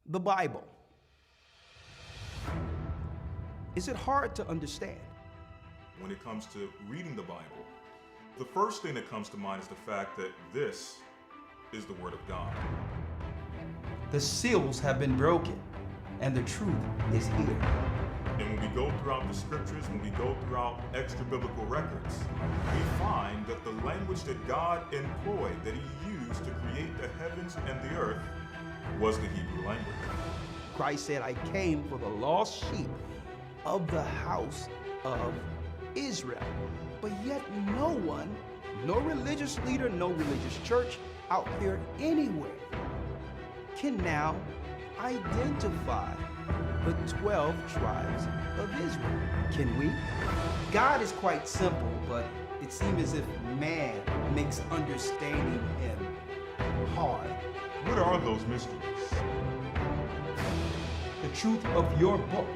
The Bible. Is it hard to understand? When it comes to reading the Bible, the first thing that comes to mind is the fact that this is the Word of God. The seals have been broken, and the truth is here. And when we go throughout the scriptures, when we go throughout extra biblical records, we find that the language that God employed, that He used to create the heavens and the earth, was the Hebrew language. Christ said, I came for the lost sheep of the house of Israel. But yet no one, no religious leader, no religious church out there anywhere can now identify the 12 tribes of Israel. Can we? God is quite simple, but it seems as if man makes understanding Him hard. What are those mysteries? The truth of your book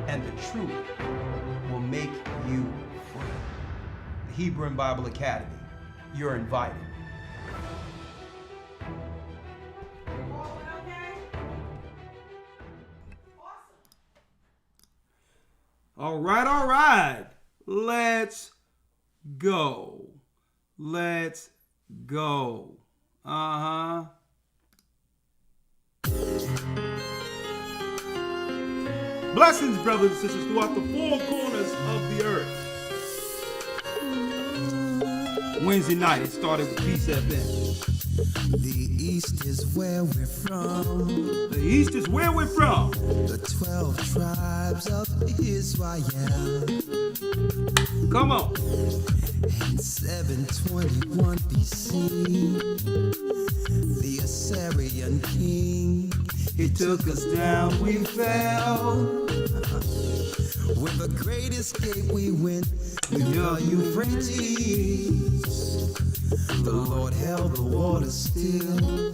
and the truth will make you free. The Hebrew and Bible Academy. You're invited. All right. Let's go. Let's go. Blessings, brothers and sisters, throughout the four corners of the earth. Wednesday night, it started with Peace FM. The East is where we're from. The East is where we're from. The 12 tribes of Israel. Come on. In 721 BC, the Assyrian king, He took us down, we fell. with the great escape we went The Euphrates. The Lord held the water still.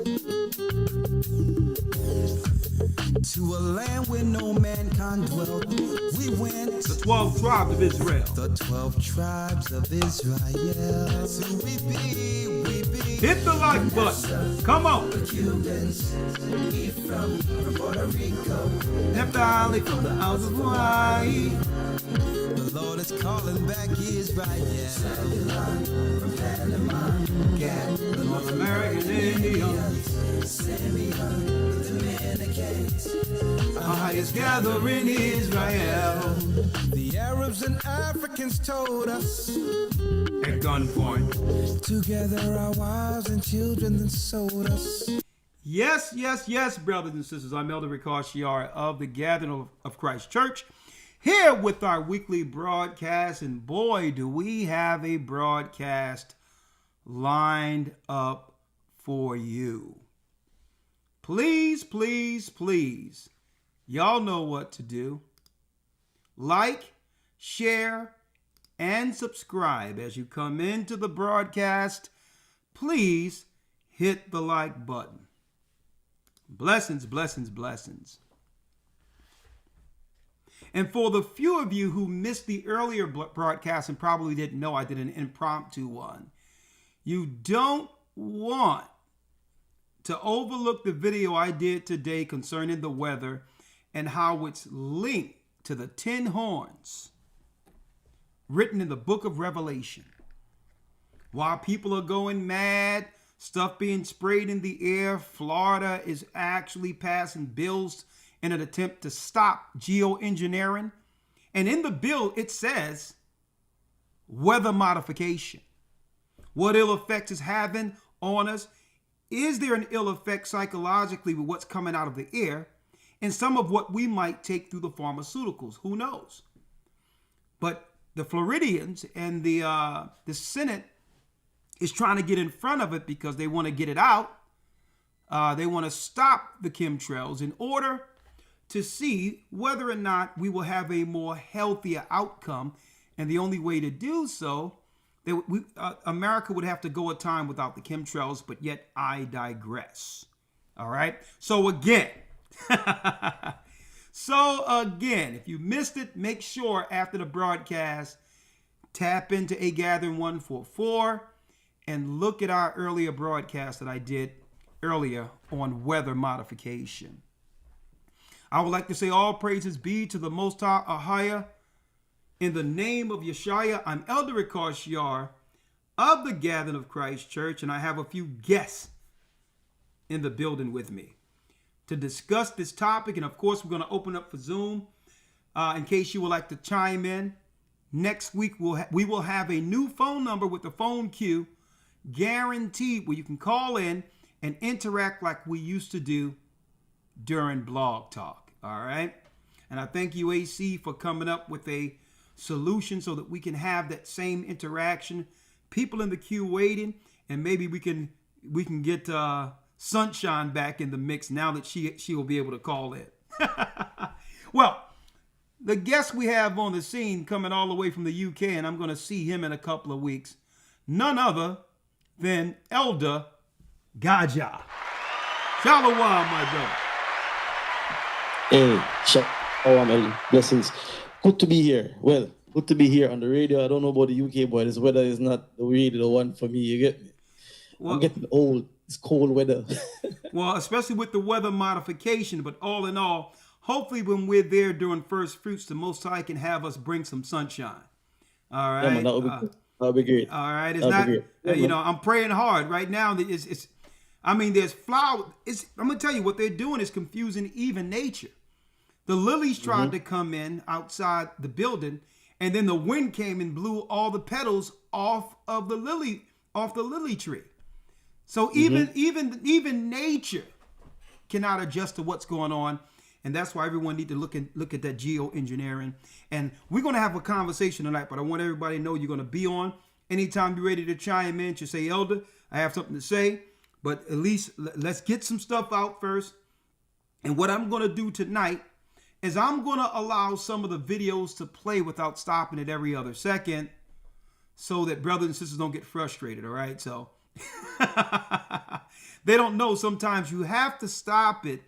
To a land where no mankind dwelt, we went. The 12 tribes of Israel. The 12 tribes of Israel. That's who we be, we be. Hit the like button. Come on. Cubans, from Puerto Rico. Naphtali from the house of Hawaii. The Lord is calling back Israel. From Panama, Gad, The North American Indians. Simeon, the Dominicans. Our highest gathering Israel. The Arabs and Africans told us. At gunpoint. Together our wives and children then sold us. Yes, brothers and sisters. I'm Elder Ricard Shiara of the Gathering of Christ Church, here with our weekly broadcast. And boy, do we have a broadcast lined up for you. Please, y'all know what to do. Like, share, and subscribe as you come into the broadcast. Please hit the like button. Blessings. And for the few of you who missed the earlier broadcast and probably didn't know I did an impromptu one, you don't want to overlook the video I did today concerning the weather and how it's linked to the 10 horns written in the book of Revelation. While people are going mad, stuff being sprayed in the air, Florida is actually passing bills in an attempt to stop geoengineering. And in the bill, it says weather modification. What ill effects is having on us? Is there an ill effect psychologically with what's coming out of the air? And some of what we might take through the pharmaceuticals, who knows? But the Floridians and the Senate is trying to get in front of it because they want to get it out. They want to stop the chemtrails in order to see whether or not we will have a more healthier outcome. And the only way to do so, America would have to go a time without the chemtrails, but yet I digress. All right. So again, if you missed it, make sure after the broadcast, tap into A Gathering 144 and look at our earlier broadcast that I did earlier on weather modification. I would like to say all praises be to the Most High Ahaya. In the name of Yeshua, I'm Elder Rikash Yar of the Gathering of Christ Church, and I have a few guests in the building with me to discuss this topic. And of course, we're going to open up for Zoom in case you would like to chime in. Next week, we will have a new phone number with the phone queue, guaranteed, where you can call in and interact like we used to do during Blog Talk. All right. And I thank you, AC, for coming up with a solution so that we can have that same interaction. People in the queue waiting, and maybe we can get Sunshine back in the mix now that she will be able to call in. Well, the guest we have on the scene coming all the way from the UK, and I'm going to see him in a couple of weeks, none other than Elder Gaja. Shalom, my brother. Hey, shalom, Elder. Blessings. Good to be here. Well, good to be here on the radio. I don't know about the UK, but this weather is not really the one for me. You get me? Well, I'm getting old. It's cold weather. Well, especially with the weather modification. But all in all, hopefully when we're there during first fruits, the Most High can have us bring some sunshine. All right. Yeah, man, that would be great. All right. It's not, I'm praying hard right now. There's flower. I'm going to tell you what they're doing is confusing even nature. The lilies tried to come in outside the building, and then the wind came and blew all the petals off the lily tree. So even nature cannot adjust to what's going on, and that's why everyone need to look at that geoengineering. And we're going to have a conversation tonight, but I want everybody to know you're going to be on. Anytime you're ready to chime in, just say, Elder, I have something to say. But at least let's get some stuff out first. And what I'm going to do tonight is I'm going to allow some of the videos to play without stopping it every other second so that brothers and sisters don't get frustrated, all right? So they don't know sometimes you have to stop it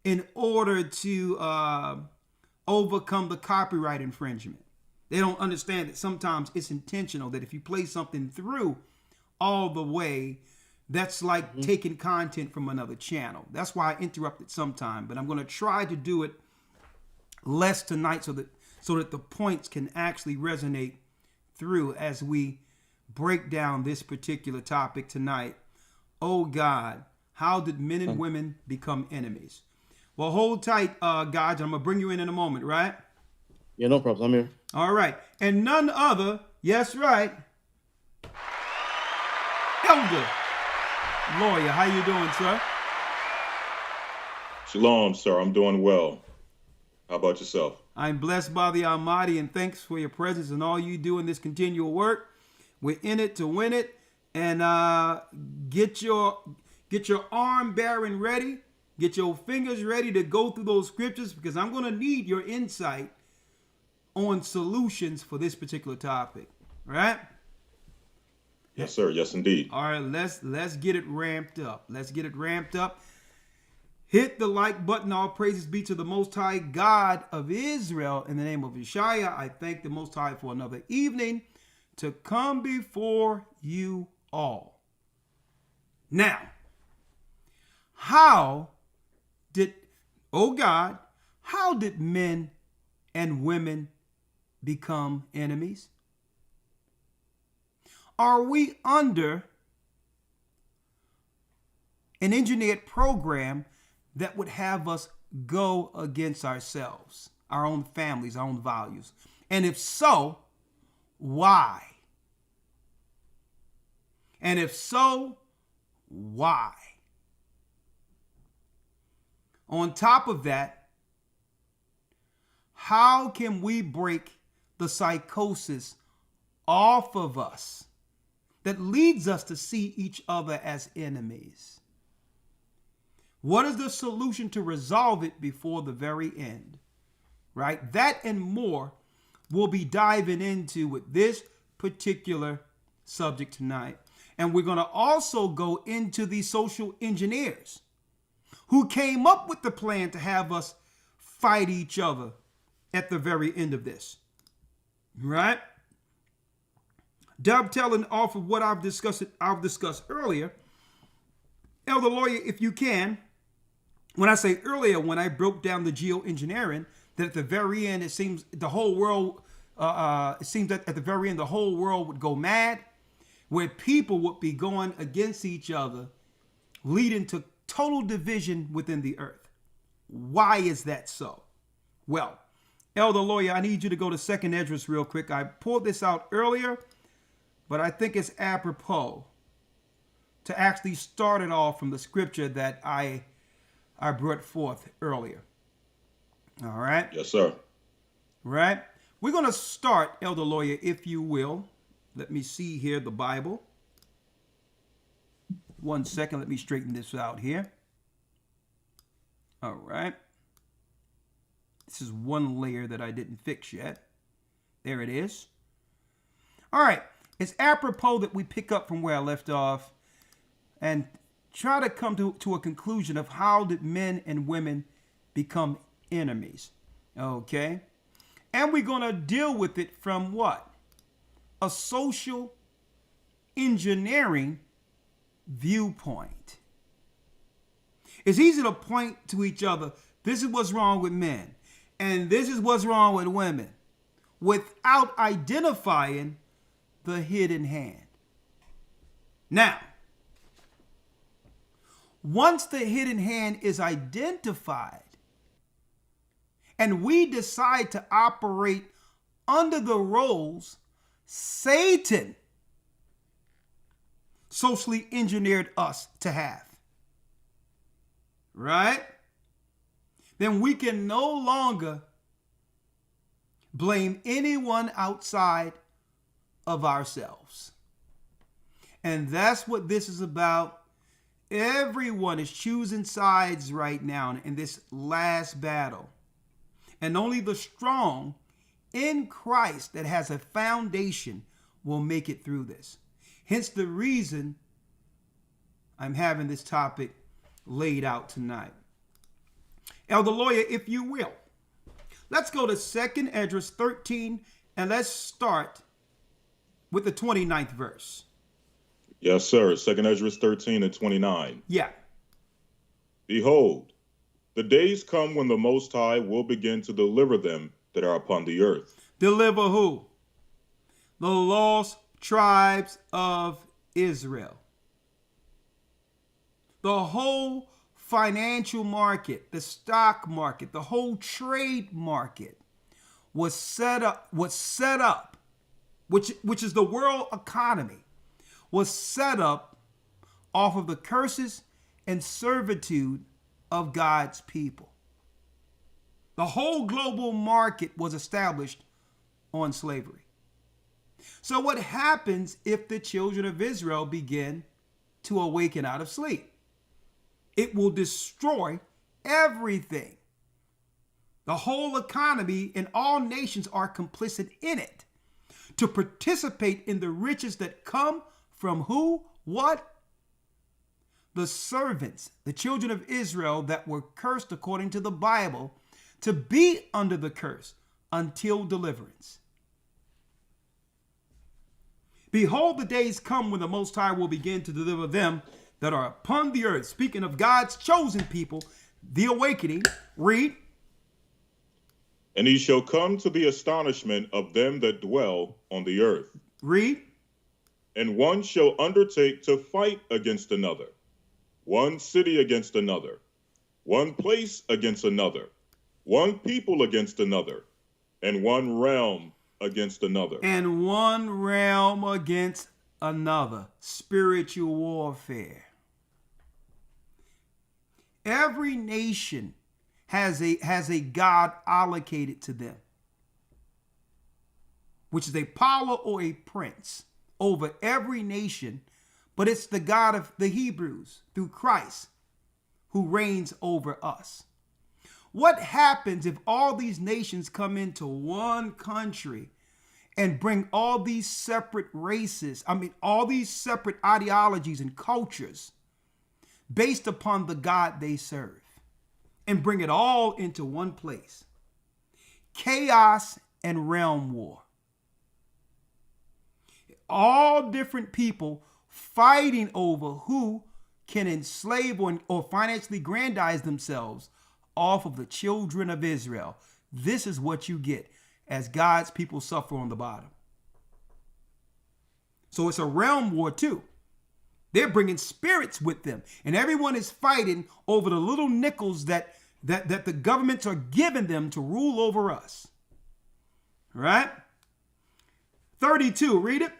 in order to overcome the copyright infringement. They don't understand that sometimes it's intentional, that if you play something through all the way, that's like taking content from another channel. That's why I interrupted sometime, but I'm going to try to do it less tonight so that the points can actually resonate through as we break down this particular topic tonight. Oh God, how did men and women become enemies? Well, hold tight, God. I'm going to bring you in a moment, right? Yeah, no problem. I'm here. All right. And none other, yes, right, Elder Lawyer. How you doing, sir? Shalom, sir. I'm doing well. How about yourself? I'm blessed by the Almighty, and thanks for your presence and all you do in this continual work. We're in it to win it, and get your arm bearing ready, get your fingers ready to go through those scriptures, because I'm going to need your insight on solutions for this particular topic. Right? Yes, sir. Yes, indeed. All right, let's get it ramped up. Let's get it ramped up. Hit the like button. All praises be to the Most High God of Israel. In the name of Yeshua, I thank the Most High for another evening to come before you all. Now, how did men and women become enemies? Are we under an engineered program that would have us go against ourselves, our own families, our own values? And if so, why? And if so, why? On top of that, how can we break the psychosis off of us that leads us to see each other as enemies? What is the solution to resolve it before the very end? Right? That and more we'll be diving into with this particular subject tonight. And we're going to also go into the social engineers who came up with the plan to have us fight each other at the very end of this. Right? dovetailing off of what I've discussed earlier, Elder Lawyer, if you can, when I say earlier, when I broke down the geoengineering, that at the very end, it seems the whole world, it seems that at the very end, the whole world would go mad, where people would be going against each other, leading to total division within the earth. Why is that so? Well, Elder Lawyer, I need you to go to 2nd Esdras real quick. I pulled this out earlier, but I think it's apropos to actually start it off from the scripture that I brought forth earlier. All right? Yes, sir. Right? We're going to start, Elder Lawyer, if you will. Let me see here the Bible. 1 second. Let me straighten this out here. All right. This is one layer that I didn't fix yet. There it is. All right. It's apropos that we pick up from where I left off and try to come to a conclusion of how did men and women become enemies. Okay. And we're going to deal with it from what? A social engineering viewpoint. It's easy to point to each other, this is what's wrong with men, and this is what's wrong with women, without identifying the hidden hand. Now, once the hidden hand is identified, and we decide to operate under the roles Satan socially engineered us to have, right? Then we can no longer blame anyone outside of ourselves. And that's what this is about. Everyone is choosing sides right now in this last battle. And only the strong in Christ that has a foundation will make it through this. Hence the reason I'm having this topic laid out tonight. Elder Lawyer, if you will, let's go to 2nd Esdras 13 and let's start with the 29th verse. Yes, sir. 2nd Esdras 13 and 29. Yeah. Behold, the days come when the Most High will begin to deliver them that are upon the earth. Deliver who? The lost tribes of Israel. The whole financial market, the stock market, the whole trade market was set up, which is the world economy, was set up off of the curses and servitude of God's people. The whole global market was established on slavery. So what happens if the children of Israel begin to awaken out of sleep? It will destroy everything. The whole economy and all nations are complicit in it to participate in the riches that come from who? What? The servants, the children of Israel that were cursed according to the Bible to be under the curse until deliverance. Behold, the days come when the Most High will begin to deliver them that are upon the earth. Speaking of God's chosen people, the awakening, read. And he shall come to the astonishment of them that dwell on the earth. Read. And one shall undertake to fight against another, one city against another, one place against another, one people against another, and one realm against another. And one realm against another. Spiritual warfare. Every nation has a God allocated to them, which is a power or a prince over every nation, but it's the God of the Hebrews through Christ who reigns over us. What happens if all these nations come into one country and bring all these separate races, all these separate ideologies and cultures based upon the God they serve, and bring it all into one place? Chaos and realm war. all different people fighting over who can enslave or financially aggrandize themselves off of the children of Israel. This is what you get as God's people suffer on the bottom. So it's a realm war too. They're bringing spirits with them, and everyone is fighting over the little nickels that the governments are giving them to rule over us. All right? 32, read it.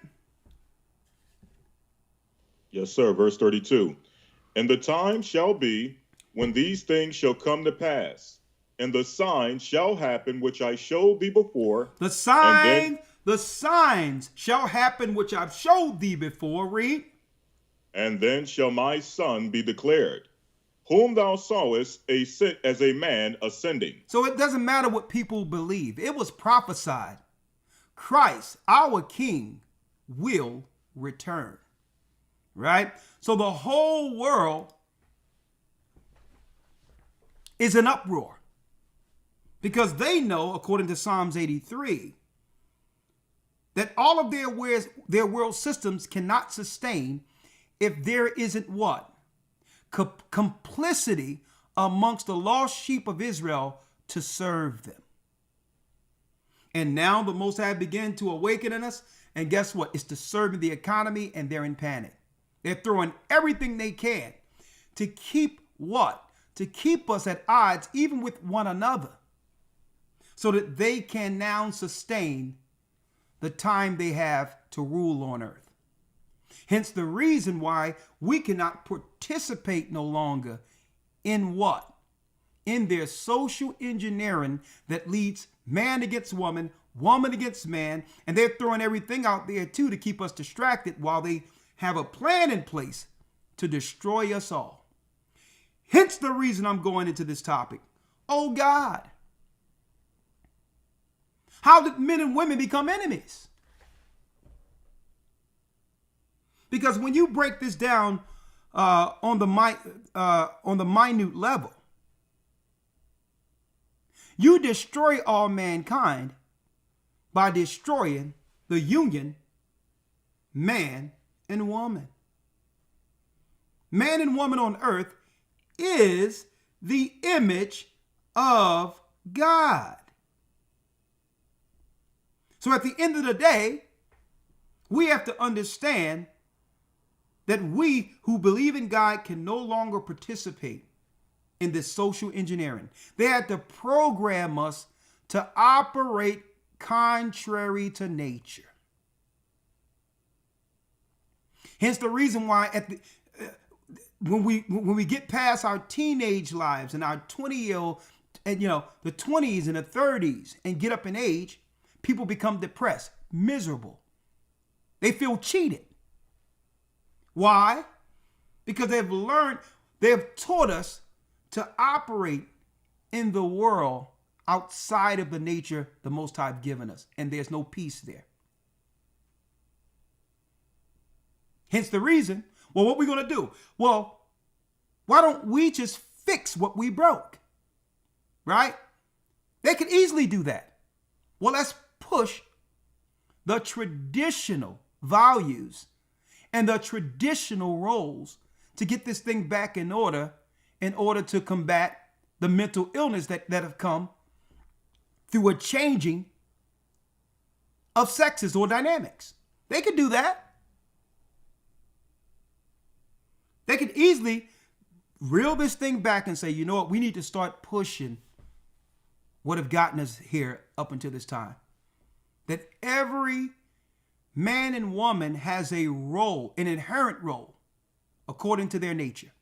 Yes, sir. Verse 32. And the time shall be when these things shall come to pass, and the sign shall happen which I showed thee before. The signs shall happen which I've showed thee before. Read. And then shall my son be declared, whom thou sawest as a man ascending. So it doesn't matter what people believe. It was prophesied. Christ, our King, will return. Right? So the whole world is in uproar because they know, according to Psalms 83, that all of their world systems cannot sustain if there isn't what? Complicity amongst the lost sheep of Israel to serve them. And now the Most High began to awaken in us. And guess what? It's disturbing the economy, and they're in panic. They're throwing everything they can to keep what? To keep us at odds even with one another, so that they can now sustain the time they have to rule on earth. Hence the reason why we cannot participate no longer in what? In their social engineering that leads man against woman, woman against man, and they're throwing everything out there too to keep us distracted while they have a plan in place to destroy us all. Hence the reason I'm going into this topic. Oh God, how did men and women become enemies? Because when you break this down on the minute level, you destroy all mankind by destroying the union man and woman. Man and woman on earth is the image of God. So at the end of the day, we have to understand that we who believe in God can no longer participate in this social engineering. They had to program us to operate contrary to nature. Hence the reason why when we get past our teenage lives and our 20-year-old and the 20s and the 30s and get up in age, people become depressed, miserable. They feel cheated. Why? Because they've taught us to operate in the world outside of the nature the Most High have given us, and there's no peace there. Hence the reason, well, what are we going to do? Well, why don't we just fix what we broke? Right? They could easily do that. Well, let's push the traditional values and the traditional roles to get this thing back in order to combat the mental illness that have come through a changing of sexes or dynamics. They could do that. They could easily reel this thing back and say, you know what, we need to start pushing what have gotten us here up until this time. That every man and woman has a role, an inherent role, according to their nature.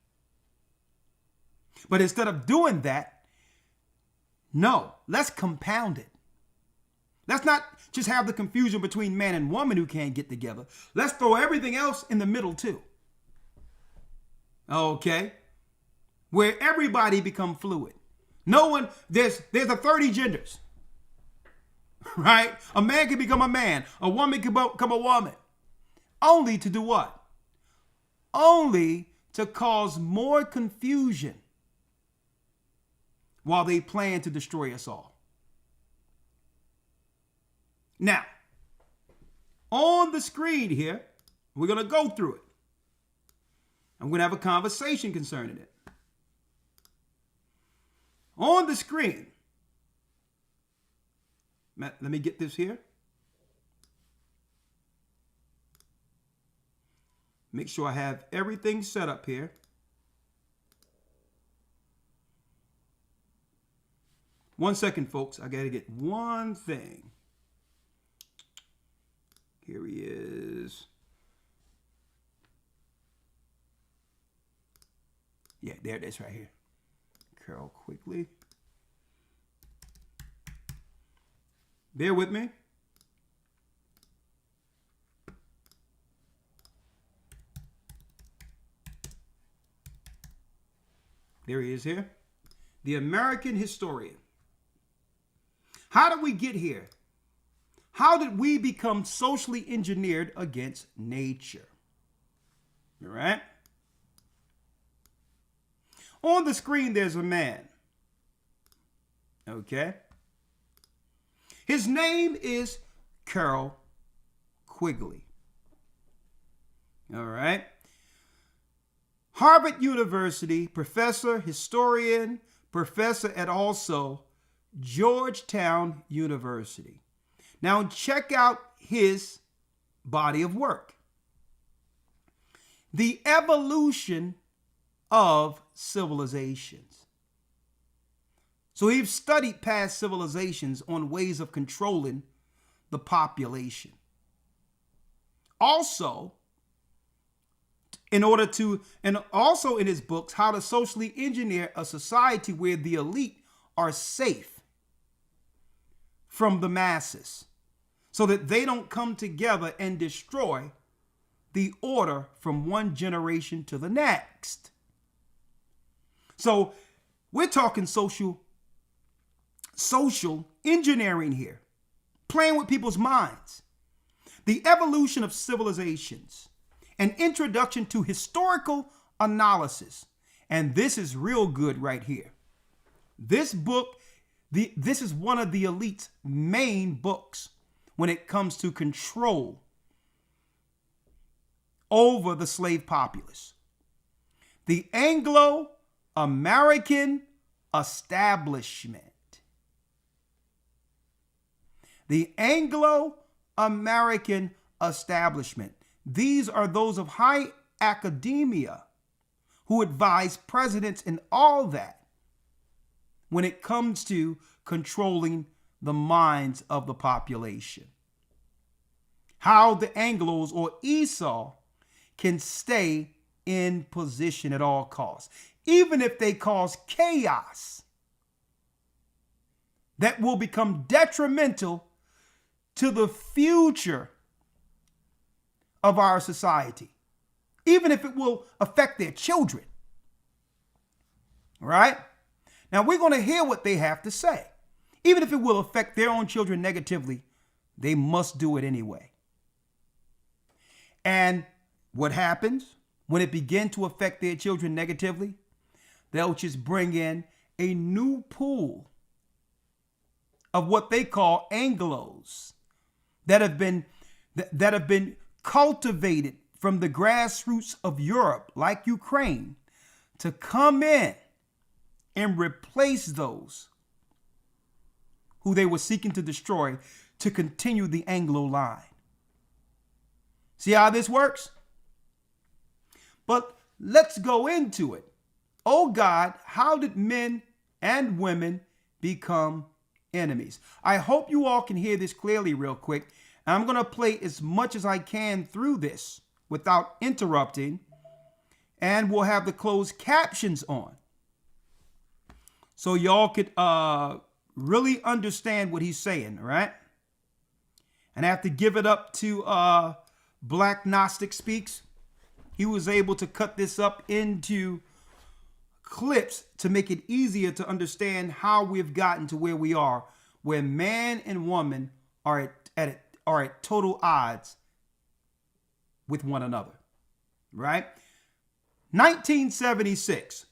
But instead of doing that, no, let's compound it. Let's not just have the confusion between man and woman who can't get together. Let's throw everything else in the middle too. Okay? Where everybody become fluid. No one, there's a 30 genders. Right? A man can become a man. A woman can become a woman. Only to do what? Only to cause more confusion while they plan to destroy us all. Now, On the screen here, we're going to go through it. I'm going to have a conversation concerning it. On the screen, let me get this here. Make sure I have everything set up here. One second, folks. I got to get one thing. Here he is. Yeah, there it is right here. Carroll Quigley. Bear with me. There he is here. The American Historian. How did we get here? How did we become socially engineered against nature? All right. On the screen, there's a man. Okay. His name is Carroll Quigley. All right. Harvard University professor, historian, professor at also Georgetown University. Now check out his body of work. The Evolution of Civilizations. So he's studied past civilizations on ways of controlling the population. Also, also in his books, how to socially engineer a society where the elite are safe from the masses, so that they don't come together and destroy the order from one generation to the next. So we're talking social engineering here, playing with people's minds. The Evolution of Civilizations, an introduction to historical analysis. And this is real good right here. This book, this is one of the elite's main books when it comes to control over the slave populace. The Anglo-American Establishment. The Anglo-American Establishment. These are those of high academia who advise presidents and all that when it comes to controlling the minds of the population. How the Anglos or Esau can stay in position at all costs, even if they cause chaos that will become detrimental to the future of our society, even if it will affect their children. All right? Now we're going to hear what they have to say. Even if it will affect their own children negatively, they must do it anyway. And what happens when it begins to affect their children negatively? They'll just bring in a new pool of what they call Anglos that have been cultivated from the grassroots of Europe, like Ukraine, to come in and replace those who they were seeking to destroy to continue the Anglo line. See how this works? But let's go into it. Oh God, how did men and women become enemies? I hope you all can hear this clearly real quick. I'm going to play as much as I can through this without interrupting, and we'll have the closed captions on so y'all could really understand what he's saying, all right? And I have to give it up to Black Gnostic Speaks. He was able to cut this up into clips to make it easier to understand how we've gotten to where we are, where man and woman are at total odds with one another, right? 1976.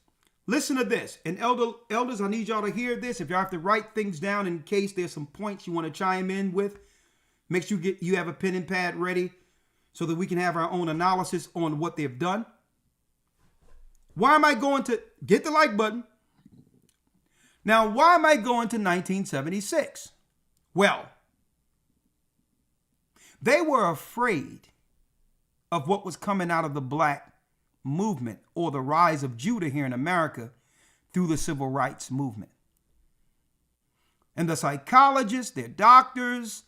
Listen to this. And elders, I need y'all to hear this. If y'all have to write things down in case there's some points you want to chime in with, Make sure you have a pen and pad ready so that we can have our own analysis on what they've done. Why am I going to get the like button? Now, why am I going to 1976? Well, they were afraid of what was coming out of the black movement or the rise of Judah here in America through the civil rights movement. And the psychologists, their doctors,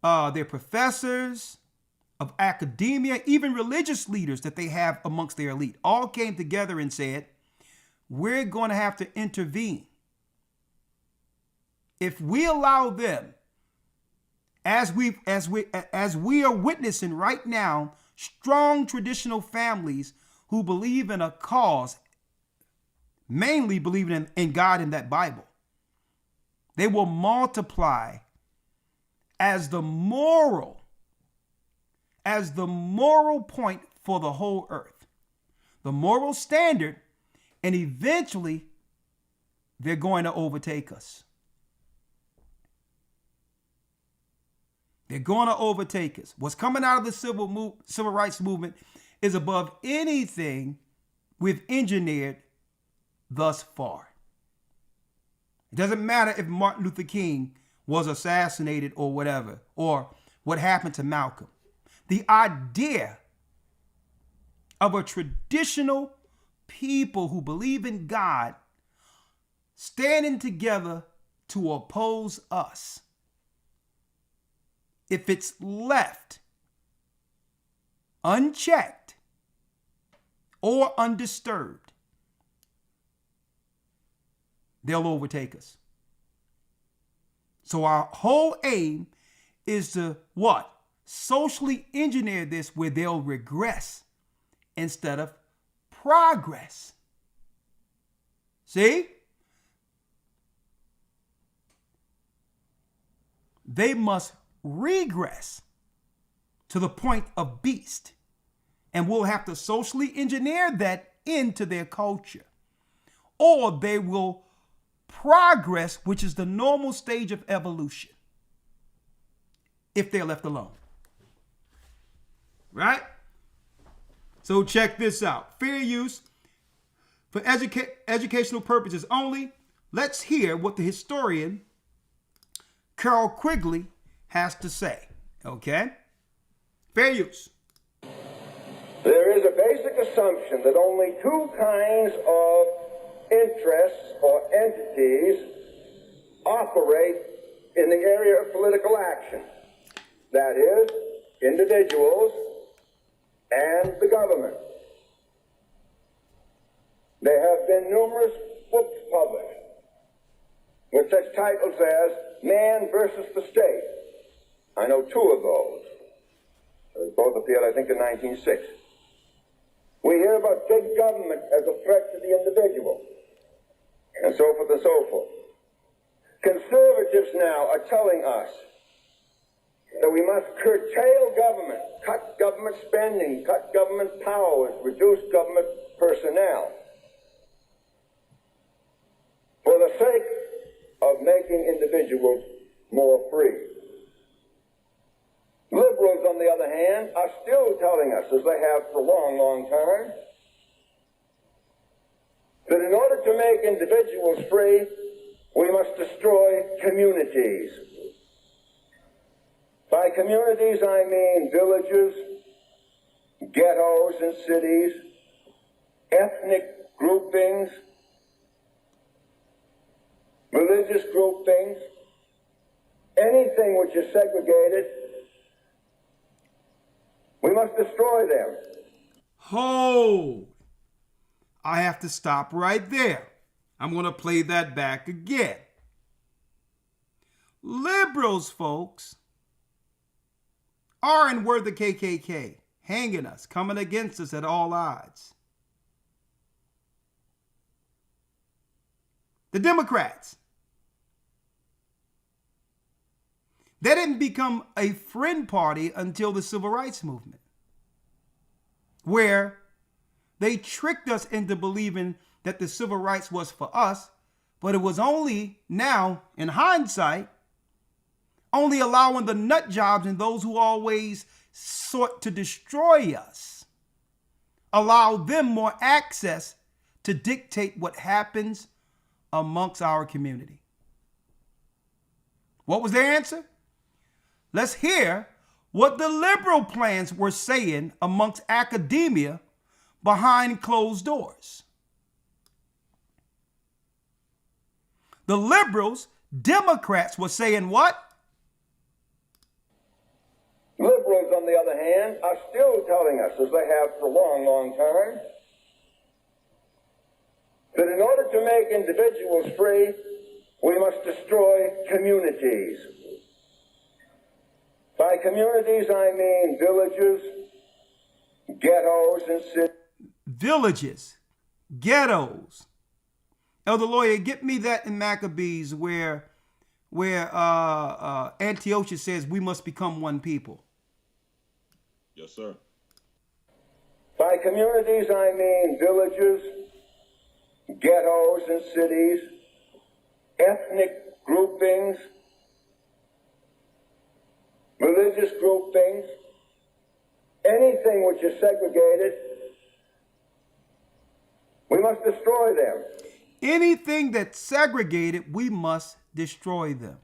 their professors of academia, even religious leaders that they have amongst their elite, all came together and said, we're going to have to intervene. If we allow them, as we are witnessing right now, strong traditional families who believe in a cause, mainly believing in God and that Bible, they will multiply as the moral point for the whole earth, the moral standard, and eventually they're going to overtake us. They're going to overtake us. What's coming out of the civil rights movement is above anything we've engineered thus far. It doesn't matter if Martin Luther King was assassinated or whatever, or what happened to Malcolm. The idea of a traditional people who believe in God standing together to oppose us, if it's left unchecked or undisturbed, they'll overtake us. So our whole aim is to what? Socially engineer this where they'll regress instead of progress. See? They must regress to the point of beast. And we'll have to socially engineer that into their culture. Or they will progress, which is the normal stage of evolution, if they're left alone. Right? So check this out. Fair use for educational purposes only. Let's hear what the historian Carroll Quigley has to say. Okay? Fair use. There is a basic assumption that only two kinds of interests or entities operate in the area of political action. That is, individuals and the government. There have been numerous books published with such titles as Man versus the State. I know two of those. Both appeared, I think, in 1906. We hear about big government as a threat to the individual, and so forth and so forth. Conservatives now are telling us that we must curtail government, cut government spending, cut government powers, reduce government personnel for the sake of making individuals more free. Liberals, on the other hand, are still telling us, as they have for a long, long time, that in order to make individuals free, we must destroy communities. By communities, I mean villages, ghettos and cities, ethnic groupings, religious groupings, anything which is segregated. We must destroy them. Hold. I have to stop right there. I'm going to play that back again. Liberals, folks, are and were the KKK, hanging us, coming against us at all odds. The Democrats, they didn't become a friend party until the Civil Rights Movement, where they tricked us into believing that the civil rights was for us, but it was only now, in hindsight, only allowing the nut jobs and those who always sought to destroy us, allow them more access to dictate what happens amongst our community. What was their answer? Let's hear what the liberal plans were saying amongst academia behind closed doors. The liberals, Democrats, were saying what? Liberals, on the other hand, are still telling us, as they have for a long, long time, that in order to make individuals free, we must destroy communities. By communities, I mean villages, ghettos, and cities. Villages, ghettos. Elder Lawyer, get me that in Maccabees where Antiochus says we must become one people. Yes, sir. By communities, I mean villages, ghettos, and cities, ethnic groupings, religious groupings, anything which is segregated, we must destroy them. Anything that's segregated, we must destroy them.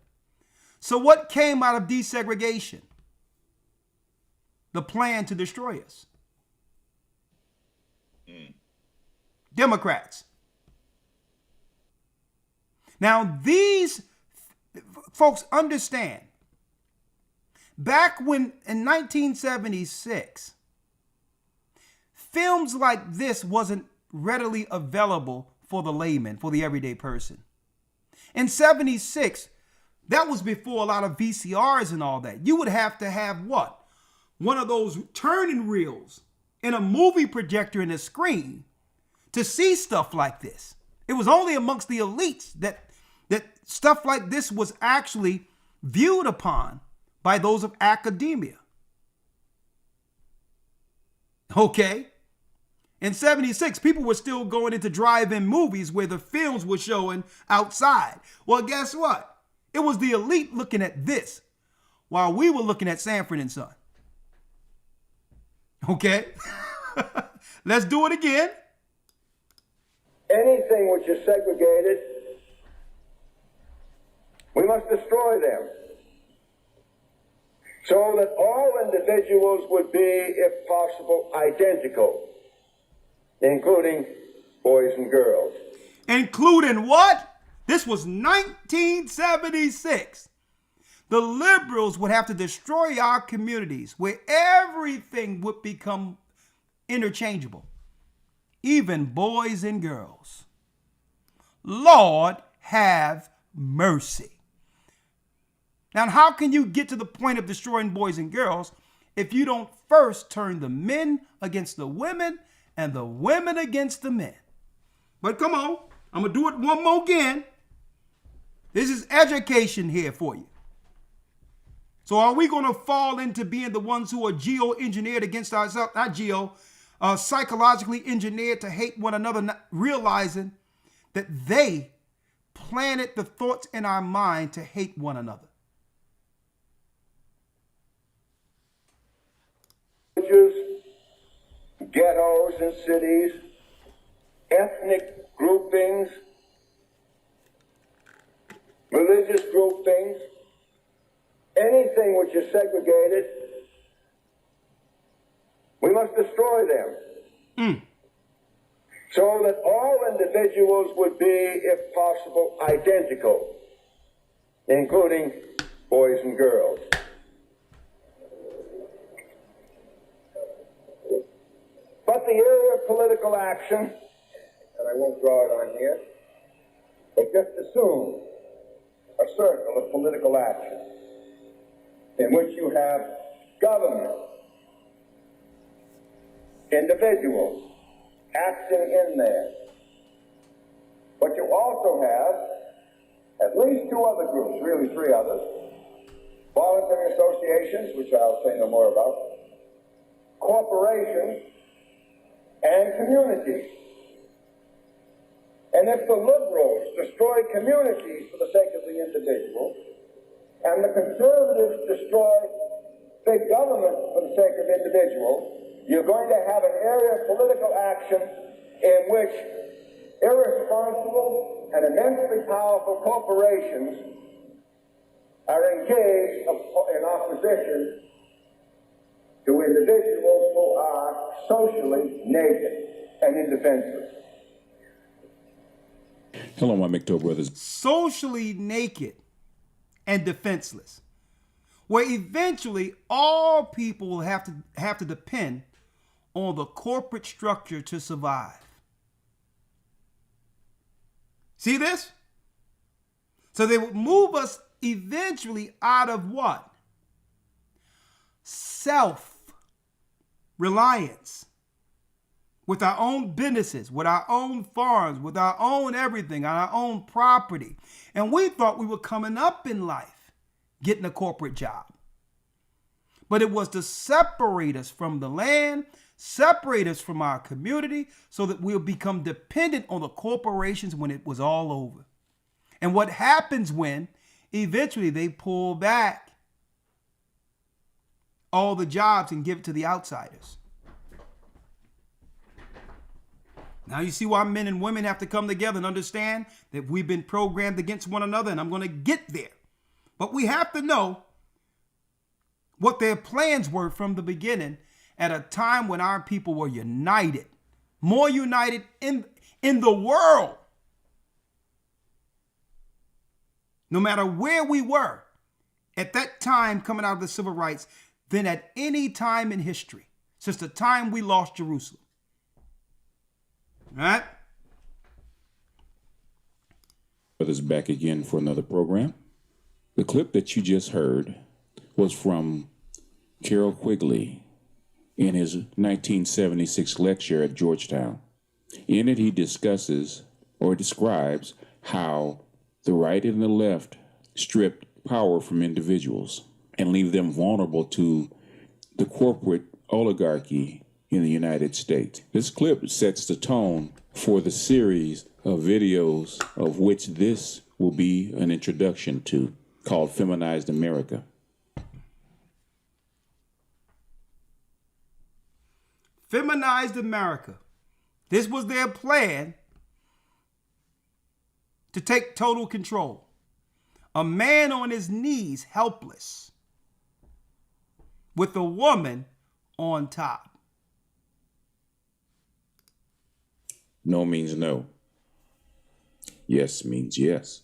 So what came out of desegregation? The plan to destroy us. Democrats. Now these folks understand, back when in 1976, films like this wasn't readily available for the layman, for the everyday person. In 76, that was before a lot of VCRs and all that. You would have to have what? One of those turning reels in a movie projector in a screen to see stuff like this. It was only amongst the elites that stuff like this was actually viewed upon by those of academia. Okay? In 76, people were still going into drive-in movies where the films were showing outside. Well, guess what? It was the elite looking at this while we were looking at Sanford and Son. Okay? Let's do it again. Anything which is segregated, we must destroy them, so that all individuals would be, if possible, identical, including boys and girls. Including what? This was 1976. The liberals would have to destroy our communities where everything would become interchangeable, even boys and girls. Lord, have mercy. Now, how can you get to the point of destroying boys and girls if you don't first turn the men against the women and the women against the men? But come on, I'm going to do it one more again. This is education here for you. So are we going to fall into being the ones who are geo-engineered against ourselves, not geo, psychologically engineered to hate one another, not realizing that they planted the thoughts in our mind to hate one another? Ghettos and cities, ethnic groupings, religious groupings, anything which is segregated, we must destroy them. So that all individuals would be, if possible, identical, including boys and girls. But the area of political action, and I won't draw it on here, but just assume a circle of political action in which you have government, individuals acting in there. But you also have at least two other groups, really three others, voluntary associations, which I'll say no more about, corporations, and communities. And if the liberals destroy communities for the sake of the individual, and the conservatives destroy big government for the sake of individuals, you're going to have an area of political action in which irresponsible and immensely powerful corporations are engaged in opposition to individuals who are socially naked and indefenseless. Hello, my McTow brothers. Socially naked and defenseless, where eventually all people will have to depend on the corporate structure to survive. See this? So they would move us eventually out of what? Self-reliance. With our own businesses, with our own farms, with our own everything, our own property. And we thought we were coming up in life, getting a corporate job. But it was to separate us from the land, separate us from our community, so that we'll become dependent on the corporations when it was all over. And what happens when eventually they pull back all the jobs and give it to the outsiders? Now you see why men and women have to come together and understand that we've been programmed against one another, and I'm going to get there. But we have to know what their plans were from the beginning at a time when our people were united, more united in the world. No matter where we were at that time coming out of the civil rights than at any time in history since the time we lost Jerusalem. Right? Brothers, back again for another program. The clip that you just heard was from Carroll Quigley in his 1976 lecture at Georgetown. In it, he discusses or describes how the right and the left stripped power from individuals and leave them vulnerable to the corporate oligarchy in the United States. This clip sets the tone for the series of videos of which this will be an introduction to, called Feminized America. Feminized America. This was their plan to take total control. A man on his knees, helpless, with a woman on top. No means no. Yes means yes.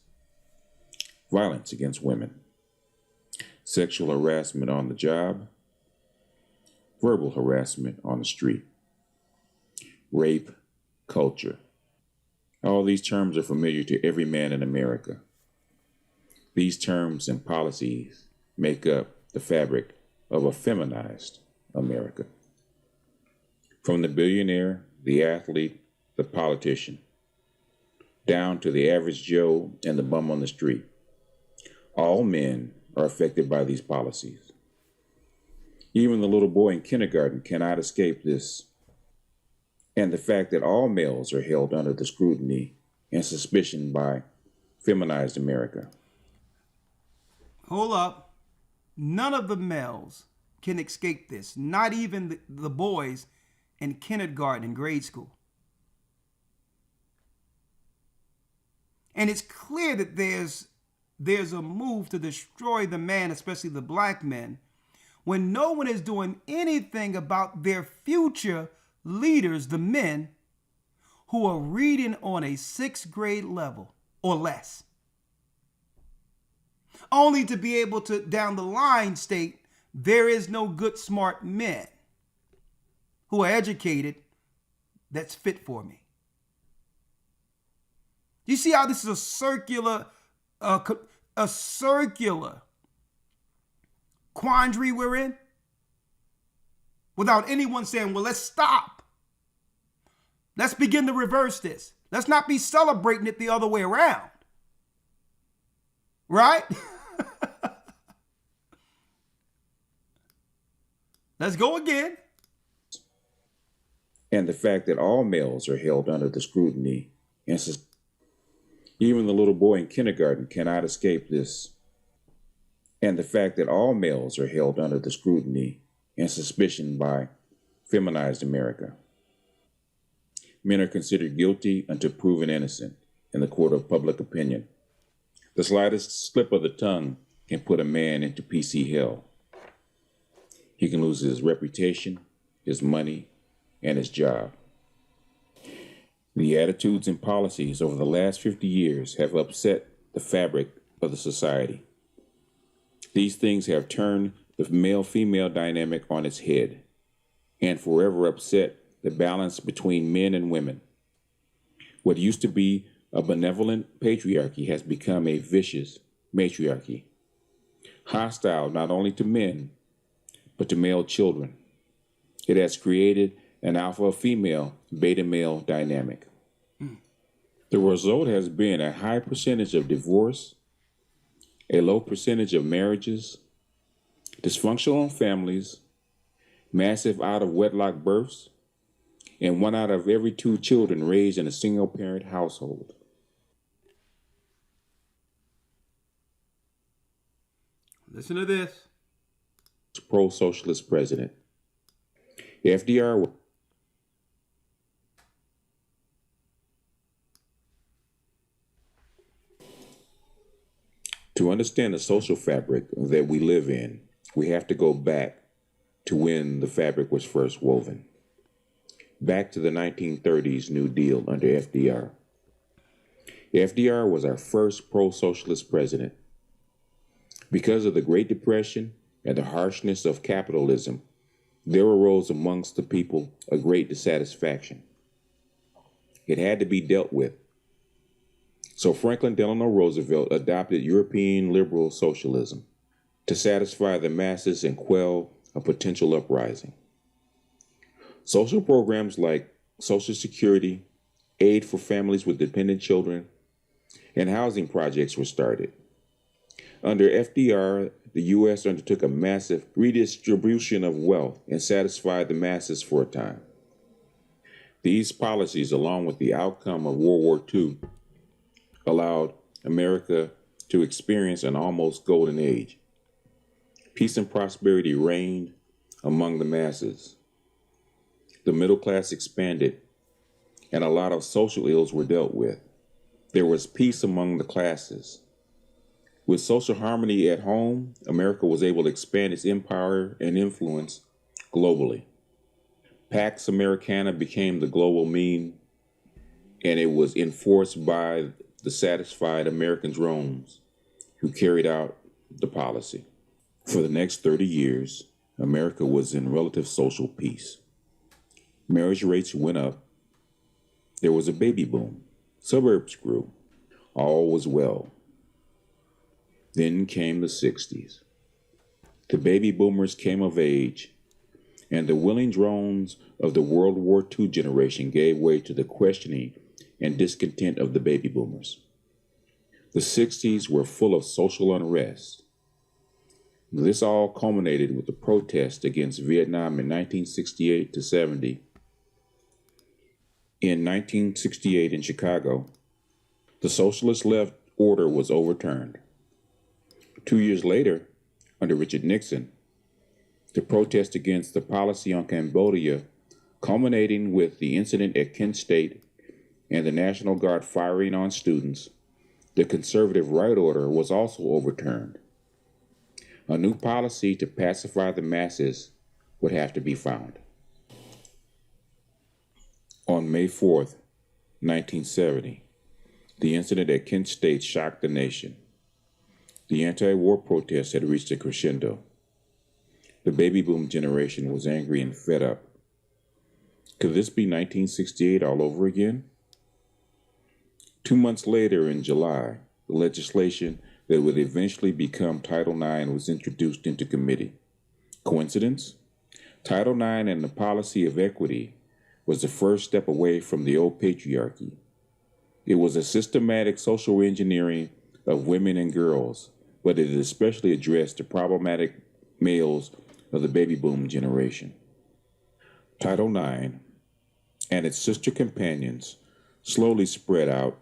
Violence against women. Sexual harassment on the job. Verbal harassment on the street. Rape culture. All these terms are familiar to every man in America. These terms and policies make up the fabric of a feminized America. From the billionaire, the athlete, the politician, down to the average Joe and the bum on the street. All men are affected by these policies. Even the little boy in kindergarten cannot escape this, and the fact that all males are held under the scrutiny and suspicion by feminized America. Hold up. None of the males can escape this, not even the boys in kindergarten and grade school. And it's clear that there's a move to destroy the man, especially the black men, when no one is doing anything about their future leaders, the men who are reading on a 6th grade level or less. Only to be able to, down the line, state there is no good, smart men who are educated that's fit for me. You see how this is a circular quandary we're in? Without anyone saying, well, let's stop. Let's begin to reverse this. Let's not be celebrating it the other way around. Right? Let's go again. And the fact that all males are held under the scrutiny and even the little boy in kindergarten cannot escape this, and the fact that all males are held under the scrutiny and suspicion by feminized America. Men are considered guilty until proven innocent in the court of public opinion. The slightest slip of the tongue can put a man into PC hell. He can lose his reputation, his money, and his job. The attitudes and policies over the last 50 years have upset the fabric of the society. These things have turned the male-female dynamic on its head and forever upset the balance between men and women. What used to be a benevolent patriarchy has become a vicious matriarchy, hostile not only to men, but to male children. It has created an alpha-female, beta-male dynamic. The result has been a high percentage of divorce, a low percentage of marriages, dysfunctional families, massive out-of-wedlock births, and 1 out of every 2 children raised in a single-parent household. Listen to this. Pro-socialist president. FDR. To understand the social fabric that we live in, we have to go back to when the fabric was first woven. Back to the 1930s New Deal under FDR. FDR was our first pro-socialist president. Because of the Great Depression and the harshness of capitalism, there arose amongst the people a great dissatisfaction. It had to be dealt with. So Franklin Delano Roosevelt adopted European liberal socialism to satisfy the masses and quell a potential uprising. Social programs like Social Security, aid for families with dependent children, and housing projects were started. Under FDR, the U.S. undertook a massive redistribution of wealth and satisfied the masses for a time. These policies, along with the outcome of World War II, allowed America to experience an almost golden age. Peace and prosperity reigned among the masses. The middle class expanded, and a lot of social ills were dealt with. There was peace among the classes. With social harmony at home, America was able to expand its empire and influence globally. Pax Americana became the global mean, and it was enforced by the satisfied American drones who carried out the policy. For the next 30 years, America was in relative social peace. Marriage rates went up. There was a baby boom. Suburbs grew. All was well. Then came the 60s. The baby boomers came of age, and the willing drones of the World War II generation gave way to the questioning and discontent of the baby boomers. The 60s were full of social unrest. This all culminated with the protest against Vietnam in 1968 to 70. In 1968 in Chicago, the socialist left order was overturned. 2 years later, under Richard Nixon, the protest against the policy on Cambodia, culminating with the incident at Kent State and the National Guard firing on students, the conservative right order was also overturned. A new policy to pacify the masses would have to be found. On May 4th, 1970, the incident at Kent State shocked the nation. The anti-war protests had reached a crescendo. The baby boom generation was angry and fed up. Could this be 1968 all over again? 2 months later, in July, the legislation that would eventually become Title IX was introduced into committee. Coincidence? Title IX and the policy of equity was the first step away from the old patriarchy. It was a systematic social engineering of women and girls, but it especially addressed the problematic males of the baby boom generation. Title IX and its sister companions slowly spread out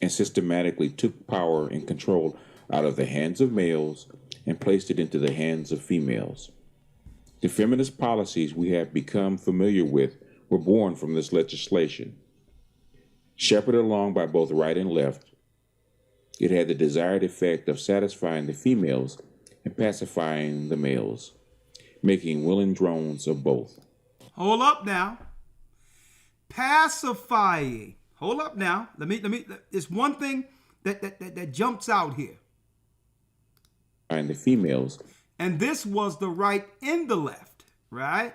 and systematically took power and control out of the hands of males and placed it into the hands of females. The feminist policies we have become familiar with were born from this legislation. Shepherded along by both right and left, it had the desired effect of satisfying the females and pacifying the males, making willing drones of both. Hold up now. Pacifying. Hold up now. There's one thing that jumps out here. And the females. And this was the right and the left, right?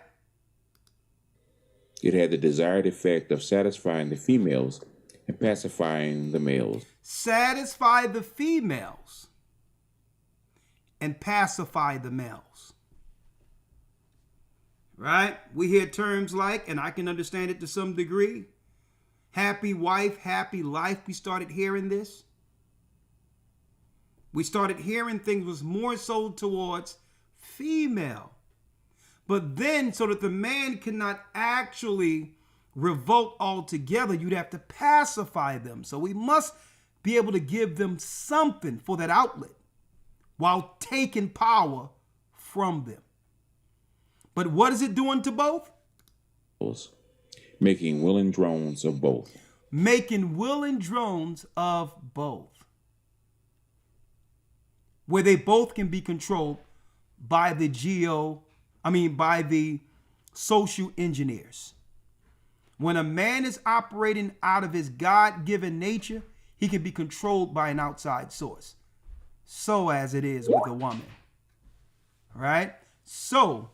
It had the desired effect of satisfying the females and pacifying the males. Satisfy the females and pacify the males. Right? We hear terms like, and I can understand it to some degree, happy wife, happy life. We started hearing this. We started hearing things was more so towards female. But then, so that the man cannot actually revolt altogether, you'd have to pacify them. So we must be able to give them something for that outlet while taking power from them. But what is it doing to both? Making willing drones of both. Making willing drones of both. Where they both can be controlled by the by the social engineers. When a man is operating out of his God-given nature, he can be controlled by an outside source. So as it is with a woman. All right? So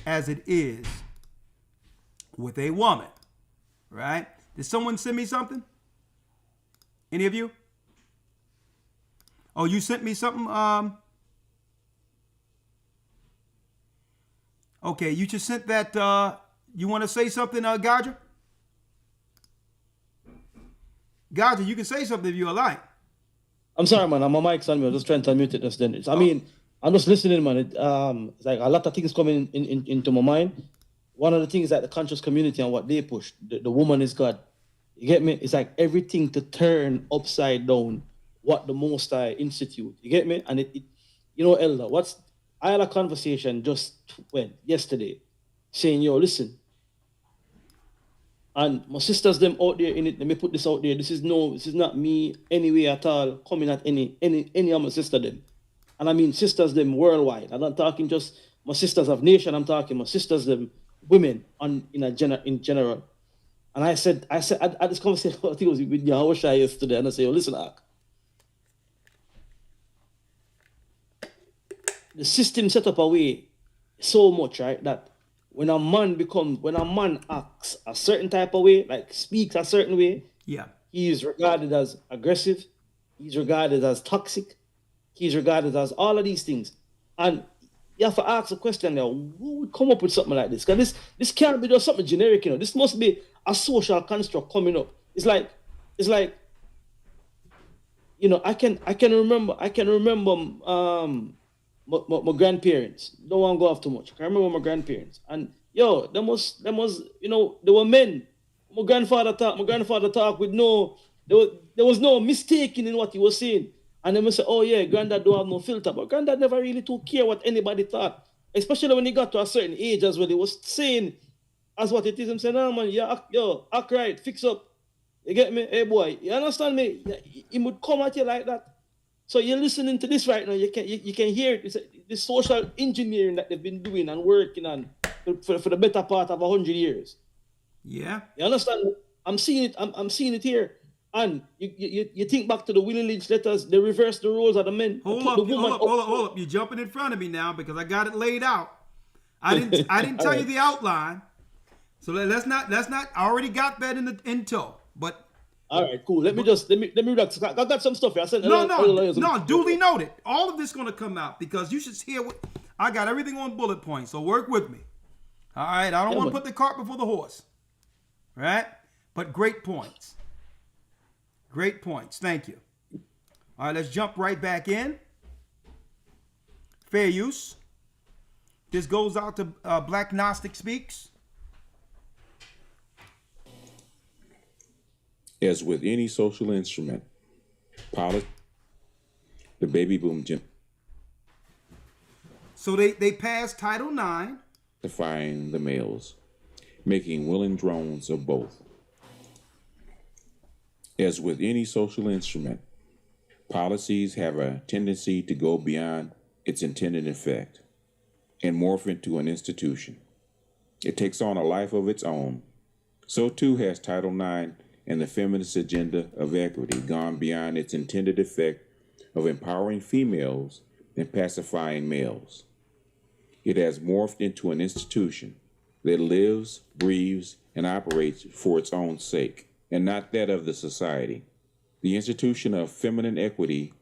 as it is with a woman. Right? Did someone send me something? Any of you? Oh, you sent me something? Okay, you just sent that. You want to say something, Gadja? Gadja, you can say something if you like. I'm sorry, man. My mic's on me. I'm just trying to unmute it just then. I mean, I'm just listening, man. It's like a lot of things coming into my mind. One of the things that the conscious community and what they push, the woman is God. You get me? It's like everything to turn upside down what the Most High institute. You get me? And it you know, Elder, I had a conversation just yesterday saying, yo, listen. And my sisters them out there in it, let me put this out there. This is not me anyway at all coming at any of my sister them. And I mean sisters them worldwide. I'm not talking just my sisters of nation, I'm talking my sisters them women in general. And I said I had this conversation, I think it was with Yahushua yesterday, and I said, yo, listen, Ak. The system set up a way so much, right, that when a man acts a certain type of way, like speaks a certain way, yeah, he is regarded as aggressive, he's regarded as toxic, he's regarded as all of these things. And you have to ask a question now, who would come up with something like this? Because this can't be just something generic, you know. This must be a social construct coming up. It's like, you know, I can remember my grandparents. Don't want to go off too much. I can remember my grandparents. And yo, there was, you know, there were men. My grandfather talked with there was no mistaking in what he was saying. And then we say, oh yeah, granddad don't have no filter. But granddad never really took care what anybody thought. Especially when he got to a certain age as well. He was saying as what it is. I'm saying, no man, act right, fix up. You get me? Hey boy, you understand me? He would come at you like that. So you're listening to this right now. You can hear it. It's the social engineering that they've been doing and working on for the better part of 100 years. Yeah. You understand? I'm seeing it. I'm seeing it here. And you think back to the Willie Lynch letters. They reverse the roles of the men. Hold up. You're jumping in front of me now because I got it laid out. I didn't tell you the outline. So let's not. I already got that in tow. But all right, cool. Let me relax. I got some stuff here. I said no. Duly noted. All of this is gonna come out because you should hear what I got. Everything on bullet points. So work with me. All right. I don't want to put the cart before the horse. Right? But great points. Great points. Thank you. All right. Let's jump right back in. Fair use. This goes out to Black Gnostic Speaks. As with any social instrument, the baby boom So they passed Title IX. Defying the males, making willing drones of both. As with any social instrument, policies have a tendency to go beyond its intended effect and morph into an institution. It takes on a life of its own. So too has Title IX and the feminist agenda of equity gone beyond its intended effect of empowering females and pacifying males. It has morphed into an institution that lives, breathes, and operates for its own sake, and not that of the society. The institution of feminine equity,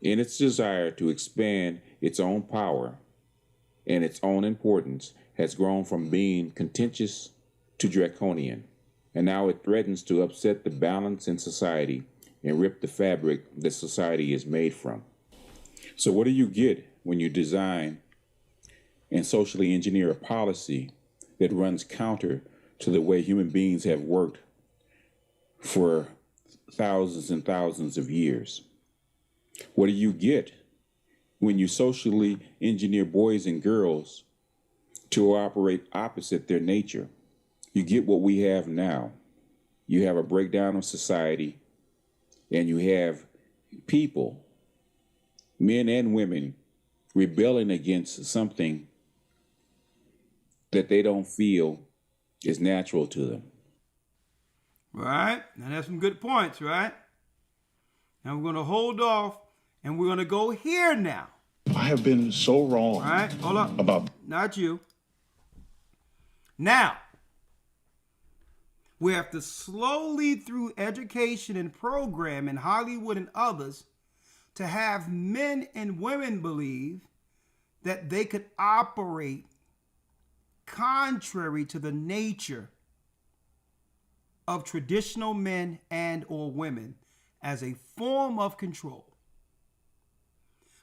in its desire to expand its own power and its own importance, has grown from being contentious to draconian, and now it threatens to upset the balance in society and rip the fabric that society is made from. So what do you get when you design and socially engineer a policy that runs counter to the way human beings have worked for thousands and thousands of years? What do you get when you socially engineer boys and girls to operate opposite their nature? You get what we have now. You have a breakdown of society, and you have people, men and women, rebelling against something that they don't feel is natural to them. Right? Now that's some good points, right? Now we're going to hold off and we're going to go here now. I have been so wrong. All right? Hold up. About Not you. Now, we have to slowly, through education and program in Hollywood and others, to have men and women believe that they could operate contrary to the nature of traditional men and or women as a form of control.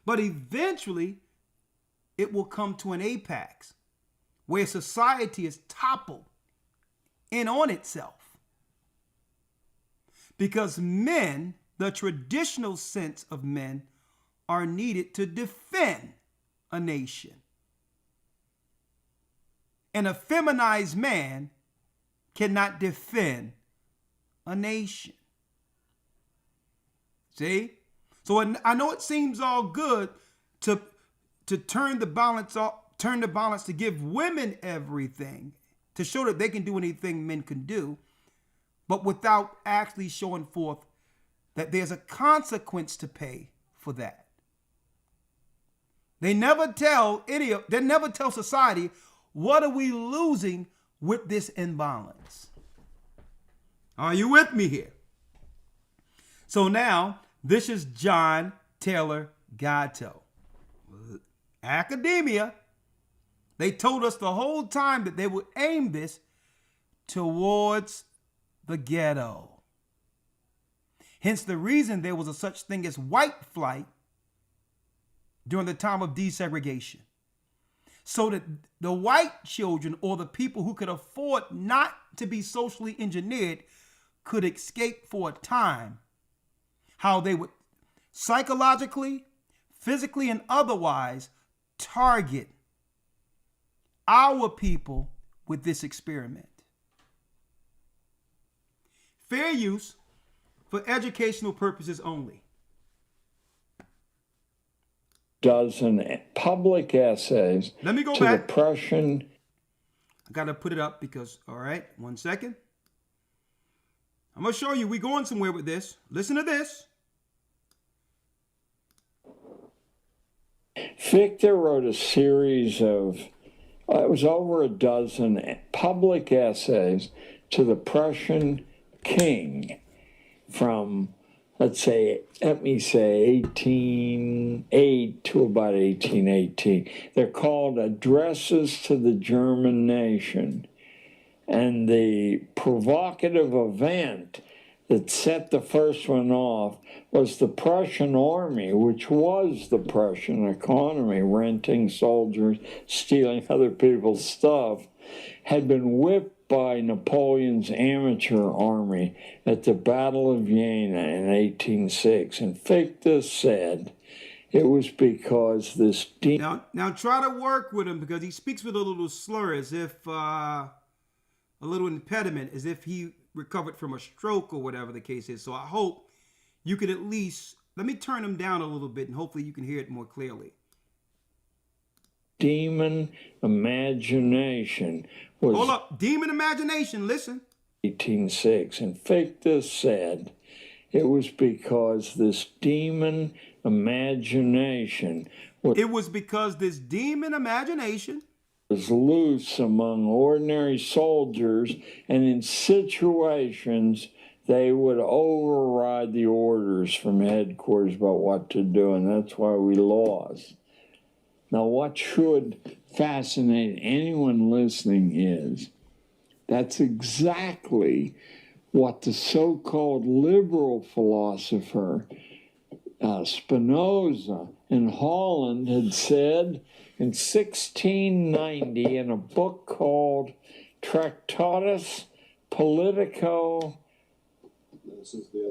But eventually, it will come to an apex where society is toppled in on itself. Because men, the traditional sense of men, are needed to defend a nation. And a feminized man cannot defend a nation. See? So I know it seems all good to turn the balance to give women everything, to show that they can do anything men can do, but without actually showing forth that there's a consequence to pay for that. They never tell society, what are we losing with this imbalance? Are you with me here? So now, this is John Taylor Gatto. Academia, they told us the whole time that they would aim this towards the ghetto. Hence the reason there was a such thing as white flight during the time of desegregation. So that the white children or the people who could afford not to be socially engineered could escape for a time. How they would psychologically, physically, and otherwise target our people with this experiment. Fair use for educational purposes only. Dozen public essays. Let me go to back. The Prussian. I got to put it up because, all right, 1 second. I'm going to show you. We're going somewhere with this. Listen to this. Fichte wrote a series of, it was over a dozen public essays to the Prussian king from, let me say 1808 to about 1818. They're called Addresses to the German Nation. And the provocative event that set the first one off was the Prussian army, which was the Prussian economy, renting soldiers, stealing other people's stuff, had been whipped by Napoleon's amateur army at the Battle of Jena in 1806. And Fichte said, it was because this demon. Now try to work with him because he speaks with a little slur, as if a little impediment, as if he recovered from a stroke or whatever the case is. So I hope you could at least, let me turn him down a little bit and hopefully you can hear it more clearly. Demon imagination was. Hold up, demon imagination, listen. 18:6, and Fichte said it was because this demon imagination It was because this demon imagination was loose among ordinary soldiers, and in situations they would override the orders from headquarters about what to do, and that's why we lost. Now, what should fascinate anyone listening is that's exactly what the so-called liberal philosopher Spinoza in Holland had said in 1690 in a book called Tractatus Politico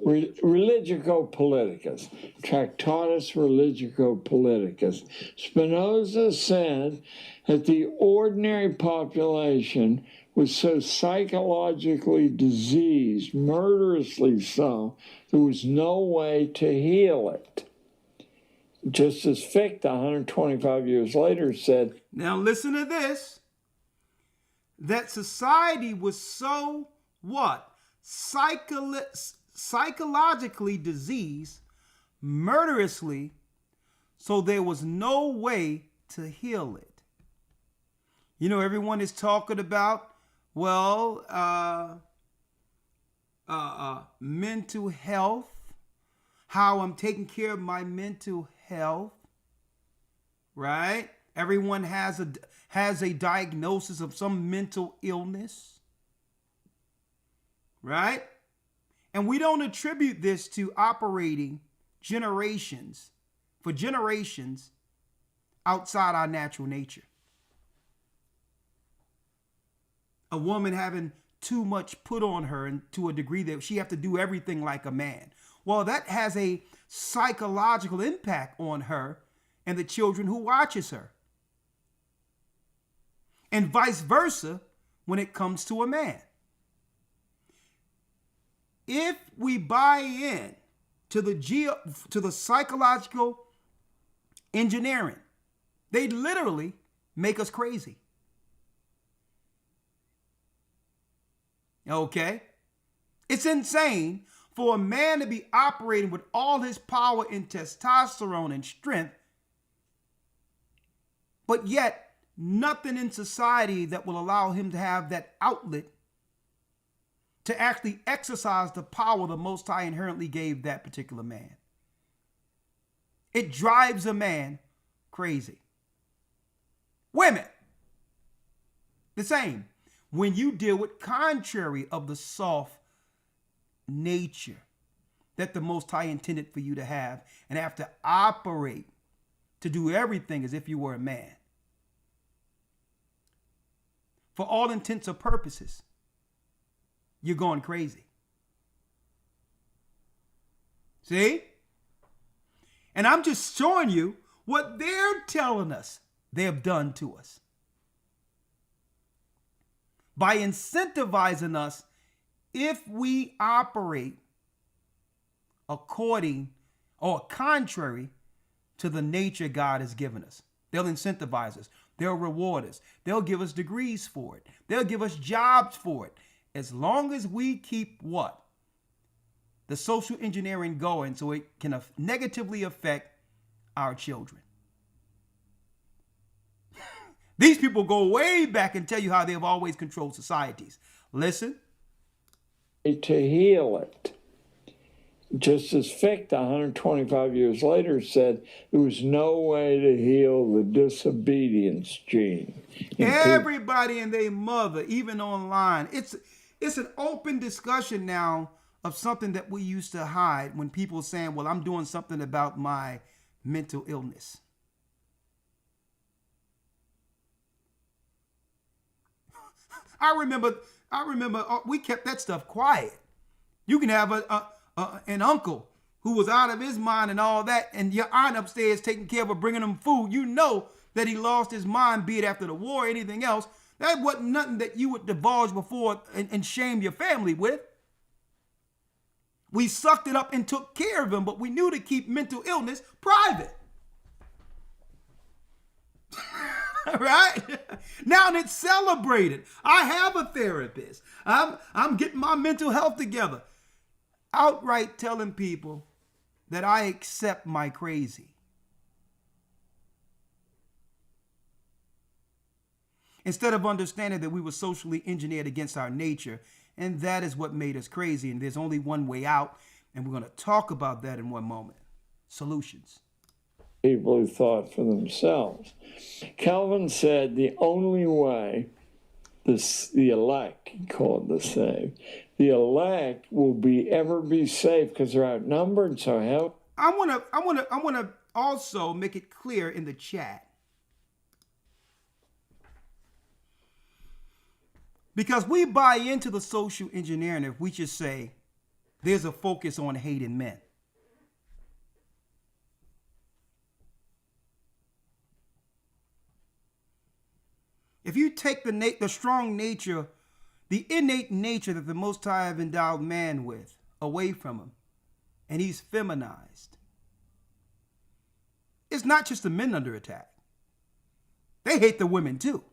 Religico Politicus. Tractatus Religico Politicus. Spinoza said that the ordinary population was so psychologically diseased, murderously so, there was no way to heal it. Just as Fichte, 125 years later, said, now listen to this, that society was so what? Psychologically diseased, murderously, so there was no way to heal it. You know, everyone is talking about, well, mental health, how I'm taking care of my mental health, right? Everyone has a diagnosis of some mental illness, right? And we don't attribute this to operating for generations outside our natural nature. A woman having too much put on her and to a degree that she have to do everything like a man. Well, that has a psychological impact on her and the children who watches her. And vice versa when it comes to a man. If we buy in to the psychological engineering, they literally make us crazy. Okay? It's insane for a man to be operating with all his power and testosterone and strength, but yet nothing in society that will allow him to have that outlet to actually exercise the power the Most High inherently gave that particular man. It drives a man crazy. Women, the same. When you deal with contrary of the soft nature that the Most High intended for you to have and have to operate to do everything as if you were a man. For all intents and purposes, you're going crazy. See? And I'm just showing you what they're telling us they have done to us. By incentivizing us if we operate according or contrary to the nature God has given us. They'll incentivize us. They'll reward us. They'll give us degrees for it. They'll give us jobs for it. As long as we keep what? The social engineering going so it can negatively affect our children. These people go way back and tell you how they've always controlled societies. Listen. To heal it. Just as Fichte, 125 years later, said there was no way to heal the disobedience gene. Everybody and their mother, even online. It's an open discussion now of something that we used to hide when people saying, well, I'm doing something about my mental illness. I remember we kept that stuff quiet. You can have an uncle who was out of his mind and all that, and your aunt upstairs taking care of her, bringing him food, you know that he lost his mind, be it after the war or anything else. That wasn't nothing that you would divulge before and shame your family with. We sucked it up and took care of him, but we knew to keep mental illness private. Right? Now it's celebrated. I have a therapist. I'm getting my mental health together. Outright telling people that I accept my crazy. Instead of understanding that we were socially engineered against our nature, and that is what made us crazy, and there's only one way out, and we're going to talk about that in one moment. Solutions. People who thought for themselves. Calvin said the only way the elect, he called the saved, the elect will ever be safe because they're outnumbered so heavily. I want to also make it clear in the chat, because we buy into the social engineering if we just say there's a focus on hating men. If you take the strong nature, the innate nature that the Most High have endowed man with, away from him, and he's feminized, it's not just the men under attack. They hate the women too.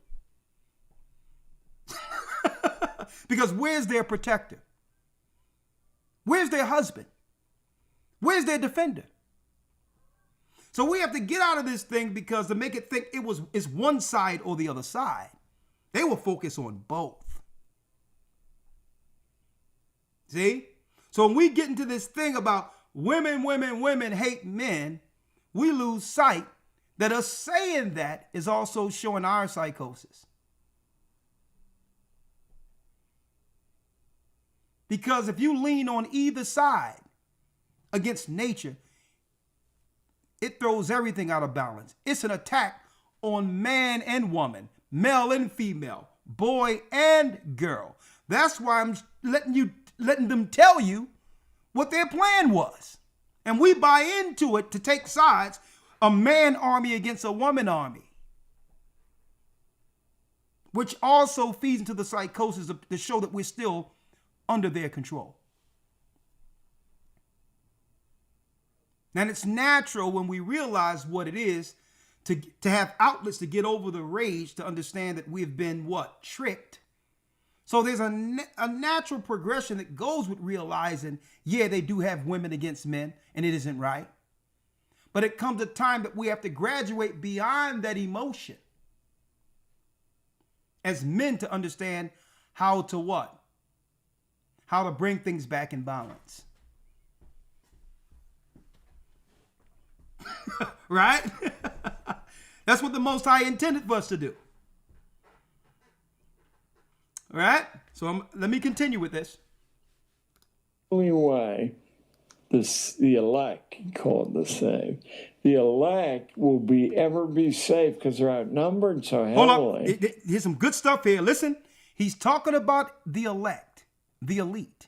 Because where's their protector? Where's their husband? Where's their defender? So we have to get out of this thing, because to make it think it's one side or the other side, they will focus on both. See? So when we get into this thing about women hate men, we lose sight that us saying that is also showing our psychosis. Because if you lean on either side against nature, it throws everything out of balance. It's an attack on man and woman, male and female, boy and girl. That's why I'm letting them tell you what their plan was. And we buy into it to take sides, a man army against a woman army, which also feeds into the psychosis to show that we're still under their control. And it's natural when we realize what it is to have outlets to get over the rage, to understand that we've been what? Tricked. So there's a natural progression that goes with realizing, yeah, they do have women against men, and it isn't right. But it comes a time that we have to graduate beyond that emotion as men to understand how to what? How to bring things back in balance. Right? That's what the Most High intended for us to do. All right? So let me continue with this. The only way the elect, he called the saved, the elect will ever be safe because they're outnumbered so heavily. Hold up. Here's some good stuff here. Listen, he's talking about the elect, the elite,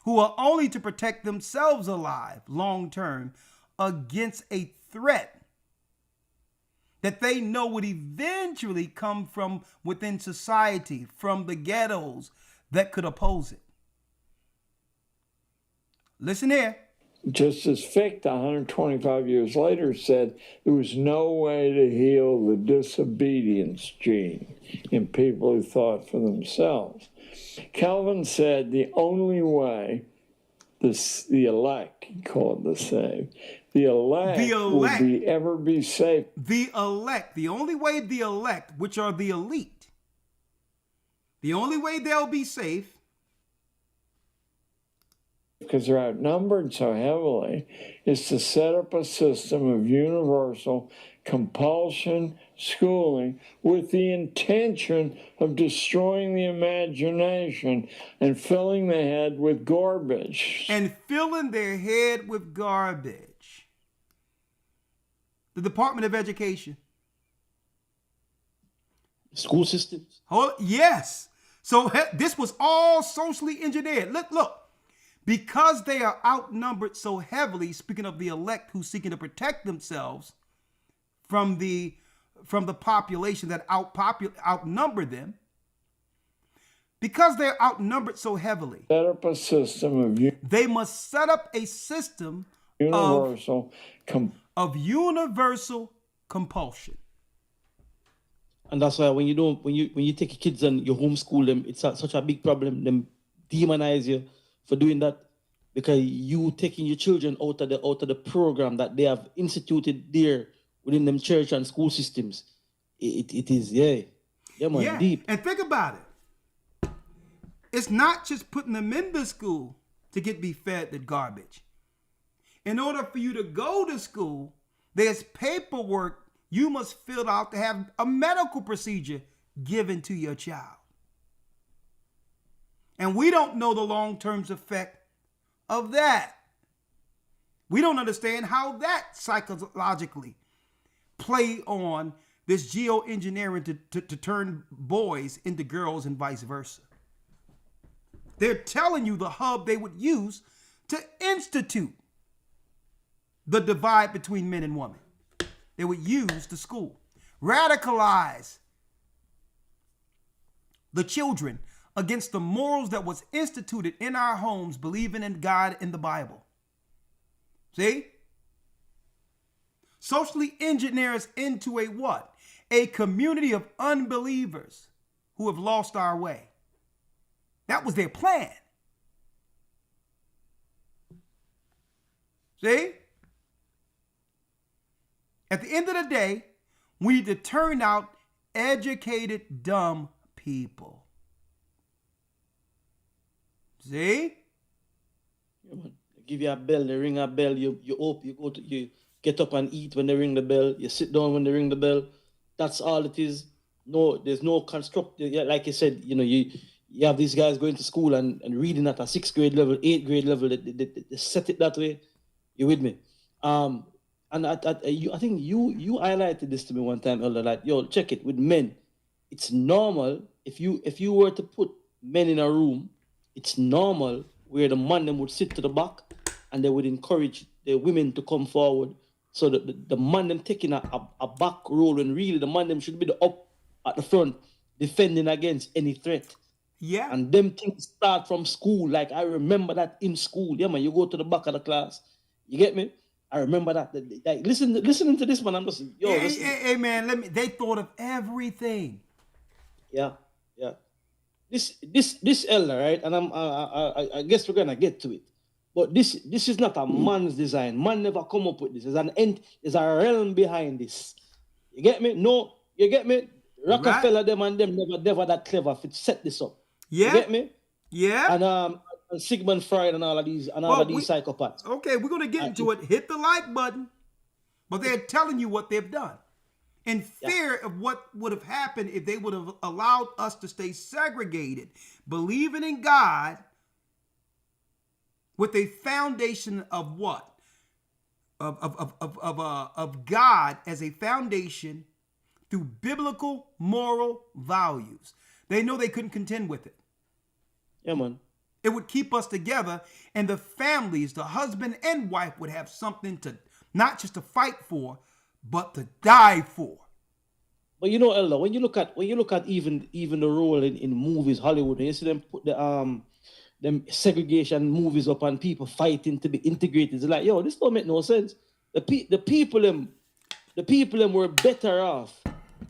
who are only to protect themselves alive long term against a threat that they know would eventually come from within society, from the ghettos that could oppose it. Listen here. Justice Fichte, 125 years later, said there was no way to heal the disobedience gene in people who thought for themselves. Calvin said the only way the elect, he called the saved, the elect will ever be safe. The elect, the only way the elect, which are the elite, the only way they'll be safe, because they're outnumbered so heavily, is to set up a system of universal compulsion schooling with the intention of destroying the imagination and filling the head with garbage. And filling their head with garbage. The Department of Education. School systems. Oh, yes. So this was all socially engineered. Look. because they are outnumbered so heavily, speaking of the elect who's seeking to protect themselves from the population that outnumber them, because they're outnumbered so heavily, Set up a system of they must set up a system universal of universal compulsion. And that's why when you take your kids and you homeschool them, it's such a big problem. Them demonize you for doing that, because you taking your children out of the program that they have instituted there within them church and school systems. It is man, deep. And think about it. It's not just putting them in the school to be fed the garbage. In order for you to go to school, there's paperwork you must fill out to have a medical procedure given to your child. And we don't know the long-term effect of that. We don't understand how that psychologically play on this geoengineering to turn boys into girls and vice versa. They're telling you the hub they would use to institute the divide between men and women. They would use the school, radicalize the children against the morals that was instituted in our homes, believing in God and the Bible. See? Socially engineer us into a what? A community of unbelievers who have lost our way. That was their plan. See? At the end of the day, we need to turn out educated, dumb people. See? They give you a bell, they ring a bell, you get up and eat when they ring the bell, you sit down when they ring the bell. That's all it is. No, there's no construct. Like you said, you have these guys going to school and reading at a 6th grade level, 8th grade level. They set it that way. You with me? And I think you highlighted this to me one time, Elder, like, yo, check it, with men, it's normal, if you were to put men in a room, it's normal where the man them would sit to the back and they would encourage the women to come forward, so that the man them taking a back role, and really the man them should be up at the front defending against any threat. Yeah. And them things start from school. Like, I remember that in school. Yeah, man, you go to the back of the class. You get me? I remember that. Like, listening to this one, I'm just, yo. Hey, man, they thought of everything. Yeah. This elder, right? And I guess we're gonna get to it. But this is not a man's design. Man never come up with this. There's a realm behind this. You get me? No, you get me? Rockefeller, them never that clever to set this up. Yeah. You get me? Yeah. And Sigmund Freud and all of these psychopaths. Okay, we're gonna get into it. Hit the like button. But they're telling you what they've done. In fear of what would have happened if they would have allowed us to stay segregated, believing in God with a foundation of what? Of God as a foundation through biblical moral values. They know they couldn't contend with it. Yeah, man. It would keep us together, and the families, the husband and wife, would have something to not just to fight for, but to die for. But Elder, when you look at even the role in movies, Hollywood, and you see them put them segregation movies up and people fighting to be integrated, it's like, yo, this don't make no sense. The people were better off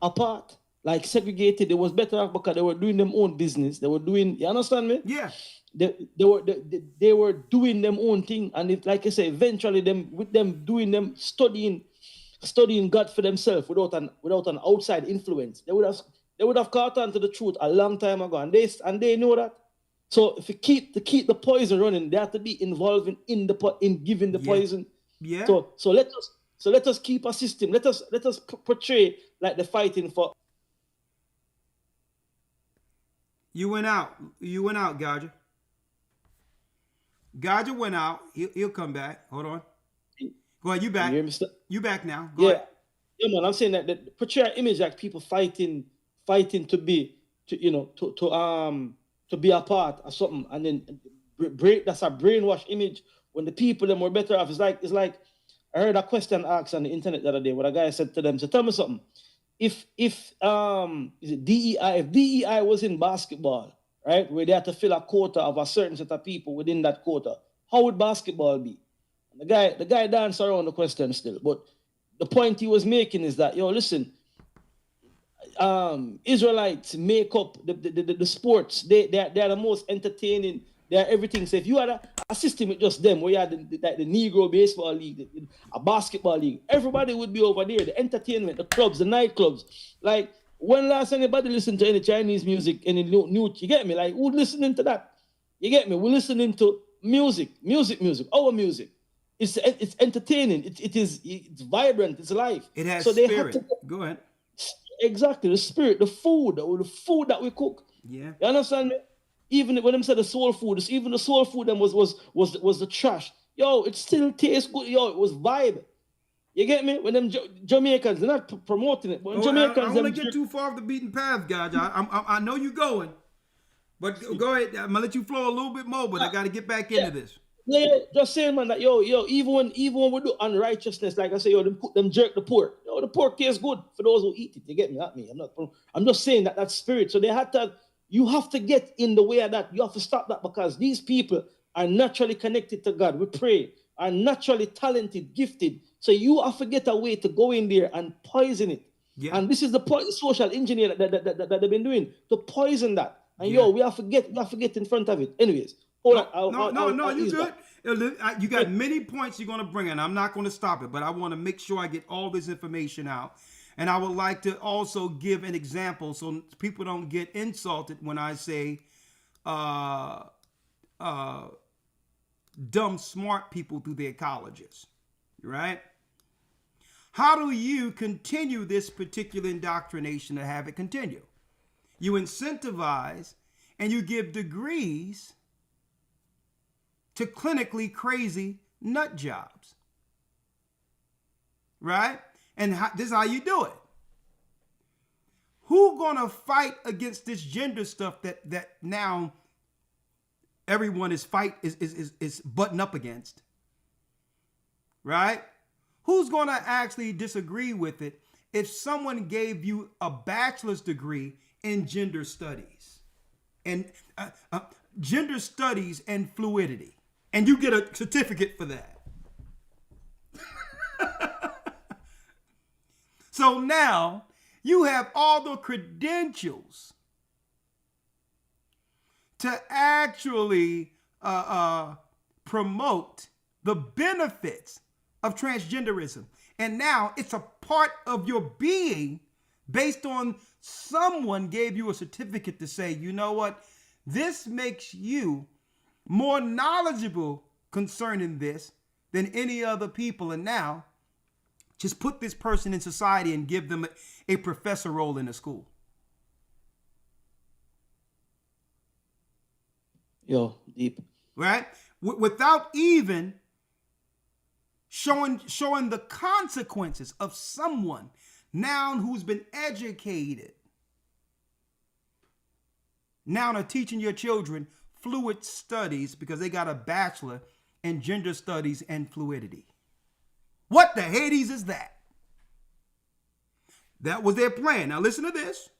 apart, like segregated. They was better off because they were doing their own business. They were doing, you understand me? Yeah. They were doing them own thing, and if, like I say, eventually studying God for themselves without an outside influence, they would have caught on to the truth a long time ago, and they know that. So if you keep the poison running, they have to be involved in giving the poison. Yeah. So let us keep a system. Let us portray like the fighting for. You went out, Gadget. Gadget went out. He'll come back. Hold on. Go ahead. You back? You back now? Go ahead. Yeah, man. I'm saying that portray an image like people fighting to be a part of something, and then that's a brainwash image. When the people them were better off, it's like I heard a question asked on the internet the other day where a guy said to them, so tell me something. If is it DEI, if DEI was in basketball, right, where they had to fill a quota of a certain set of people within that quota, how would basketball be? And the guy danced around the question still, but the point he was making is that, yo, listen, Israelites make up the sports. They are the most entertaining. They are everything. So if you had a system with just them, where you had the Negro baseball league, a basketball league, everybody would be over there. The entertainment, the clubs, the nightclubs. Like, when last anybody listened to any Chinese music, any new, you get me? Like, who's listening to that? You get me? We're listening to music, our music. It's entertaining. It's vibrant. It's life. It has so they spirit. have to, Go ahead. exactly, the spirit, the food that we cook. Yeah. You understand me? Even when them said the soul food, even the soul food them was the trash. Yo, it still tastes good. Yo, it was vibe. You get me? When them Jamaicans, they're not promoting it, but when Jamaicans, I don't want to get too far off the beaten path, guys. I know you're going, but go ahead. I'm gonna let you flow a little bit more, but I got to get back into this. Yeah, just saying, man, that yo, even when we do unrighteousness, like I say, yo, them jerk the pork. Yo, the pork tastes good for those who eat it. You get me? Not me. I'm just saying that spirit. So you have to get in the way of that. You have to stop that, because these people are naturally connected to God. We pray, are naturally talented, gifted. So you have to get a way to go in there and poison it. Yeah. And this is the social engineer that they've been doing, to poison that. And yo, we have to get in front of it. Anyways. No, you good. You got many points you're going to bring in. I'm not going to stop it, but I want to make sure I get all this information out. And I would like to also give an example so people don't get insulted when I say dumb, smart people through their colleges, right? How do you continue this particular indoctrination to have it continue? You incentivize and you give degrees to clinically crazy nut jobs, right? And this is how you do it. Who gonna fight against this gender stuff that now everyone is butting up against, right? Who's gonna actually disagree with it if someone gave you a bachelor's degree in gender studies and gender studies and fluidity, and you get a certificate for that? So now you have all the credentials to actually promote the benefits of transgenderism. And now it's a part of your being based on someone gave you a certificate to say, you know what, this makes you more knowledgeable concerning this than any other people. And now just put this person in society and give them a professor role in a school. Yo, deep. Right? Without even showing the consequences of someone now who's been educated. Now they're teaching your children fluid studies because they got a bachelor in gender studies and fluidity. What the Hades is that? That was their plan. Now listen to this.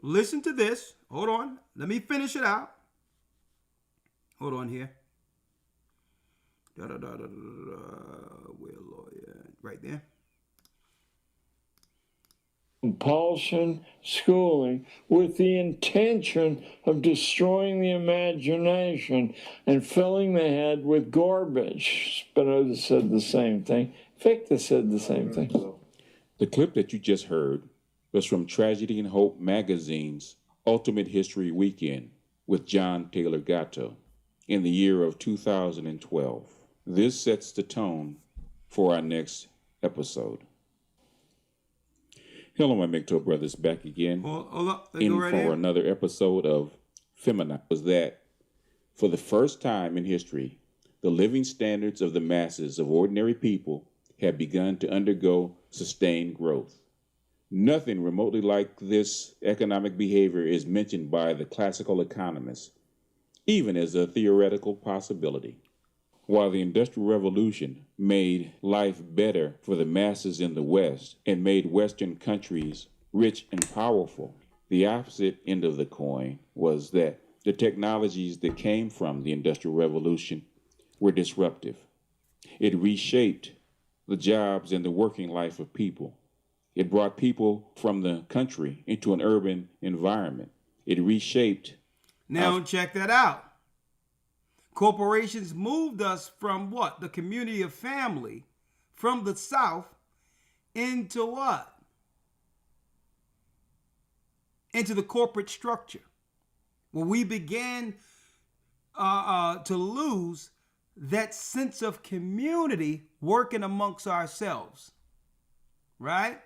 Listen to this. Hold on. Let me finish it out. Hold on here. Where lawyer? Right there. Compulsion schooling with the intention of destroying the imagination and filling the head with garbage. Spinoza said the same thing. Fichte said the same thing. The clip that you just heard was from Tragedy and Hope magazine's Ultimate History Weekend with John Taylor Gatto in the year of 2012. This sets the tone for our next episode. Hello, my Micto brothers, back again in for another episode of Feminine. Was that for the first time in history, the living standards of the masses of ordinary people have begun to undergo sustained growth. Nothing remotely like this economic behavior is mentioned by the classical economists, even as a theoretical possibility. While the Industrial Revolution made life better for the masses in the West and made Western countries rich and powerful, the opposite end of the coin was that the technologies that came from the Industrial Revolution were disruptive. It reshaped the jobs and the working life of people. It brought people from the country into an urban environment. It reshaped. Now check that out. Corporations moved us from what? The community of family, from the South, into what? Into the corporate structure, where we began to lose that sense of community working amongst ourselves, right?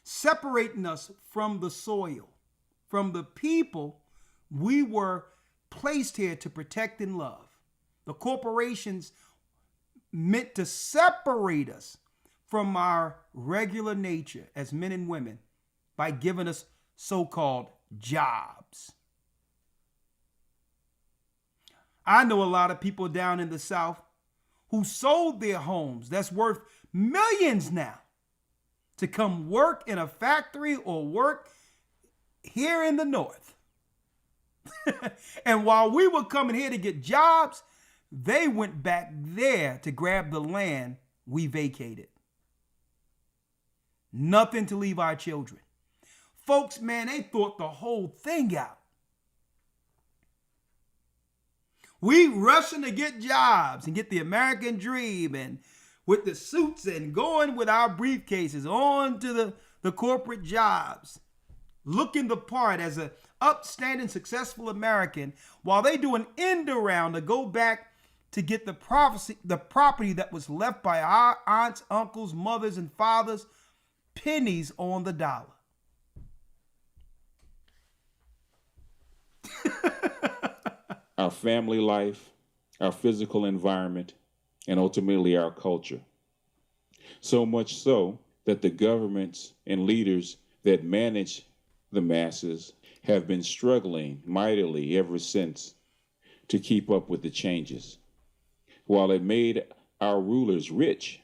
Separating us from the soil, from the people we were placed here to protect and love. The corporations meant to separate us from our regular nature as men and women by giving us so-called jobs. I know a lot of people down in the South who sold their homes that's worth millions now to come work in a factory or work here in the North. And while we were coming here to get jobs, they went back there to grab the land we vacated. Nothing to leave our children. Folks, man, they thought the whole thing out. We rushing to get jobs and get the American dream and with the suits and going with our briefcases on to the corporate jobs, looking the part as an upstanding, successful American, while they do an end around to go back to get the property that was left by our aunts, uncles, mothers, and fathers, pennies on the dollar. Our family life, our physical environment, and ultimately our culture. So much so that the governments and leaders that manage the masses have been struggling mightily ever since to keep up with the changes. While it made our rulers rich,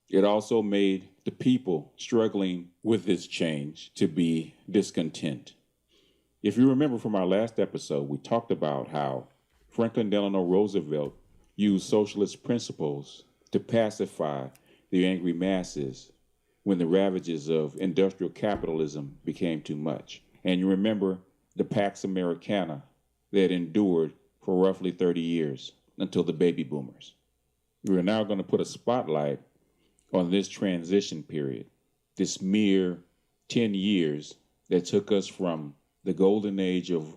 it also made the people struggling with this change to be discontent. If you remember from our last episode, we talked about how Franklin Delano Roosevelt used socialist principles to pacify the angry masses when the ravages of industrial capitalism became too much. And you remember the Pax Americana that endured for roughly 30 years until the baby boomers. We are now going to put a spotlight on this transition period, this mere 10 years that took us from the golden age of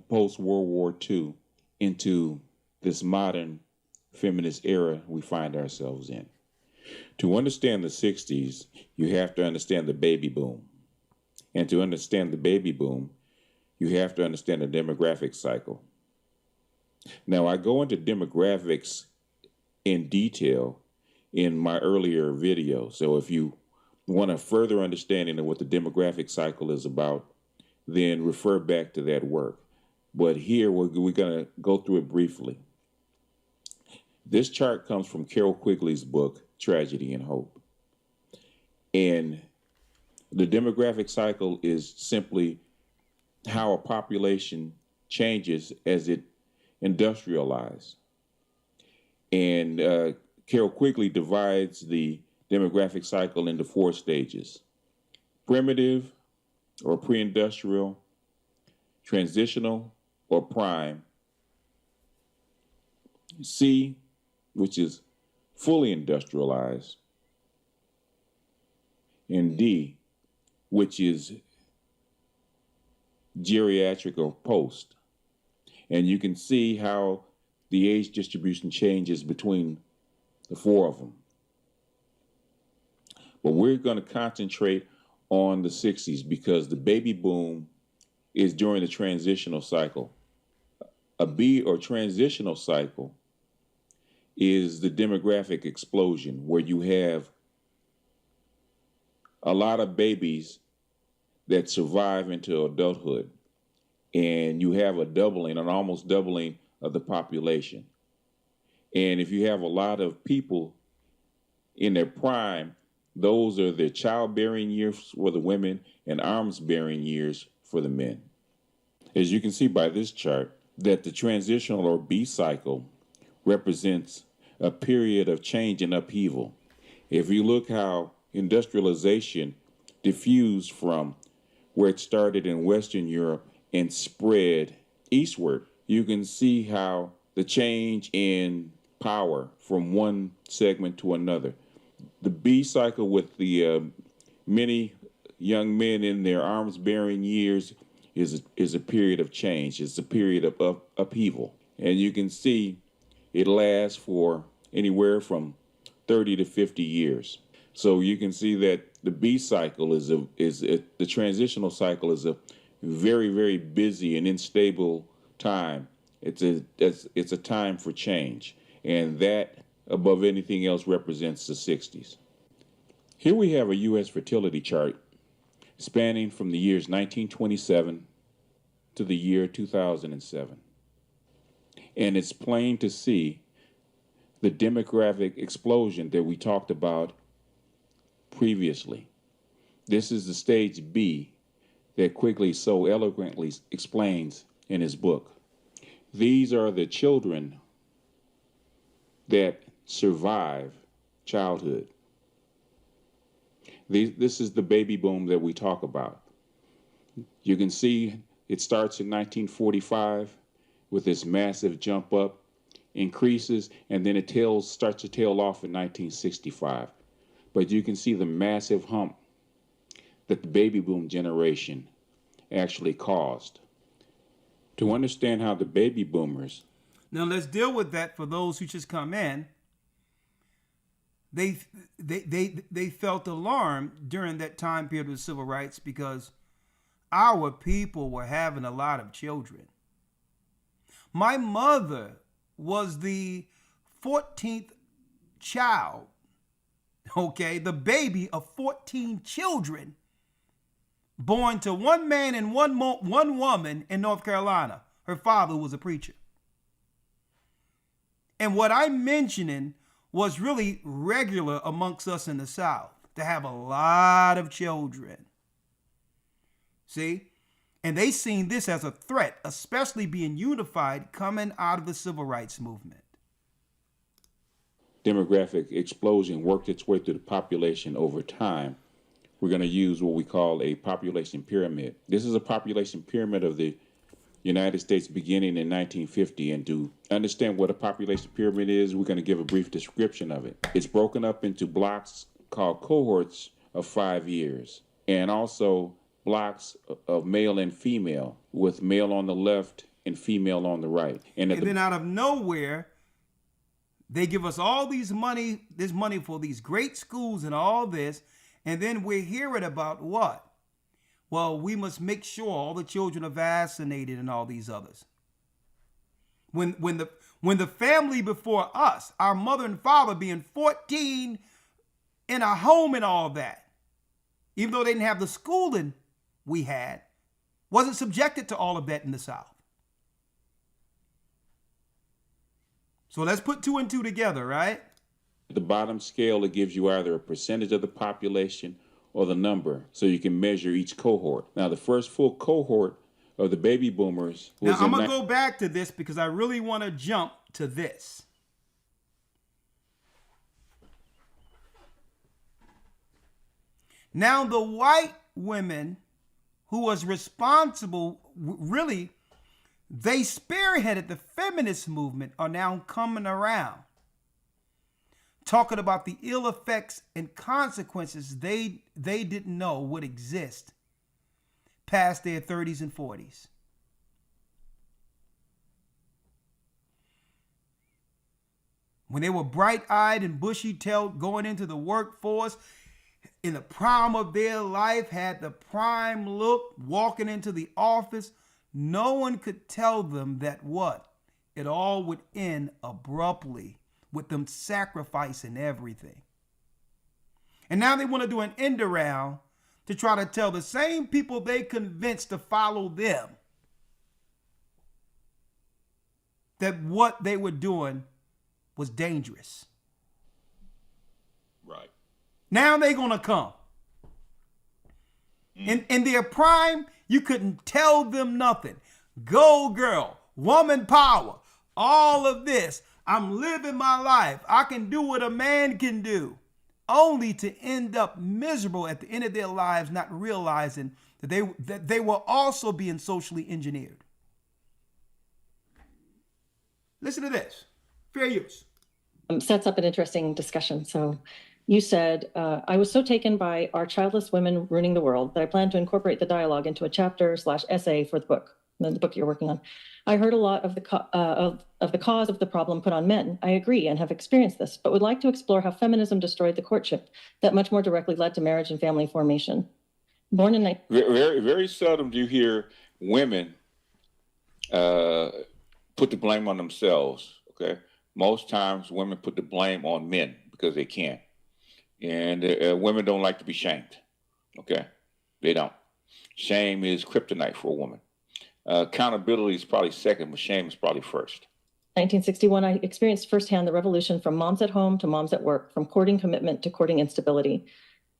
post-World War II into this modern feminist era we find ourselves in. To understand the 60s, you have to understand the baby boom. And to understand the baby boom, you have to understand the demographic cycle. Now, I go into demographics in detail in my earlier video. So if you want a further understanding of what the demographic cycle is about, then refer back to that work. But here, we're going to go through it briefly. This chart comes from Carol Quigley's book, Tragedy and Hope. And the demographic cycle is simply how a population changes as it industrializes. And Carol Quigley divides the demographic cycle into 4 stages: primitive or pre-industrial, transitional or prime, C, which is fully industrialized, and D, which is geriatric or post. And you can see how the age distribution changes between the 4 of them. But we're going to concentrate on the 60s because the baby boom is during the transitional cycle. A B or transitional cycle is the demographic explosion where you have a lot of babies that survive into adulthood. And you have an almost doubling of the population. And if you have a lot of people in their prime, those are the childbearing years for the women and arms-bearing years for the men. As you can see by this chart, that the transitional or B cycle represents a period of change and upheaval. If you look how industrialization diffused from where it started in Western Europe and spread eastward, you can see how the change in power from one segment to another. The B cycle with the many young men in their arms-bearing years is a period of change. It's a period of upheaval. And you can see it lasts for anywhere from 30 to 50 years. So you can see that the B cycle the transitional cycle is a very, very busy and unstable time. It's a time for change. And that, above anything else, represents the 60s. Here we have a U.S. fertility chart spanning from the years 1927 to the year 2007. And it's plain to see the demographic explosion that we talked about previously. This is the stage B that Quigley so eloquently explains in his book. These are the children that survive childhood. This is the baby boom that we talk about. You can see it starts in 1945 with this massive jump up, increases, and then it starts to tail off in 1965. But you can see the massive hump that the baby boom generation actually caused. To understand how the baby boomers... Now let's deal with that for those who just come in. They felt alarmed during that time period of civil rights because our people were having a lot of children. My mother was the 14th child, okay, the baby of 14 children born to one man and one woman in North Carolina. Her father was a preacher. And what I'm mentioning was really regular amongst us in the South, to have a lot of children. See? And they seen this as a threat, especially being unified coming out of the civil rights movement. Demographic explosion worked its way through the population over time. We're going to use what we call a population pyramid. This is a population pyramid of the United States beginning in 1950. And to understand what a population pyramid is, we're going to give a brief description of it. It's broken up into blocks called cohorts of 5 years, and also blocks of male and female, with male on the left and female on the right. And then out of nowhere, they give us all this money for these great schools and all this, and then we're hearing about what? Well, we must make sure all the children are vaccinated and all these others. When the family before us, our mother and father being 14 in a home and all that, even though they didn't have the schooling we had, wasn't subjected to all of that in the South. So let's put 2 and 2 together, right? At the bottom scale, it gives you either a percentage of the population or the number, so you can measure each cohort. Now, the first full cohort of the baby boomers was... Now, I'm going to go back to this because I really want to jump to this. Now, the white women who was responsible, really, they spearheaded the feminist movement, are now coming around, talking about the ill effects and consequences they didn't know would exist past their 30s and 40s. When they were bright-eyed and bushy-tailed going into the workforce, in the prime of their life, had the prime look, walking into the office, no one could tell them that what? It all would end abruptly with them sacrificing everything. And now they want to do an end around to try to tell the same people they convinced to follow them that what they were doing was dangerous. Right. Now they're going to come. In their prime, you couldn't tell them nothing. Go girl, woman power, all of this. I'm living my life. I can do what a man can do. Only to end up miserable at the end of their lives, not realizing that they were also being socially engineered. Listen to this. Fair use. Sets up an interesting discussion. So you said, I was so taken by our childless women ruining the world that I plan to incorporate the dialogue into a chapter/essay for the book you're working on. I heard a lot of the cause of the problem put on men. I agree and have experienced this, but would like to explore how feminism destroyed the courtship that much more directly led to marriage and family formation. Born in Very, very seldom do you hear women put the blame on themselves. Okay, most times women put the blame on men because they can, and women don't like to be shamed. Okay, they don't. Shame is kryptonite for a woman. Accountability is probably second, but shame is probably first. 1961, I experienced firsthand the revolution from moms at home to moms at work, from courting commitment to courting instability.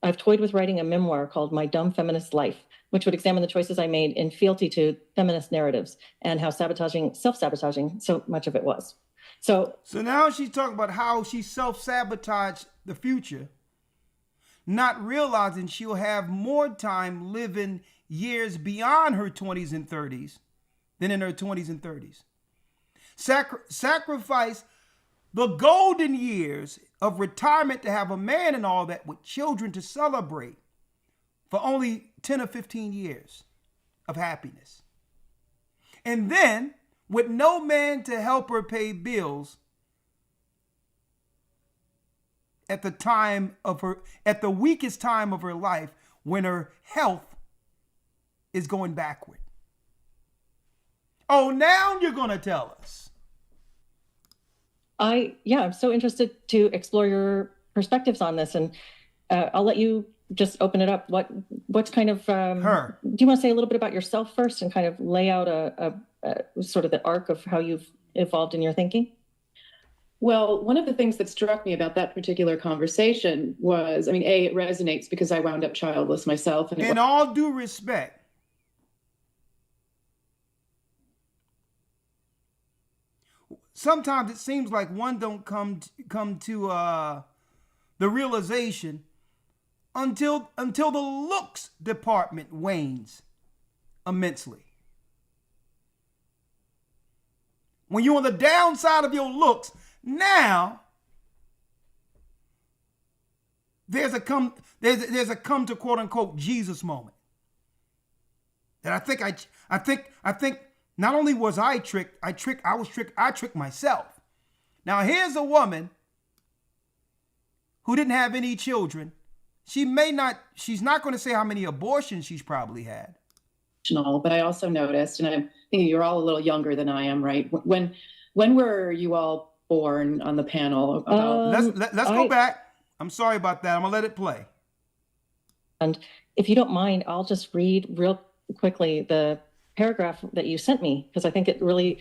I've toyed with writing a memoir called My Dumb Feminist Life, which would examine the choices I made in fealty to feminist narratives and how self-sabotaging so much of it was. So now she's talking about how she self-sabotaged the future, not realizing she'll have more time living years beyond her 20s and 30s than in her 20s and 30s. Sacrifice the golden years of retirement to have a man and all that with children to celebrate for only 10 or 15 years of happiness. And then, with no man to help her pay bills at the weakest time of her life, when her health is going backward. Oh, now you're going to tell us. I'm so interested to explore your perspectives on this, and I'll let you just open it up. What's kind of her? Do you want to say a little bit about yourself first, and kind of lay out a sort of the arc of how you've evolved in your thinking? Well, one of the things that struck me about that particular conversation was, it resonates because I wound up childless myself. And in all due respect, sometimes it seems like one don't come to the realization until the looks department wanes immensely. When you're on the downside of your looks, now there's a come to quote unquote Jesus moment. That I think not only was I tricked, I tricked myself. Now here's a woman who didn't have any children. She's not going to say how many abortions she's probably had. But I also noticed, and I'm thinking you're all a little younger than I am, right? When were you all born on the panel? Let's go back. I'm sorry about that. I'm gonna let it play. And if you don't mind, I'll just read real quickly the paragraph that you sent me, because I think it really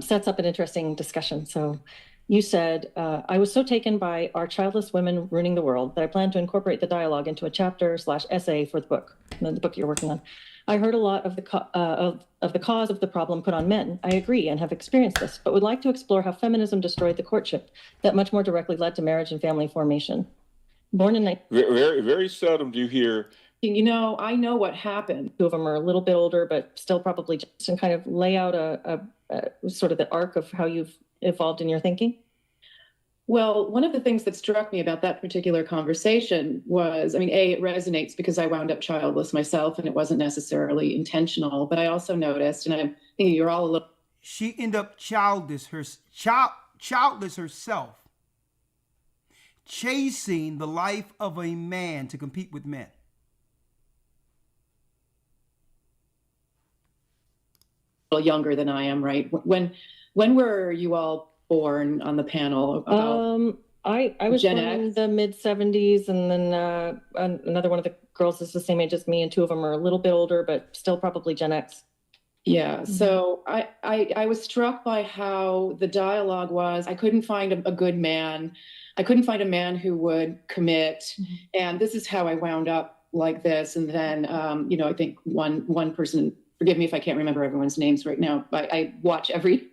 sets up an interesting discussion. So you said, I was so taken by our childless women ruining the world that I plan to incorporate the dialogue into a chapter/essay for the book you're working on. I heard a lot of the cause of the problem put on men. I agree and have experienced this, but would like to explore how feminism destroyed the courtship that much more directly led to marriage and family formation. Born in very, very seldom do you hear. I know what happened. Two of them are a little bit older, but still probably just, and kind of lay out a sort of the arc of how you've evolved in your thinking. Well, one of the things that struck me about that particular conversation was, it resonates because I wound up childless myself, and it wasn't necessarily intentional, but I also noticed, and I'm thinking you're all a little... She ended up childless herself, chasing the life of a man to compete with men. A little younger than I am, right? When were you all born on the panel? I was born in the mid 70s, and then another one of the girls is the same age as me, and 2 of them are a little bit older, but still probably Gen X. Yeah, so I was struck by how the dialogue was. I couldn't find a good man. I couldn't find a man who would commit. And this is how I wound up like this. And then, I think one person, forgive me if I can't remember everyone's names right now, but I watch every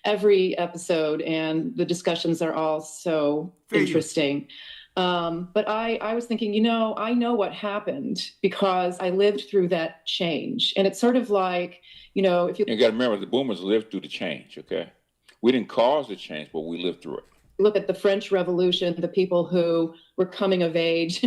episode, and the discussions are all so interesting. But I was thinking, I know what happened because I lived through that change. And it's sort of like, if you got to remember, the boomers lived through the change, okay? We didn't cause the change, but we lived through it. Look at the French Revolution, the people who were coming of age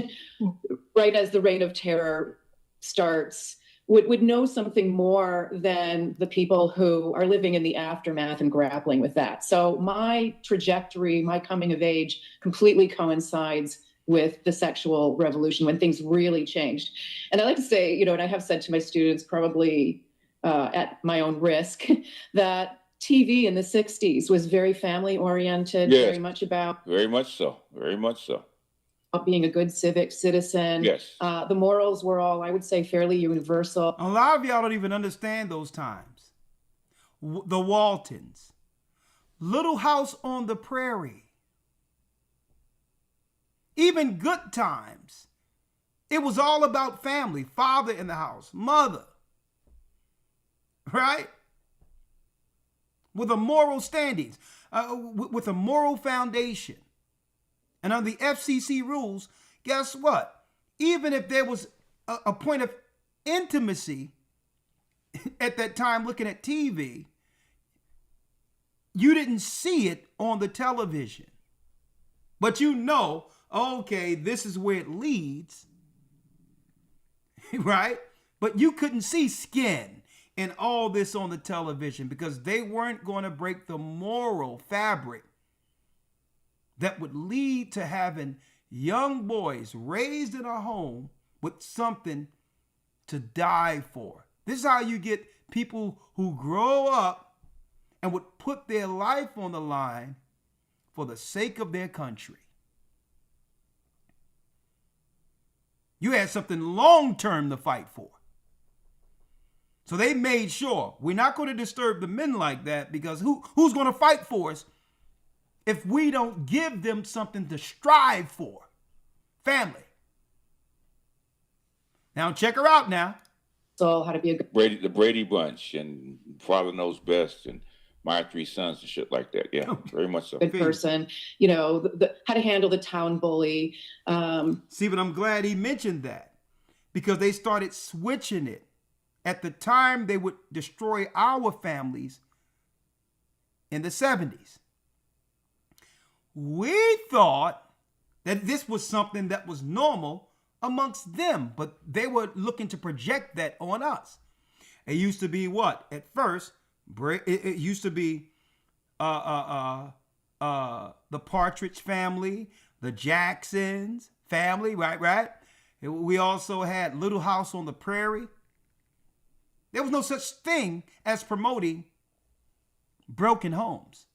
right as the Reign of Terror starts would know something more than the people who are living in the aftermath and grappling with that. So my trajectory, my coming of age completely coincides with the sexual revolution when things really changed. And I like to say, and I have said to my students probably at my own risk that TV in the 60s was very family oriented, Yes. very much about Very much so. being a good civic citizen. Yes. The morals were all, I would say, fairly universal. A lot of y'all don't even understand those times. The Waltons, Little House on the Prairie, even Good Times. It was all about family, father in the house, mother, right? With a moral standings, with a moral foundation. And under the FCC rules, guess what? Even if there was a point of intimacy at that time looking at TV, you didn't see it on the television. But okay, this is where it leads, right? But you couldn't see skin and all this on the television because they weren't going to break the moral fabric that would lead to having young boys raised in a home with something to die for. This is how you get people who grow up and would put their life on the line for the sake of their country. You had something long-term to fight for. So they made sure we're not going to disturb the men like that, because who's going to fight for us if we don't give them something to strive for? Family. Now check her out now. So how to be a good the Brady Bunch and Father Knows Best and My 3 Sons and shit like that. Yeah, very much so. good person, how to handle the town bully. See, but I'm glad he mentioned that, because they started switching it. At the time, they would destroy our families in the 70s. We thought that this was something that was normal amongst them, but they were looking to project that on us. It used to be what? At first, it used to be the Partridge Family, the Jacksons family, right? We also had Little House on the Prairie. There was no such thing as promoting broken homes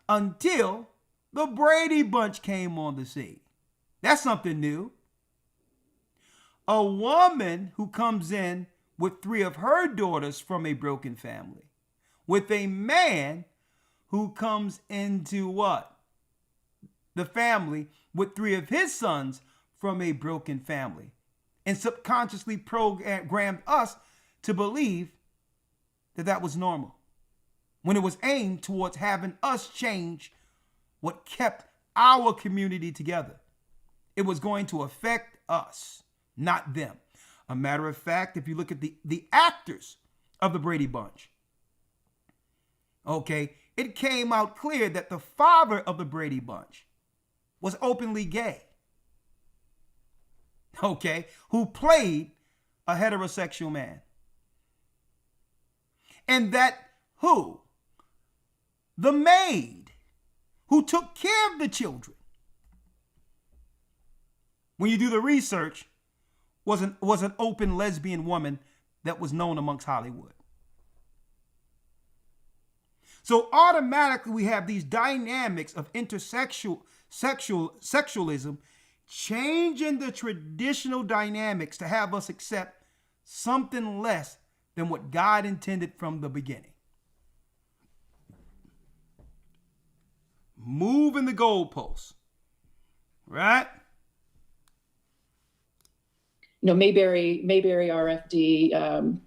until the Brady Bunch came on the scene. That's something new. A woman who comes in with 3 of her daughters from a broken family, with a man who comes into what? The family with 3 of his sons from a broken family, and subconsciously programmed us to believe that that was normal, when it was aimed towards having us change what kept our community together. It was going to affect us, not them. A matter of fact, if you look at the actors of the Brady Bunch, okay, it came out clear that the father of the Brady Bunch was openly gay, okay, who played a heterosexual man. And that the maid who took care of the children, when you do the research, was an open lesbian woman that was known amongst Hollywood. So automatically we have these dynamics of sexualism changing the traditional dynamics to have us accept something less than what God intended from the beginning. Moving the goalposts, right? Mayberry RFD,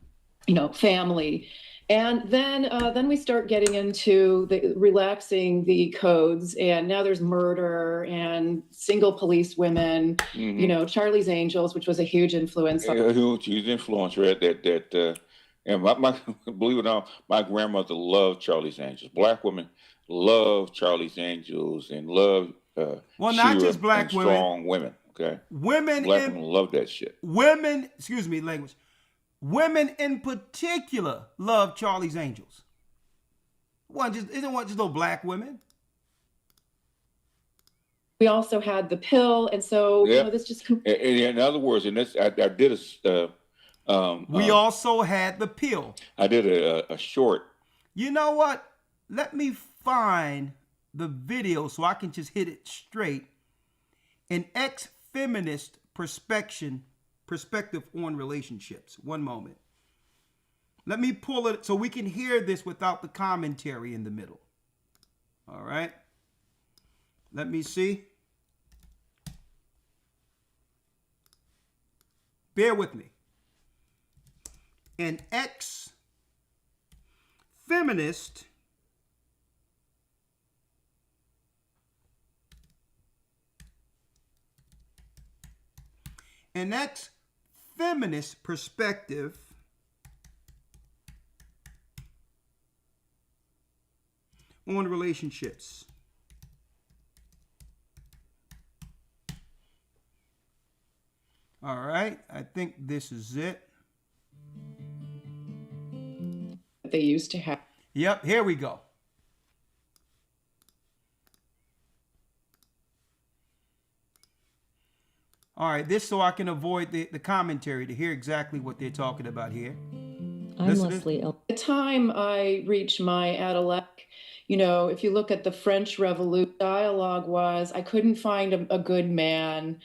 family. And then we start getting into the relaxing the codes, and now there's murder and single police women, Charlie's Angels, which was a huge influence. A huge influence, right? And my believe it or not, my grandmother loved Charlie's Angels. Black women love Charlie's Angels and love well, not just black women, strong women. Okay, black women love that shit. Women in particular love Charlie's Angels. It wasn't just no black women. We also had the pill, and so this just. In other words, and this I did we also had the pill. I did a short. You know what? Let me find the video so I can just hit it straight. An ex-feminist perspective on relationships. One moment. Let me pull it so we can hear this without the commentary in the middle. All right. Let me see. Bear with me. An ex-feminist perspective on relationships. All right, I think this is it. They used to have. Yep, here we go. All right, this so I can avoid the commentary to hear exactly what they're talking about here. I'm Leslie. At the time I reached my adolescence, if you look at the French Revolution, dialogue was, I couldn't find a good man.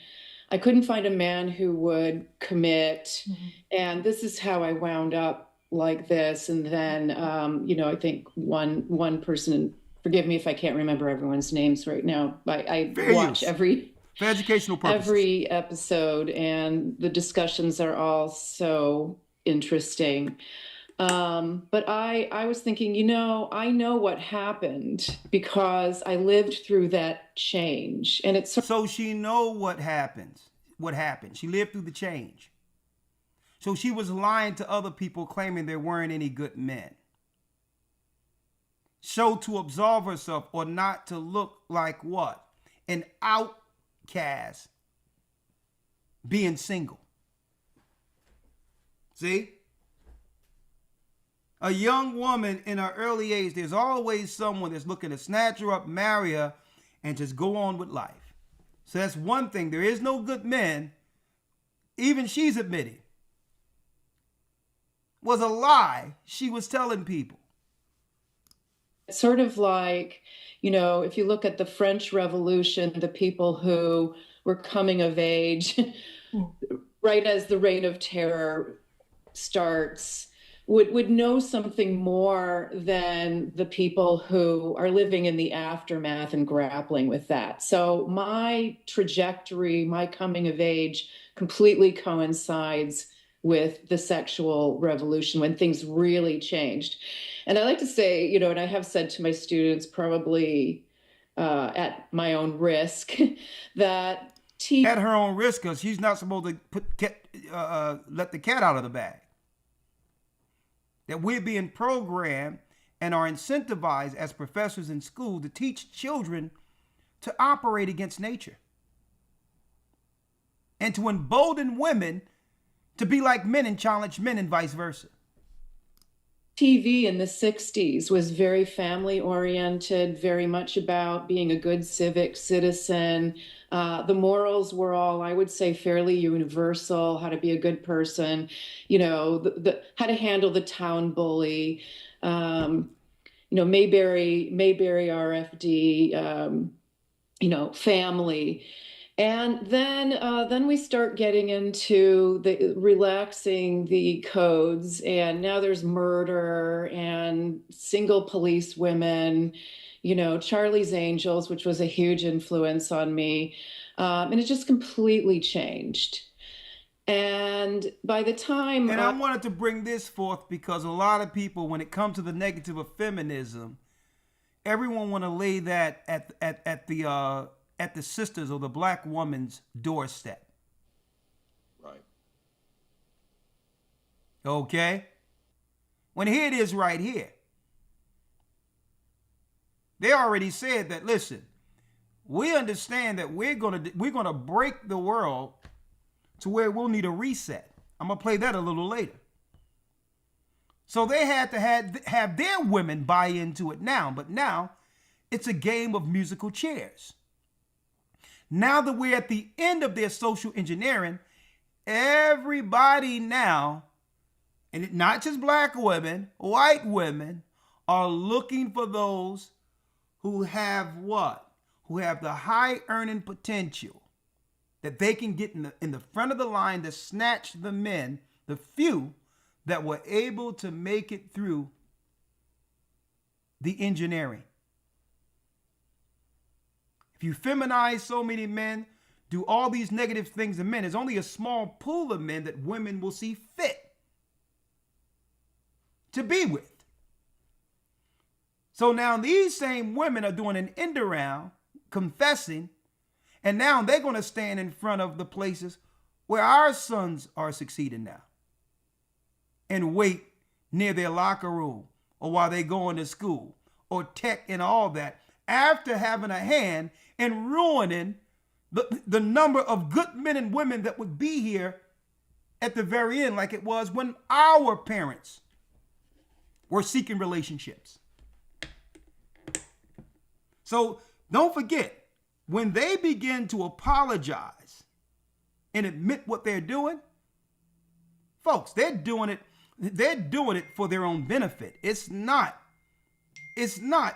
I couldn't find a man who would commit. Mm-hmm. And this is how I wound up like this. And then, I think one person, forgive me if I can't remember everyone's names right now, I watch for educational purposes. Every episode, and the discussions are all so interesting. But I was thinking, I know what happened because I lived through that change. And it's so she know what happened. She lived through the change. So she was lying to other people, claiming there weren't any good men. So to absolve herself, or not to look like what? An outcast, being single. See? A young woman in her early age, there's always someone that's looking to snatch her up, marry her, and just go on with life. So that's one thing. There is no good men. Even she's admitting. Was a lie she was telling people. It's sort of like, if you look at the French Revolution, the people who were coming of age right as the Reign of Terror starts would know something more than the people who are living in the aftermath and grappling with that. So my trajectory, my coming of age completely coincides with the sexual revolution, when things really changed. And I like to say, and I have said to my students, probably at my own risk, that at her own risk, because she's not supposed to let the cat out of the bag. That we're being programmed and are incentivized as professors in school to teach children to operate against nature and to embolden women to be like men and challenge men and vice versa. TV in the 60s was very family oriented, very much about being a good civic citizen. The morals were all, I would say, fairly universal, how to be a good person, how to handle the town bully, Mayberry RFD, family. And then we start getting into the relaxing the codes, and now there's murder and single police women, Charlie's Angels, which was a huge influence on me, and it just completely changed. And by the time, and I wanted to bring this forth because a lot of people, when it comes to the negative of feminism, everyone want to lay that at the sisters or the black woman's doorstep. Right. Okay? When here it is right here. They already said that, listen, we understand that we're gonna break the world to where we'll need a reset. I'm gonna play that a little later. So they had to have their women buy into it now, but now it's a game of musical chairs. Now that we're at the end of their social engineering, everybody now, and not just black women, white women, are looking for those who have what? Who have the high earning potential that they can get in the front of the line to snatch the men, the few that were able to make it through the engineering. If you feminize so many men, do all these negative things to men, there's only a small pool of men that women will see fit to be with. So now these same women are doing an end around, confessing, and now they're going to stand in front of the places where our sons are succeeding now and wait near their locker room or while they're going to school or tech and all that, after having a hand in ruining the number of good men and women that would be here at the very end, like it was when our parents were seeking relationships. So don't forget, when they begin to apologize and admit what they're doing, folks, they're doing it for their own benefit. It's not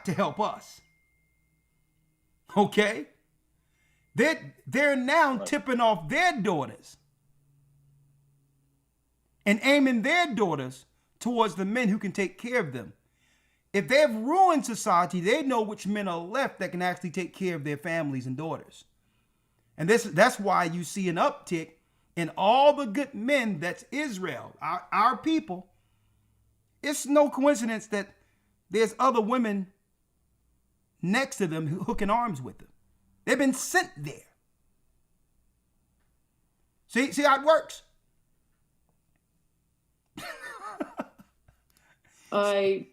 to help us. Okay? They're now tipping off their daughters and aiming their daughters towards the men who can take care of them. If they've ruined society, they know which men are left that can actually take care of their families and daughters. And that's why you see an uptick in all the good men that's Israel, our people. It's no coincidence that there's other women next to them hooking arms with them. They've been sent there. See how it works?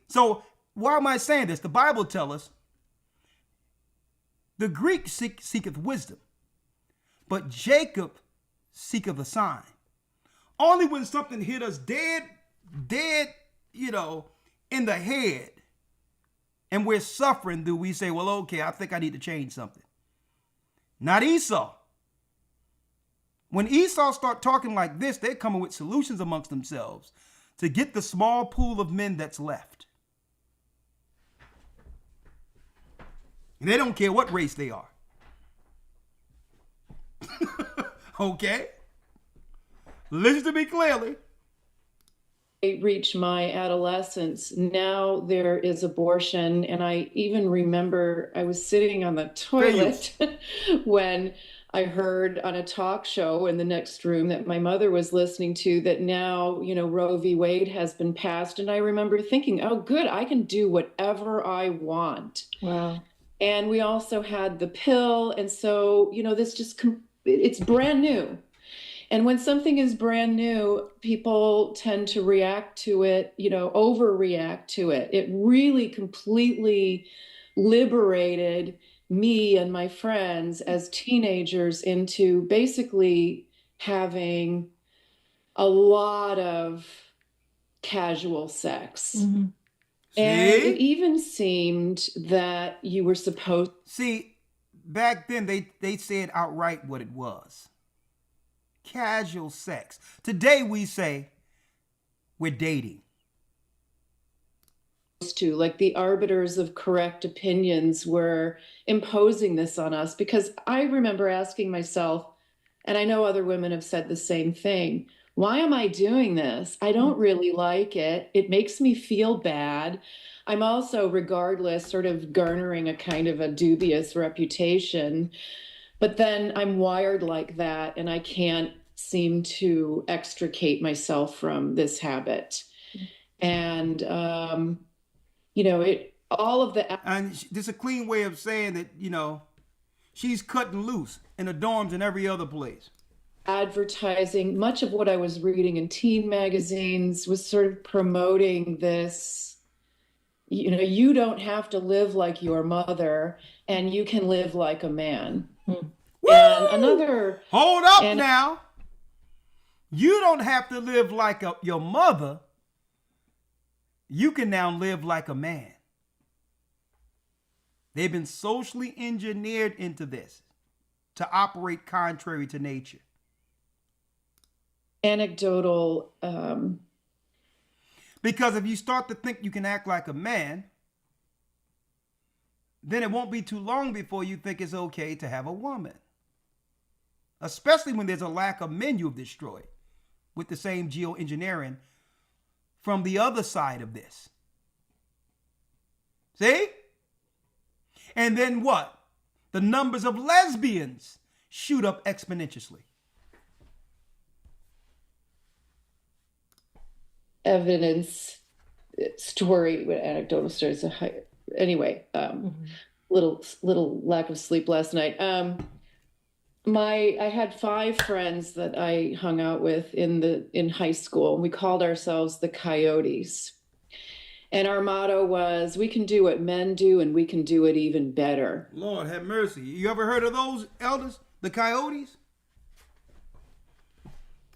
So why am I saying this? The Bible tells us the Greek seeketh wisdom, but Jacob seeketh a sign. Only when something hit us dead, in the head, and we're suffering, do we say, well, okay, I think I need to change something. Not Esau. When Esau start talking like this, they're coming with solutions amongst themselves to get the small pool of men that's left. And they don't care what race they are. Okay? Listen to me clearly. I reached my adolescence. Now there is abortion. And I even remember I was sitting on the toilet when I heard on a talk show in the next room that my mother was listening to that now, Roe v. Wade has been passed. And I remember thinking, oh, good, I can do whatever I want. Wow. And we also had the pill. And so, it's brand new. And when something is brand new, people tend to react to it, overreact to it. It really completely liberated me and my friends as teenagers into basically having a lot of casual sex. Mm-hmm. And it even seemed that you were supposed... See, back then they said outright what it was. Casual sex. Today we say we're dating. to, like the arbiters of correct opinions were imposing this on us. Because I remember asking myself, and I know other women have said the same thing, why am I doing this? I don't really like it. It makes me feel bad. I'm also, regardless, sort of garnering a kind of a dubious reputation. But then I'm wired like that, and I can't seem to extricate myself from this habit. And, you know, all of the... And this is a clean way of saying that, you know, she's cutting loose in the dorms and every other place. Advertising, much of what I was reading in teen magazines was sort of promoting this, you know, you don't have to live like your mother and you can live like a man. Woo! And another... Hold up now. You don't have to live like your mother. You can now live like a man. They've been socially engineered into this to operate contrary to nature. Anecdotal. Because if you start to think you can act like a man, then it won't be too long before you think it's okay to have a woman. Especially when there's a lack of men you've destroyed with the same geoengineering from the other side of this. See? And then what? The numbers of lesbians shoot up exponentially. Evidence, story, anecdotal stories. Anyway, little lack of sleep last night. I had 5 friends that I hung out with in high school, and we called ourselves the Coyotes. And our motto was, we can do what men do, and we can do it even better. Lord have mercy. You ever heard of those, elders? The Coyotes?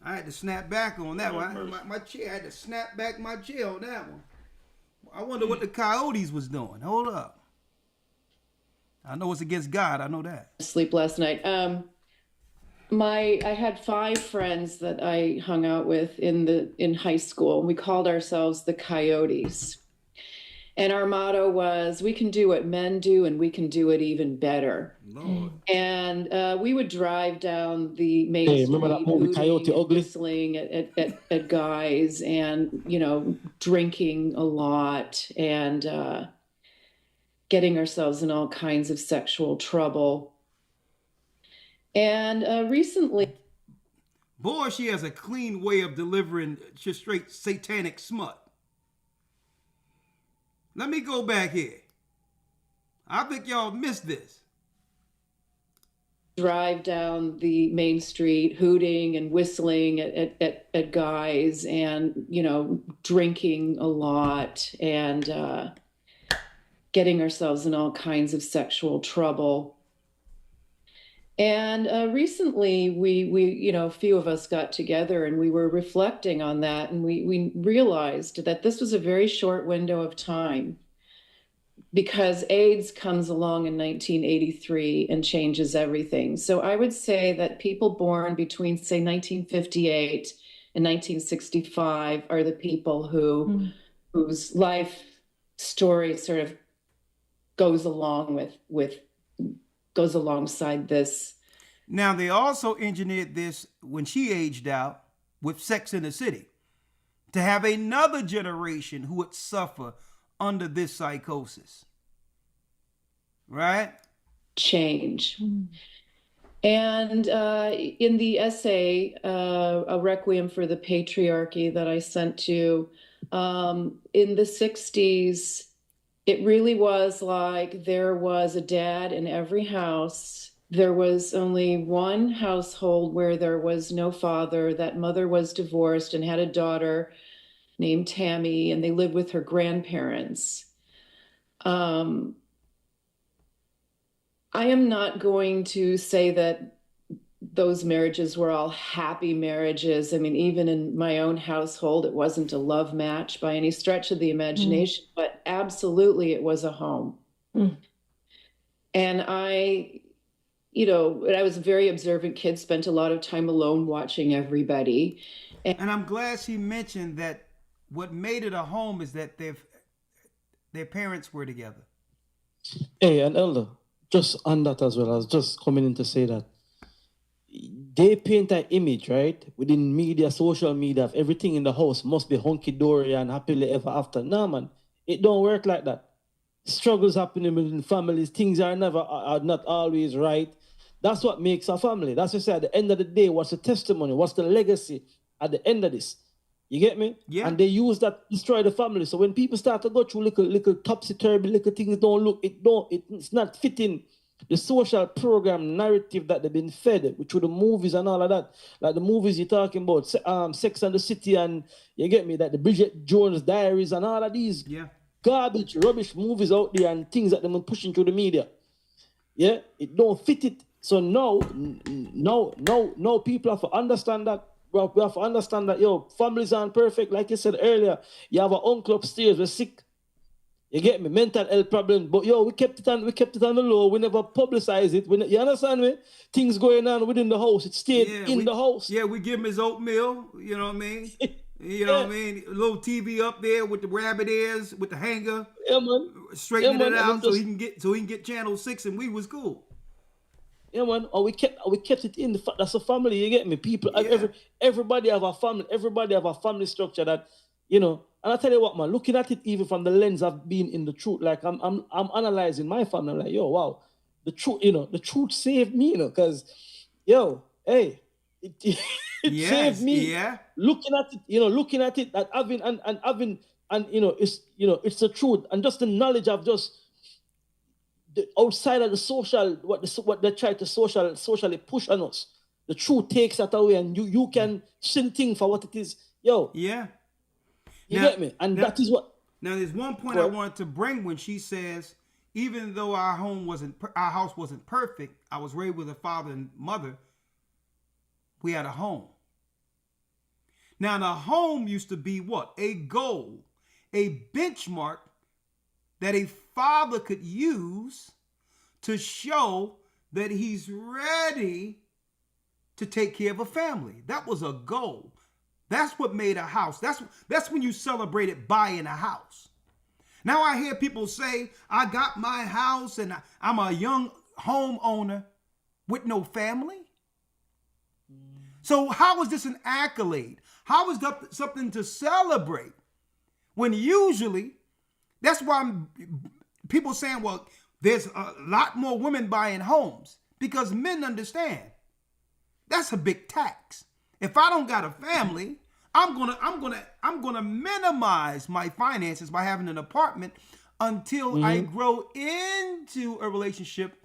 I had to snap back on that one. My chair, I had to snap back my chair on that one. I wonder what the Coyotes was doing. Hold up. I know it's against God. I know that. Sleep last night. I had 5 friends that I hung out with in high school, and we called ourselves the Coyotes. And our motto was, we can do what men do, and we can do it even better. Lord. And we would drive down the main Hey, street, remember that movie, Coyote Ugly? whistling at guys, and, you know, drinking a lot, and getting ourselves in all kinds of sexual trouble. And recently... Boy, she has a clean way of delivering just straight satanic smut. Let me go back here. I think y'all missed this. Drive down the main street, hooting and whistling at guys, and, you know, drinking a lot, and getting ourselves in all kinds of sexual trouble. And recently we, you know, a few of us got together, and we were reflecting on that, and we realized that this was a very short window of time, because AIDS comes along in 1983 and changes everything. So I would say that people born between, say, 1958 and 1965 are the people whose life story sort of goes alongside this. Now, they also engineered this when she aged out with Sex in the City to have another generation who would suffer under this psychosis. Right? Change. And in the essay, A Requiem for the Patriarchy, that I sent to, in the 60s, it really was like there was a dad in every house. There was only one household where there was no father. That mother was divorced and had a daughter named Tammy, and they lived with her grandparents. I am not going to say that those marriages were all happy marriages. I mean, even in my own household, it wasn't a love match by any stretch of the imagination, but absolutely it was a home. And I was a very observant kid, spent a lot of time alone watching everybody. And I'm glad she mentioned that what made it a home is that their parents were together. Hey, and Elder, just on that as well, I was just coming in to say that they paint an image, right, within media, social media, of everything in the house must be hunky-dory and happily ever after. No, man, it don't work like that. Struggles happening within families, things are not always right. That's what makes a family. That's what I say, at the end of the day, what's the testimony? What's the legacy at the end of this? You get me? Yeah. And they use that to destroy the family. So when people start to go through little topsy-turvy, little things it's not fitting the social program narrative that they've been fed through the movies and all of that. Like the movies you're talking about, Sex and the City, and you get me, that the Bridget Jones Diaries and all of these garbage, rubbish movies out there and things that they've been pushing through the media. Yeah, it don't fit it. So no, people have to understand that. We have to understand that, families aren't perfect. Like you said earlier, you have an uncle upstairs, we're sick. You get me? Mental health problem. But we kept it on the low. We never publicize it. You understand me? Things going on within the house. It stayed in the house. Yeah, we give him his oatmeal, you know what I mean? You know what I mean? A little TV up there with the rabbit ears, with the hanger. Yeah, man. Straightening it out so he can get channel 6, and we was cool. Yeah, man. Or we kept it in. That's a family. You get me? People. Everybody have a family. Everybody have a family structure that, And I tell you what, man. Looking at it even from the lens of being in the truth, like I'm analyzing my family. I'm like, wow, the truth. The truth saved me. Because, hey, it saved me. Yeah. Looking at it, that having it's the truth, and just the knowledge of just the outside of the social, what they try to socially push on us. The truth takes that away, and you can see things for what it is. Yeah. You get me? And that is what. Now, there's one point I wanted to bring when she says, even though our house wasn't perfect, I was raised with a father and mother. We had a home. Now, the home used to be what? A goal, a benchmark that a father could use to show that he's ready to take care of a family. That was a goal. That's what made a house. That's when you celebrated buying a house. Now I hear people say, I got my house and I'm a young homeowner with no family. So how is this an accolade? How is that something to celebrate? When usually, that's why people saying, well, there's a lot more women buying homes, because men understand that's a big tax. If I don't got a family, I'm gonna minimize my finances by having an apartment until I grow into a relationship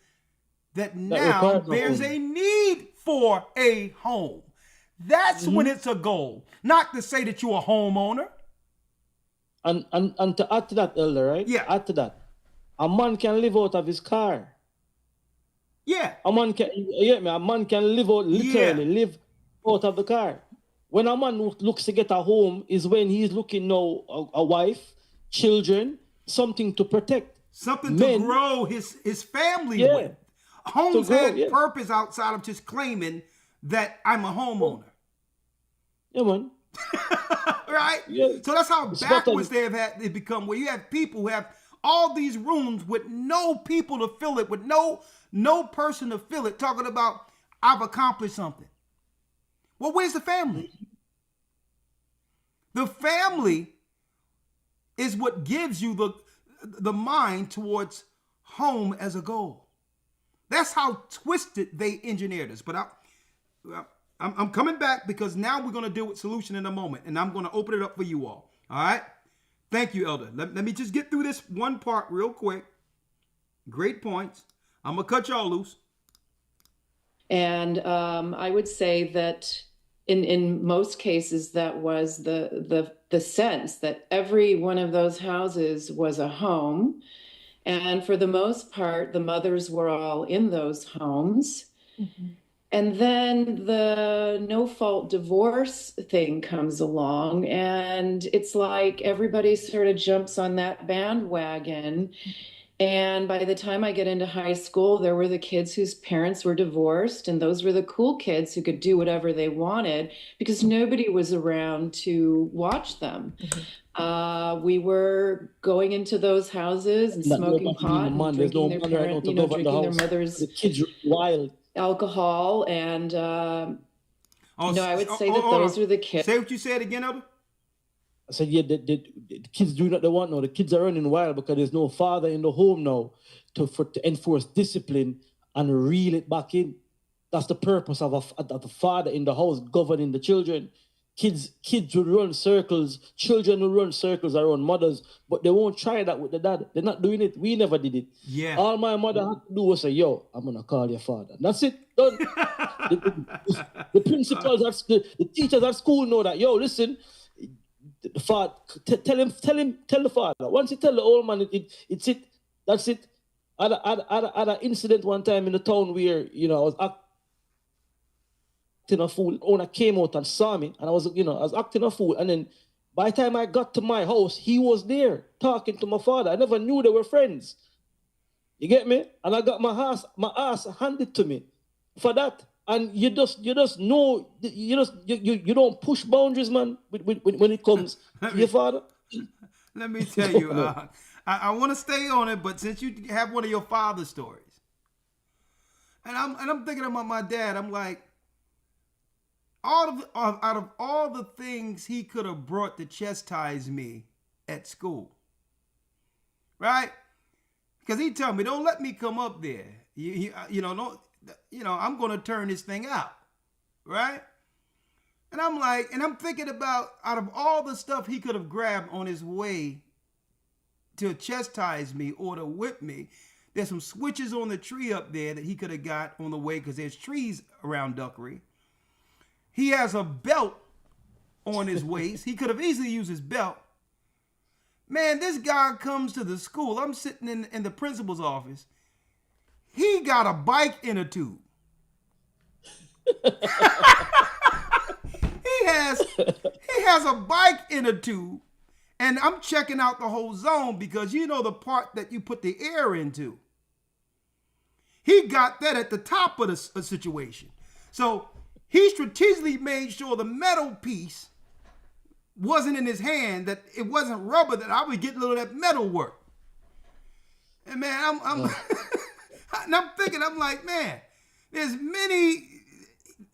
that now there's a need for a home. That's when it's a goal, not to say that you're a homeowner. And to add to that, Elder, right? Yeah. Add to that, a man can live out of his car. Yeah. A man can live out, literally live out of the car. When a man looks to get a home is when he's looking now a wife, children, something to protect. Something to grow his family with. Homes had purpose outside of just claiming that I'm a homeowner. Yeah, man. Right? Yeah. So that's how backwards they've become, where you have people who have all these rooms with no people to fill it, with no person to fill it, talking about, I've accomplished something. Well, where's the family? The family is what gives you the mind towards home as a goal. That's how twisted they engineered us. But I'm coming back, because now we're going to deal with solution in a moment, and I'm going to open it up for you all. All right? Thank you, Elder. Let me just get through this one part real quick. Great points. I'm going to cut y'all loose. And I would say that in most cases, that was the sense that every one of those houses was a home. And for the most part, the mothers were all in those homes. Mm-hmm. And then the no fault divorce thing comes along, and it's like everybody sort of jumps on that bandwagon. And by the time I get into high school, there were the kids whose parents were divorced, and those were the cool kids who could do whatever they wanted because nobody was around to watch them. We were going into those houses and smoking pot and drinking their parents, drinking their mothers' The kids wild. alcohol, and I would say that those were the kids. Say what you said again, Elder. I said, yeah, the kids do what they want now. The kids are running wild because there's no father in the home now to enforce discipline and reel it back in. That's the purpose of the father in the house governing the children. Kids will run circles, children will run circles around mothers, but they won't try that with the dad. They're not doing it. We never did it. Yeah. All my mother had to do was say, yo, I'm going to call your father. That's it. Done. the principals at school, the teachers at school know that, yo, listen, the father, tell the father. Once you tell the old man, it's it. That's it. I had an incident one time in the town where, I was acting a fool. Owner came out and saw me, and I was acting a fool. And then by the time I got to my house, he was there talking to my father. I never knew they were friends. You get me? And I got my ass handed to me for that. And you just know, you don't push boundaries, man, when it comes to your father. Let me tell you, I want to stay on it, but since you have one of your father's stories, and I'm thinking about my dad, I'm like, out of all the things he could have brought to chastise me at school, right? Because he told me, don't let me come up there. I'm going to turn this thing out, right? And I'm like, and I'm thinking about, out of all the stuff he could have grabbed on his way to chastise me or to whip me, there's some switches on the tree up there that he could have got on the way because there's trees around Duckery. He has a belt on his waist. He could have easily used his belt. Man, this guy comes to the school. I'm sitting in the principal's office. He got a bike inner tube. He has a bike inner tube, and I'm checking out the whole zone because you know the part that you put the air into. He got that at the top of the situation. So he strategically made sure the metal piece wasn't in his hand, that it wasn't rubber, that I would get a little of that metal work. And man, and I'm thinking, I'm like, man, there's many,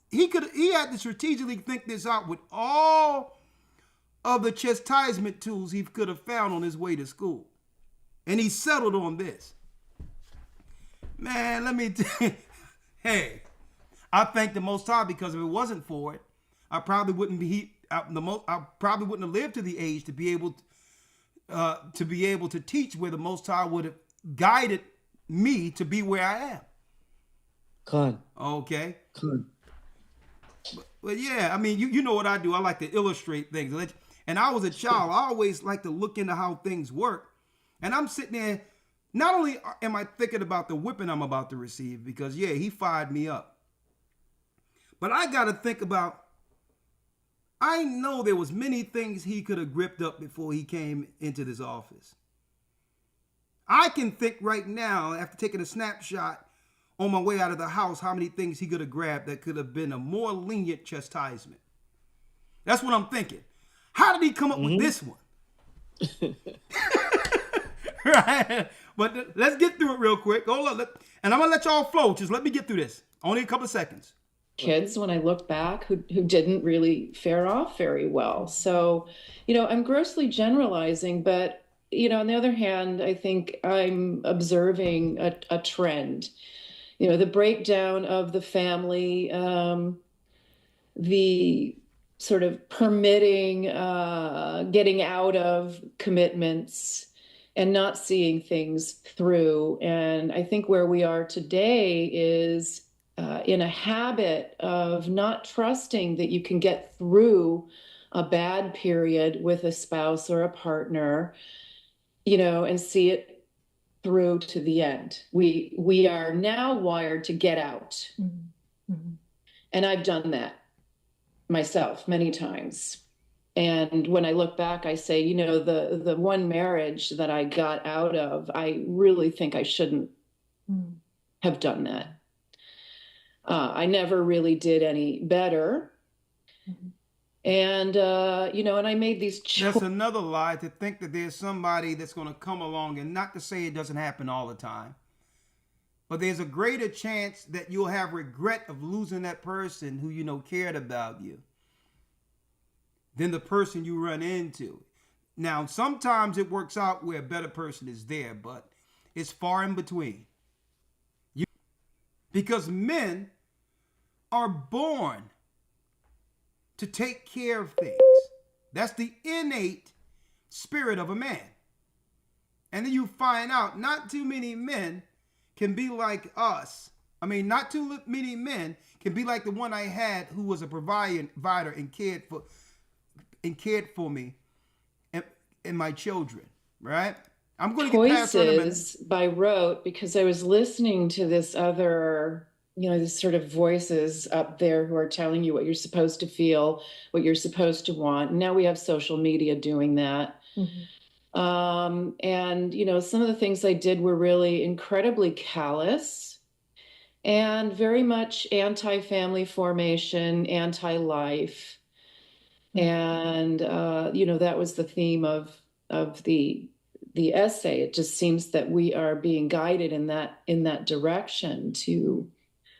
he had to strategically think this out with all of the chastisement tools he could have found on his way to school. And he settled on this. Man, let me tell you, hey, I thank the Most High, because if it wasn't for it, I probably wouldn't have lived to the age to be able to teach where the Most High would have guided me to be where I am. Con. Okay. Con. But yeah, I mean, you know what I do. I like to illustrate things. And I was a child. I always like to look into how things work. And I'm sitting there, not only am I thinking about the whipping I'm about to receive, because yeah, he fired me up. But I got to think about, I know there was many things he could have gripped up before he came into this office. I can think right now, after taking a snapshot on my way out of the house, how many things he could have grabbed that could have been a more lenient chastisement. That's what I'm thinking. How did he come up with this one? Right? But let's get through it real quick. Hold on. And I'm going to let y'all flow. Just let me get through this. Only a couple of seconds. Kids, when I look back, who didn't really fare off very well. So, I'm grossly generalizing, but, on the other hand, I think I'm observing a trend. The breakdown of the family, the sort of permitting, getting out of commitments and not seeing things through. And I think where we are today is in a habit of not trusting that you can get through a bad period with a spouse or a partner, and see it through to the end. We are now wired to get out. And I've done that myself many times. And when I look back, I say, you know, the one marriage that I got out of, I really think I shouldn't have done that. I never really did any better. And, you know, and I made these That's another lie, to think that there's somebody that's going to come along, and not to say it doesn't happen all the time, but there's a greater chance that you'll have regret of losing that person who you know cared about you than the person you run into. Now, sometimes it works out where a better person is there, but it's far in between. Because men are born to take care of things. That's the innate spirit of a man. And then you find out not too many men can be like us. I mean, not too many men can be like the one I had, who was a provider and cared for me and my children, right? I'm going to get past Choices by rote, because I was listening to this other, you know, this sort of voices up there who are telling you what you're supposed to feel, what you're supposed to want. Now we have social media doing that. And, you know, some of the things I did were really incredibly callous and very much anti-family formation, anti-life. And, you know, that was the theme of the essay. It just seems that we are being guided in that direction, to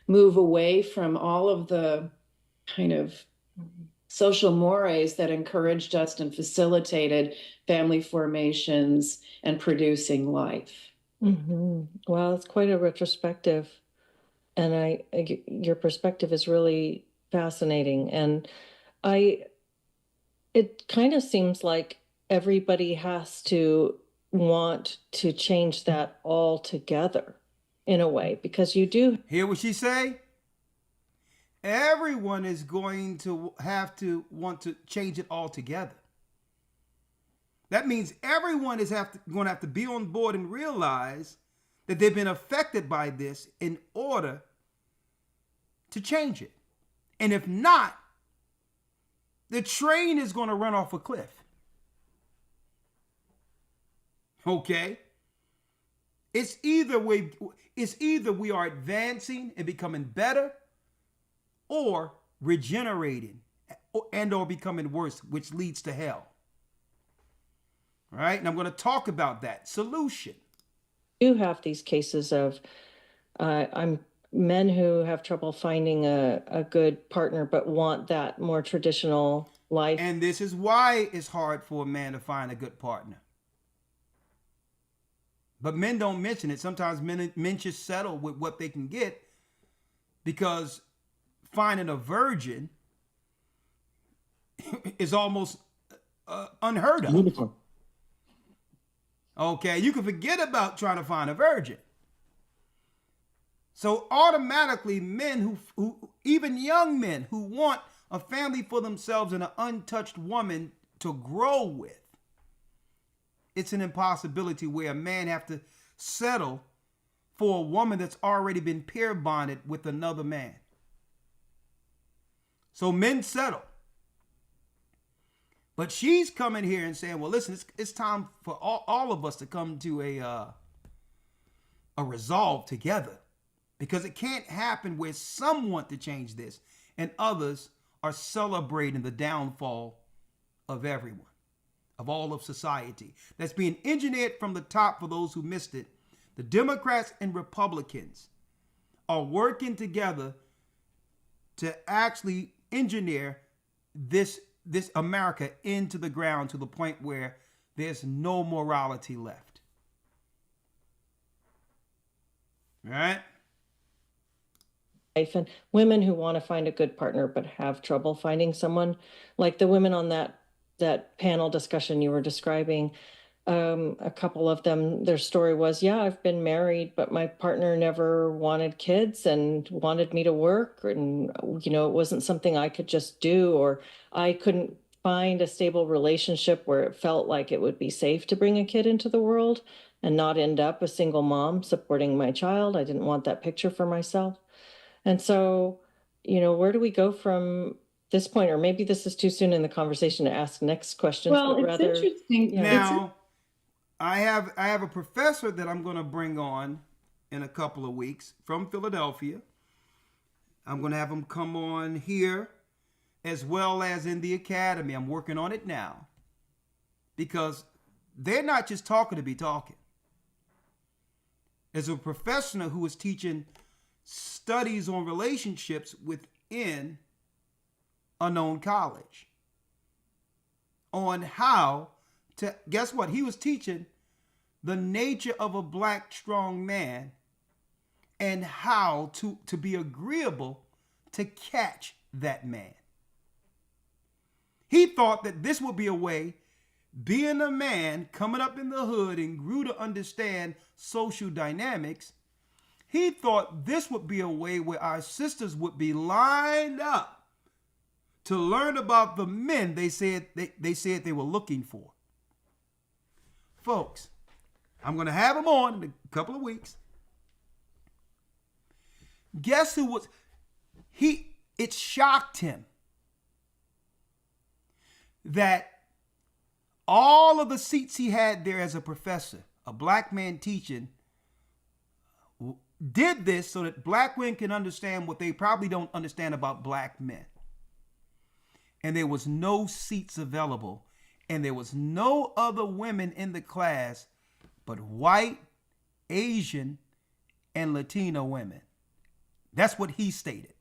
move away from all of the kind of social mores that encouraged us and facilitated family formations and producing life. Well, it's quite a retrospective, and your perspective is really fascinating. And it kind of seems like everybody has to want to change that altogether, in a way, because you do hear what she say? Everyone is going to have to want to change it altogether. That means everyone is going to have to be on board and realize that they've been affected by this in order to change it. And if not, the train is going to run off a cliff. Okay? It's either we are advancing and becoming better, or regenerating and or becoming worse, which leads to hell. All right? And I'm going to talk about that solution. You have these cases of men who have trouble finding a good partner, but want that more traditional life. And this is why it's hard for a man to find a good partner. But men don't mention it. Sometimes men just settle with what they can get, because finding a virgin is almost unheard of. Okay, you can forget about trying to find a virgin. So automatically, men who even young men who want a family for themselves and an untouched woman to grow with, it's an impossibility where a man have to settle for a woman that's already been pair bonded with another man. So men settle. But she's coming here and saying, well, listen, it's time for all of us to come to a resolve together. Because it can't happen where some want to change this and others are celebrating the downfall of everyone, of all of society. That's being engineered from the top. For those who missed it, the Democrats and Republicans are working together to actually engineer this America into the ground, to the point where there's no morality left. All right? And women who want to find a good partner but have trouble finding someone, like the women on that panel discussion you were describing. A couple of them, their story was, yeah, I've been married, but my partner never wanted kids and wanted me to work. And, you know, it wasn't something I could just do, or I couldn't find a stable relationship where it felt like it would be safe to bring a kid into the world and not end up a single mom supporting my child. I didn't want that picture for myself. And so, where do we go from this point? Or maybe this is too soon in the conversation to ask next questions. Well, but it's interesting. Now, I have a professor that I'm going to bring on in a couple of weeks from Philadelphia. I'm going to have him come on here as well as in the academy. I'm working on it now because they're not just talking to be talking. As a professional who is teaching studies on relationships within a known college on how to, guess what? He was teaching the nature of a black strong man and how to be agreeable to catch that man. He thought that this would be a way, being a man coming up in the hood and grew to understand social dynamics, he thought this would be a way where our sisters would be lined up to learn about the men they said they were looking for. Folks, I'm going to have him on in a couple of weeks. Guess who was, it shocked him that all of the seats he had there as a professor, a black man teaching, did this so that black women can understand what they probably don't understand about black men. And there was no seats available, and there was no other women in the class but white, Asian, and Latino women. That's what he stated.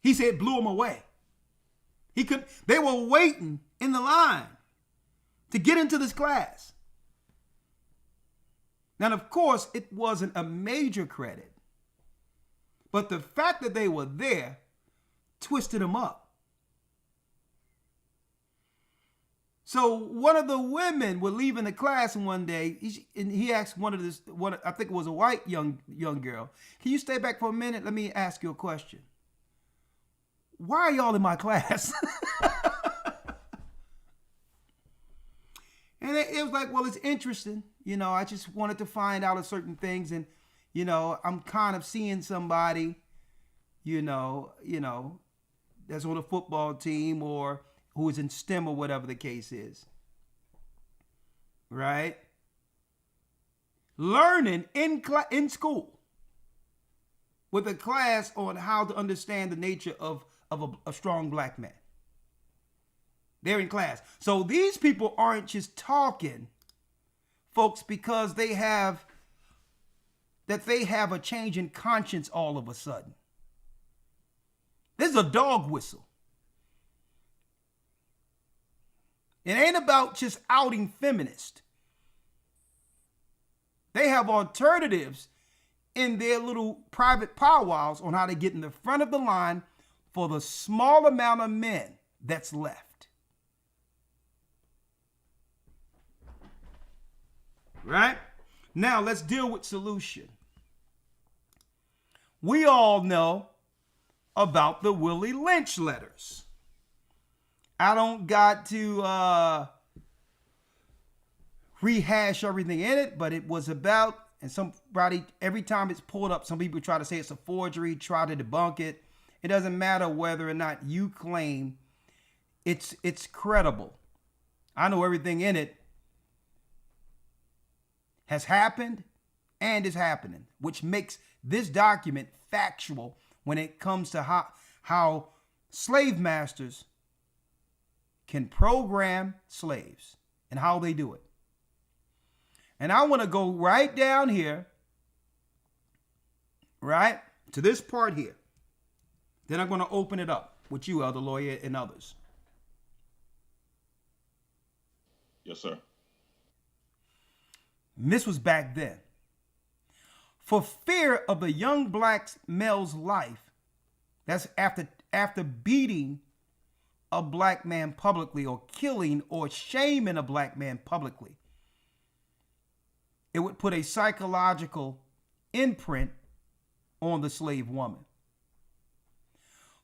He said it blew him away. They were waiting in the line to get into this class. Now, of course, it wasn't a major credit, but the fact that they were there twisted him up. So one of the women were leaving the class one day, and he asked I think it was a white young girl, "Can you stay back for a minute? Let me ask you a question. Why are y'all in my class?" And it was like, well, it's interesting. I just wanted to find out certain things. And, I'm kind of seeing somebody, that's on a football team or who is in STEM or whatever the case is. Right? Learning in school with a class on how to understand the nature of a strong black man. They're in class. So these people aren't just talking, folks, because they have a change in conscience all of a sudden. This is a dog whistle. It ain't about just outing feminists. They have alternatives in their little private powwows on how to get in the front of the line for the small amount of men that's left. Right? Now let's deal with solution. We all know about the Willie Lynch letters. I don't got to rehash everything in it, but it was about, and somebody, every time it's pulled up, some people try to say it's a forgery, try to debunk it. It doesn't matter whether or not you claim it's credible. I know everything in it has happened and is happening, which makes this document factual when it comes to how slave masters can program slaves and how they do it. And I want to go right down here, right, to this part here. Then I'm going to open it up with you, Elder Lawyer, and others. Yes, sir. And this was back then. For fear of the young black male's life, that's after beating a black man publicly or killing or shaming a black man publicly, it would put a psychological imprint on the slave woman.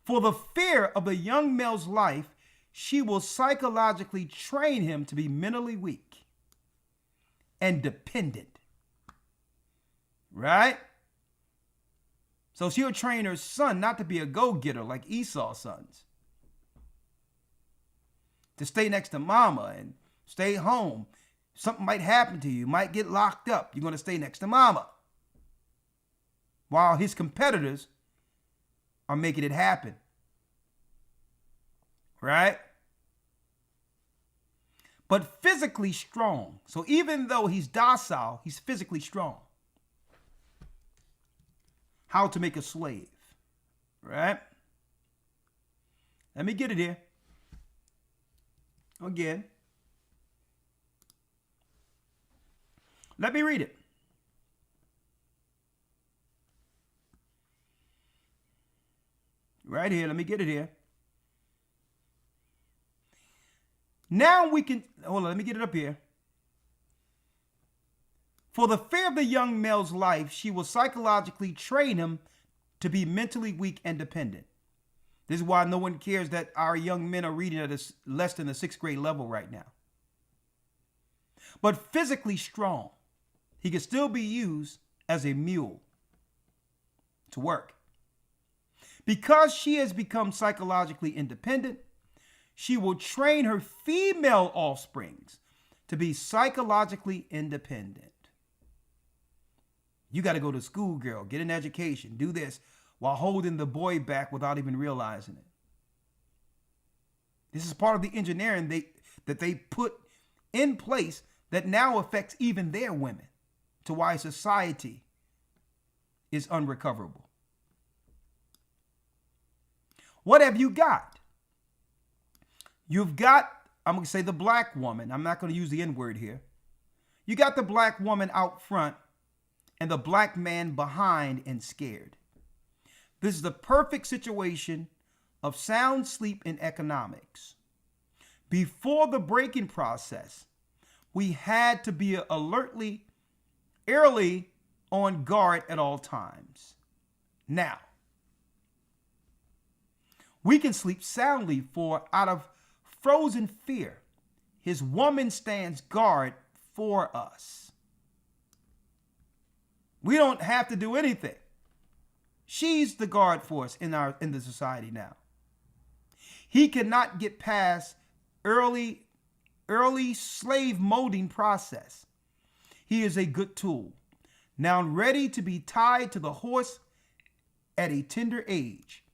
For the fear of the young male's life, she will psychologically train him to be mentally weak and dependent. Right? So she'll train her son not to be a go-getter like Esau's sons, to stay next to mama and stay home. Something might happen to you. You might get locked up. You're going to stay next to mama. While his competitors are making it happen. Right? But physically strong. So even though he's docile, he's physically strong. How to make a slave. Right? Let me get it here. Again. Let me read it. Right here. Let me get it here. Now we can, hold on, let me get it up here. For the fear of the young male's life, she will psychologically train him to be mentally weak and dependent. This is why no one cares that our young men are reading at less than the 6th grade level right now. But physically strong. He can still be used as a mule to work. Because she has become psychologically independent, she will train her female offsprings to be psychologically independent. You got to go to school, girl, get an education, do this while holding the boy back without even realizing it. This is part of the engineering that they put in place that now affects even their women, to why society is unrecoverable. What have you got? You've got, I'm going to say the black woman. I'm not going to use the N-word here. You got the black woman out front and the black man behind and scared. This is the perfect situation of sound sleep in economics. Before the breaking process, we had to be early on guard at all times. Now, we can sleep soundly, for out of frozen fear, his woman stands guard for us. We don't have to do anything. She's the guard for us in the society now. He cannot get past early slave molding process. He is a good tool, now ready to be tied to the horse at a tender age.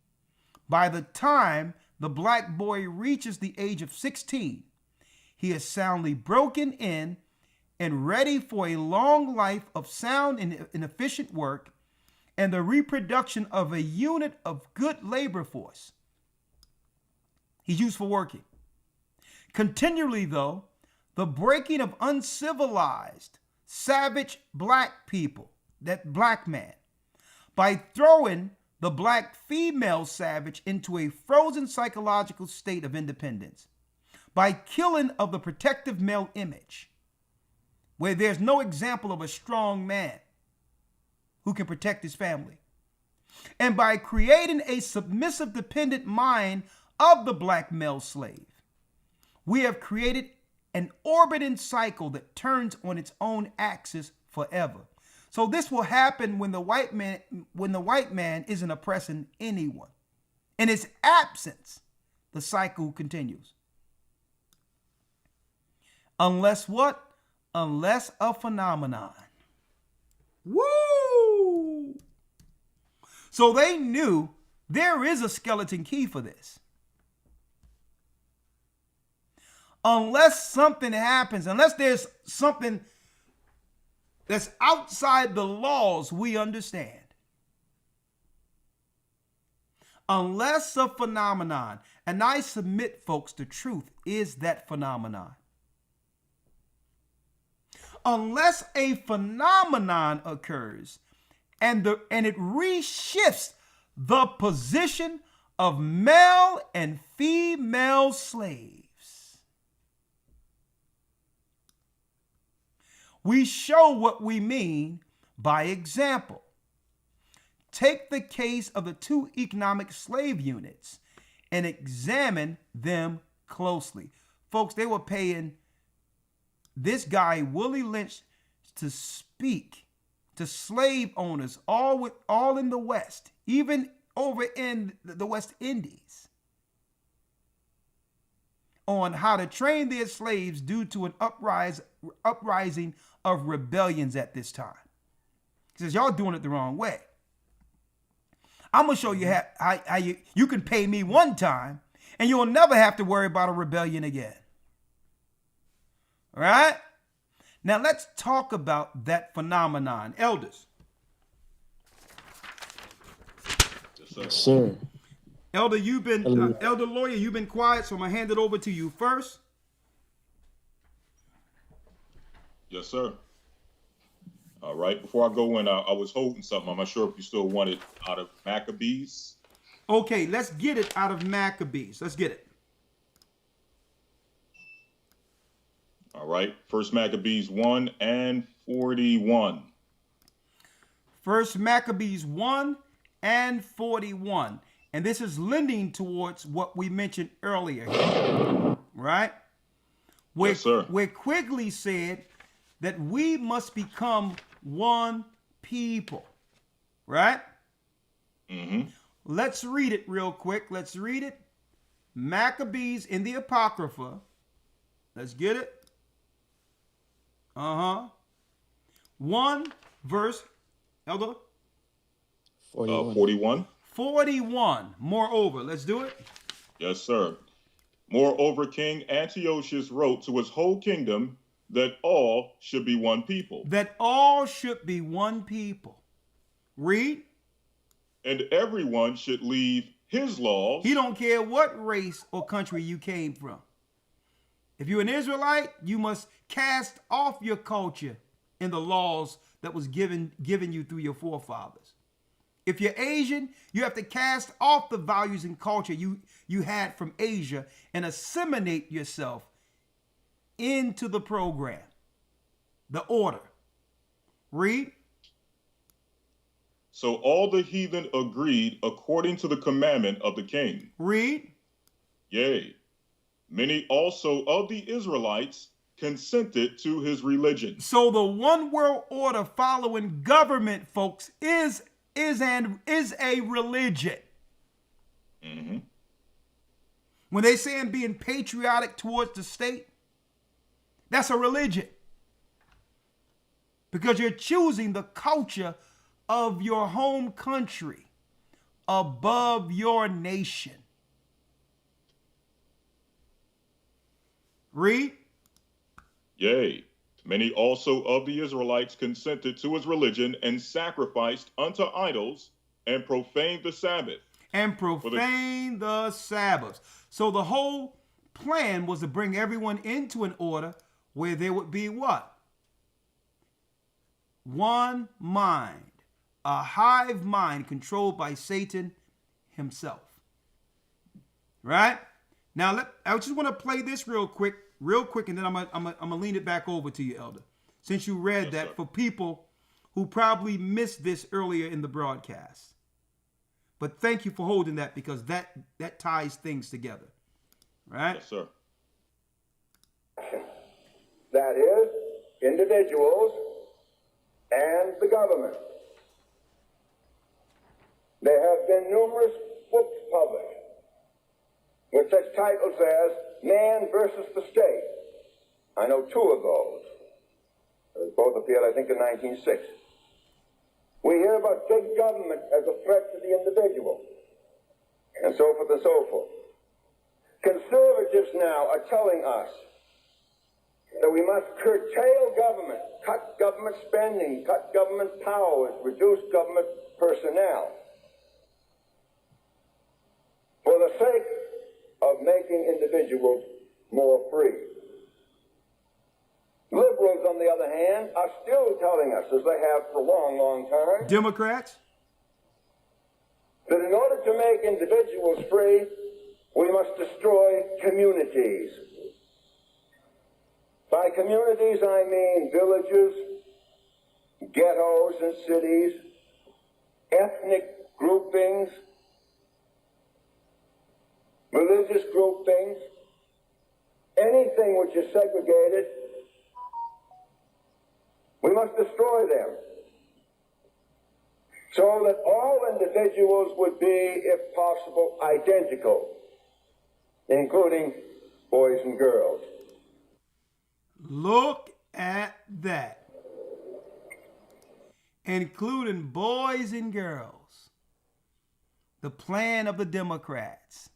By the time the black boy reaches the age of 16, he is soundly broken in and ready for a long life of sound and efficient work and the reproduction of a unit of good labor force. He's used for working. Continually, though, the breaking of uncivilized, savage black people, that black man, by throwing the black female savage into a frozen psychological state of independence, by killing of the protective male image, where there's no example of a strong man who can protect his family, and by creating a submissive, dependent mind of the black male slave, we have created an orbiting cycle that turns on its own axis forever. So this will happen when the white man isn't oppressing anyone. In its absence, the cycle continues. Unless what? Unless a phenomenon. Woo! So they knew there is a skeleton key for this. Unless something happens, unless there's something that's outside the laws we understand. Unless a phenomenon, and I submit, folks, the truth is that phenomenon. Unless a phenomenon occurs and it reshifts the position of male and female slaves. We show what we mean by example. Take the case of the two economic slave units and examine them closely. Folks, they were paying this guy, Willie Lynch, to to slave owners all in the West, even over in the West Indies, on how to train their slaves due to an uprising of rebellions at this time. He says, y'all doing it the wrong way. I'm going to show you how you can pay me one time and you'll never have to worry about a rebellion again. All right? Now let's talk about that phenomenon. Elders. Yes, sir. Elder, Elder Lawyer, you've been quiet, so I'm going to hand it over to you first. Yes, sir. All right. Before I go in, I was holding something. I'm not sure if you still want it out of Maccabees. Okay, let's get it out of Maccabees. Let's get it. All right. First Maccabees 1 and 41. First Maccabees 1 and 41. And this is lending towards what we mentioned earlier, right? Yes, sir. Where Quigley said that we must become one people, right? Mm-hmm. Let's read it real quick. Let's read it. Maccabees in the Apocrypha. Let's get it. 1 verse, Elder? 41. 41. Moreover, let's do it. Yes, sir. Moreover, King Antiochus wrote to his whole kingdom that all should be one people. That all should be one people. Read. And everyone should leave his laws. He don't care what race or country you came from. If you're an Israelite, you must cast off your culture and the laws that was given you through your forefathers. If you're Asian, you have to cast off the values and culture you had from Asia and assimilate yourself into the program, the order. Read. So all the heathen agreed according to the commandment of the king. Read. Yea, many also of the Israelites consented to his religion. So the one world order following government, folks, is a religion. Mm-hmm. When they say I'm being patriotic towards the state, that's a religion. Because you're choosing the culture of your home country above your nation. Read. Yea, many also of the Israelites consented to his religion and sacrificed unto idols and profaned the Sabbath. And profane the Sabbath. So the whole plan was to bring everyone into an order where there would be what? One mind. A hive mind controlled by Satan himself. Right? Now, I just want to play this real quick, and then I'm gonna lean it back over to you, Elder. Since you read that, for people who probably missed this earlier in the broadcast. But thank you for holding that, because that ties things together. Right? Yes, sir. That is, individuals and the government. There have been numerous books published with such titles as Man versus the State. I know two of those. Both appeared, I think, in 1960. We hear about big government as a threat to the individual, and so forth and so forth. Conservatives now are telling us that we must curtail government, cut government spending, cut government powers, reduce government personnel, for the sake of making individuals more free. Liberals, on the other hand, are still telling us, as they have for a long, long time, Democrats? that in order to make individuals free, we must destroy communities. By communities, I mean villages, ghettos and cities, ethnic groupings, religious groupings, anything which is segregated. We must destroy them. so that all individuals would be, if possible, identical, including boys and girls. Look at that. Including boys and girls. The plan of the Democrats.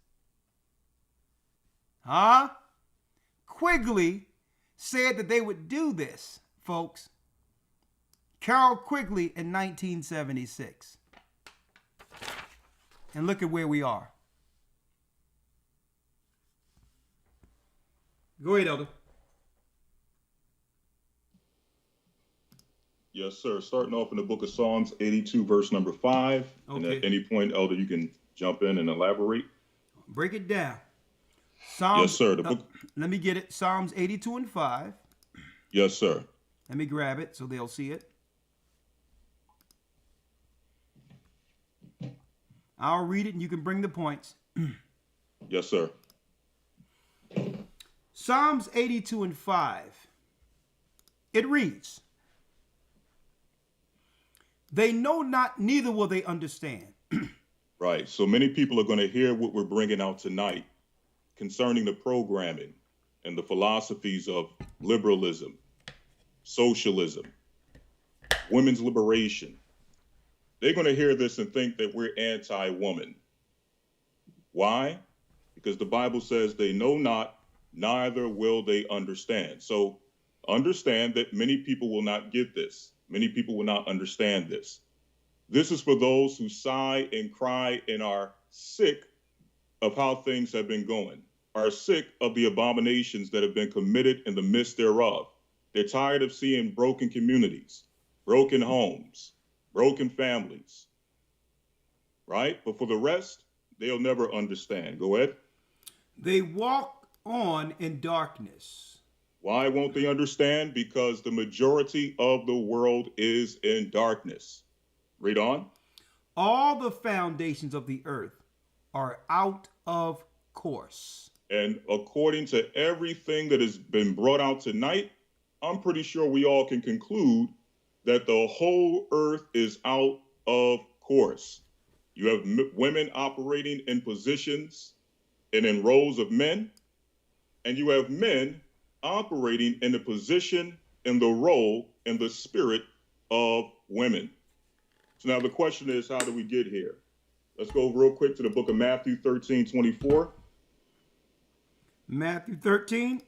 Huh? Quigley said that they would do this, folks. Carroll Quigley in 1976. And look at where we are. Go ahead, Elder. Yes, sir. Starting off in the book of Psalms 82, verse number 5. Okay. And at any point, Elder, you can jump in and elaborate. Break it down. Psalms, yes, sir. The book. Let me get it. Psalms 82 and 5. Yes, sir. Let me grab it so they'll see it. I'll read it and you can bring the points. Yes, sir. Psalms 82 and 5. It reads, they know not, neither will they understand. Right. So many people are going to hear what we're bringing out tonight concerning the programming and the philosophies of liberalism, socialism, women's liberation. They're going to hear this and think that we're anti-woman. Why? Because the Bible says they know not, neither will they understand. So understand that many people will not get this. Many people will not understand this. This is for those who sigh and cry and are sick of how things have been going, are sick of the abominations that have been committed in the midst thereof. They're tired of seeing broken communities, broken homes, broken families, right? But for the rest, they'll never understand. Go ahead. They walk on in darkness. Why won't they understand? Because the majority of the world is in darkness. Read on. All the foundations of the earth are out of course. And according to everything that has been brought out tonight, I'm pretty sure we all can conclude that the whole earth is out of course. You have women operating in positions and in roles of men, and you have men operating in the position, in the role, in the spirit of women. So now the question is, how do we get here? Let's go real quick to the book of Matthew 13:24. Matthew 13,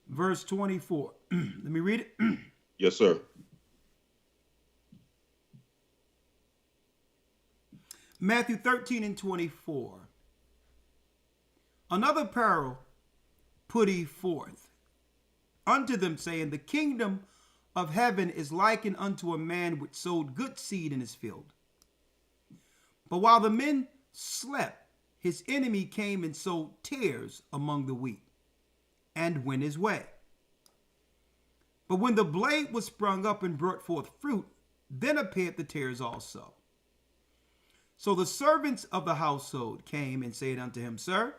verse 24. Let me read it. Yes, sir. Matthew 13 and 24. Another parable put he forth unto them, saying, the kingdom of heaven is likened unto a man which sowed good seed in his field. But while the men slept, his enemy came and sowed tares among the wheat, and went his way. But when the blade was sprung up and brought forth fruit, then appeared the tares also. So the servants of the household came and said unto him, Sir,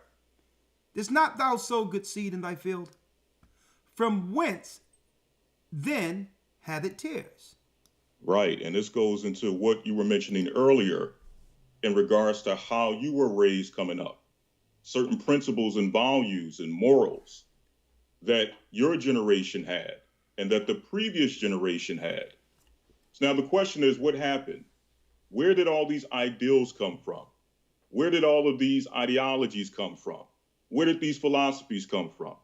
didst not thou sow good seed in thy field? From whence then hath it tares? Right, and this goes into what you were mentioning earlier in regards to how you were raised coming up. Certain principles and values and morals that your generation had and that the previous generation had. So now the question is, what happened? Where did all these ideals come from? Where did all of these ideologies come from? Where did these philosophies come from?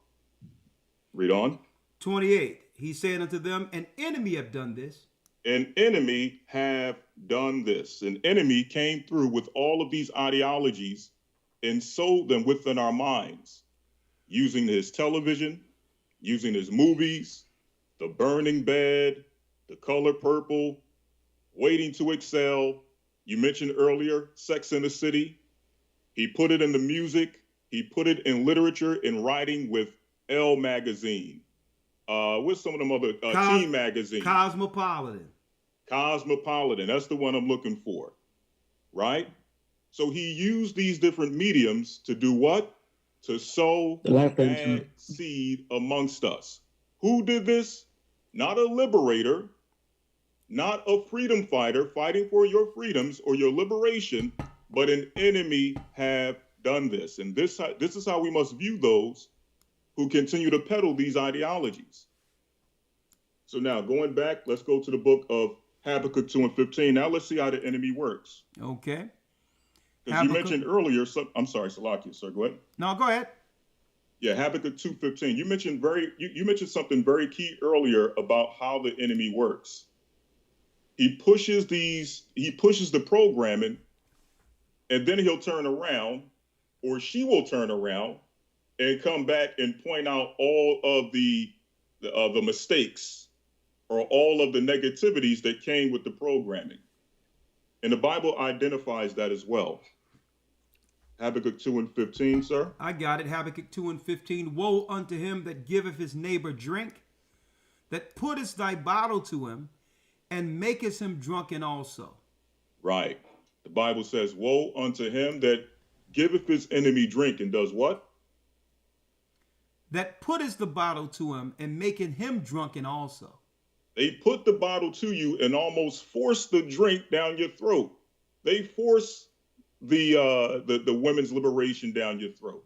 Read on. 28. He said unto them, an enemy have done this. An enemy have done this. An enemy came through with all of these ideologies and sowed them within our minds, using his television, using his movies, The Burning Bed, The Color Purple, Waiting to Excel. You mentioned earlier, Sex in the City. He put it in the music. He put it in literature and writing with Elle magazine. What's some of them other teen magazines? Cosmopolitan. Cosmopolitan. That's the one I'm looking for, right? So he used these different mediums to do what? To sow bad seed amongst us. Who did this? Not a liberator, not a freedom fighter fighting for your freedoms or your liberation, but an enemy have done this. And this is how we must view those who continue to peddle these ideologies. So now going back, let's go to the book of Habakkuk 2 and 15. Now let's see how the enemy works. Okay. Because you mentioned earlier, I'm sorry, Salakia, sir, go ahead. No, go ahead. Yeah, Habakkuk 2:15. You mentioned something very key earlier about how the enemy works. He pushes the programming, and then he'll turn around, or she will turn around and come back and point out all of the mistakes or all of the negativities that came with the programming. And the Bible identifies that as well. Habakkuk 2 and 15, sir. I got it. Habakkuk 2 and 15. Woe unto him that giveth his neighbor drink, that puttest thy bottle to him, and makest him drunken also. Right. The Bible says, woe unto him that giveth his enemy drink, and does what? That puttest the bottle to him, and making him drunken also. They put the bottle to you and almost force the drink down your throat. They force the women's liberation down your throat.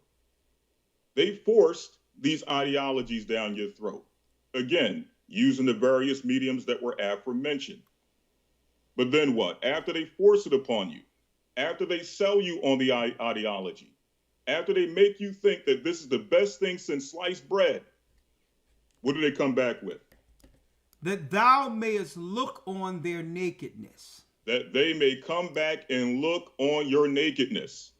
They forced these ideologies down your throat. Again, using the various mediums that were aforementioned. But then what? After they force it upon you, after they sell you on the ideology, after they make you think that this is the best thing since sliced bread, what do they come back with? That thou mayest look on their nakedness. That they may come back and look on your nakedness.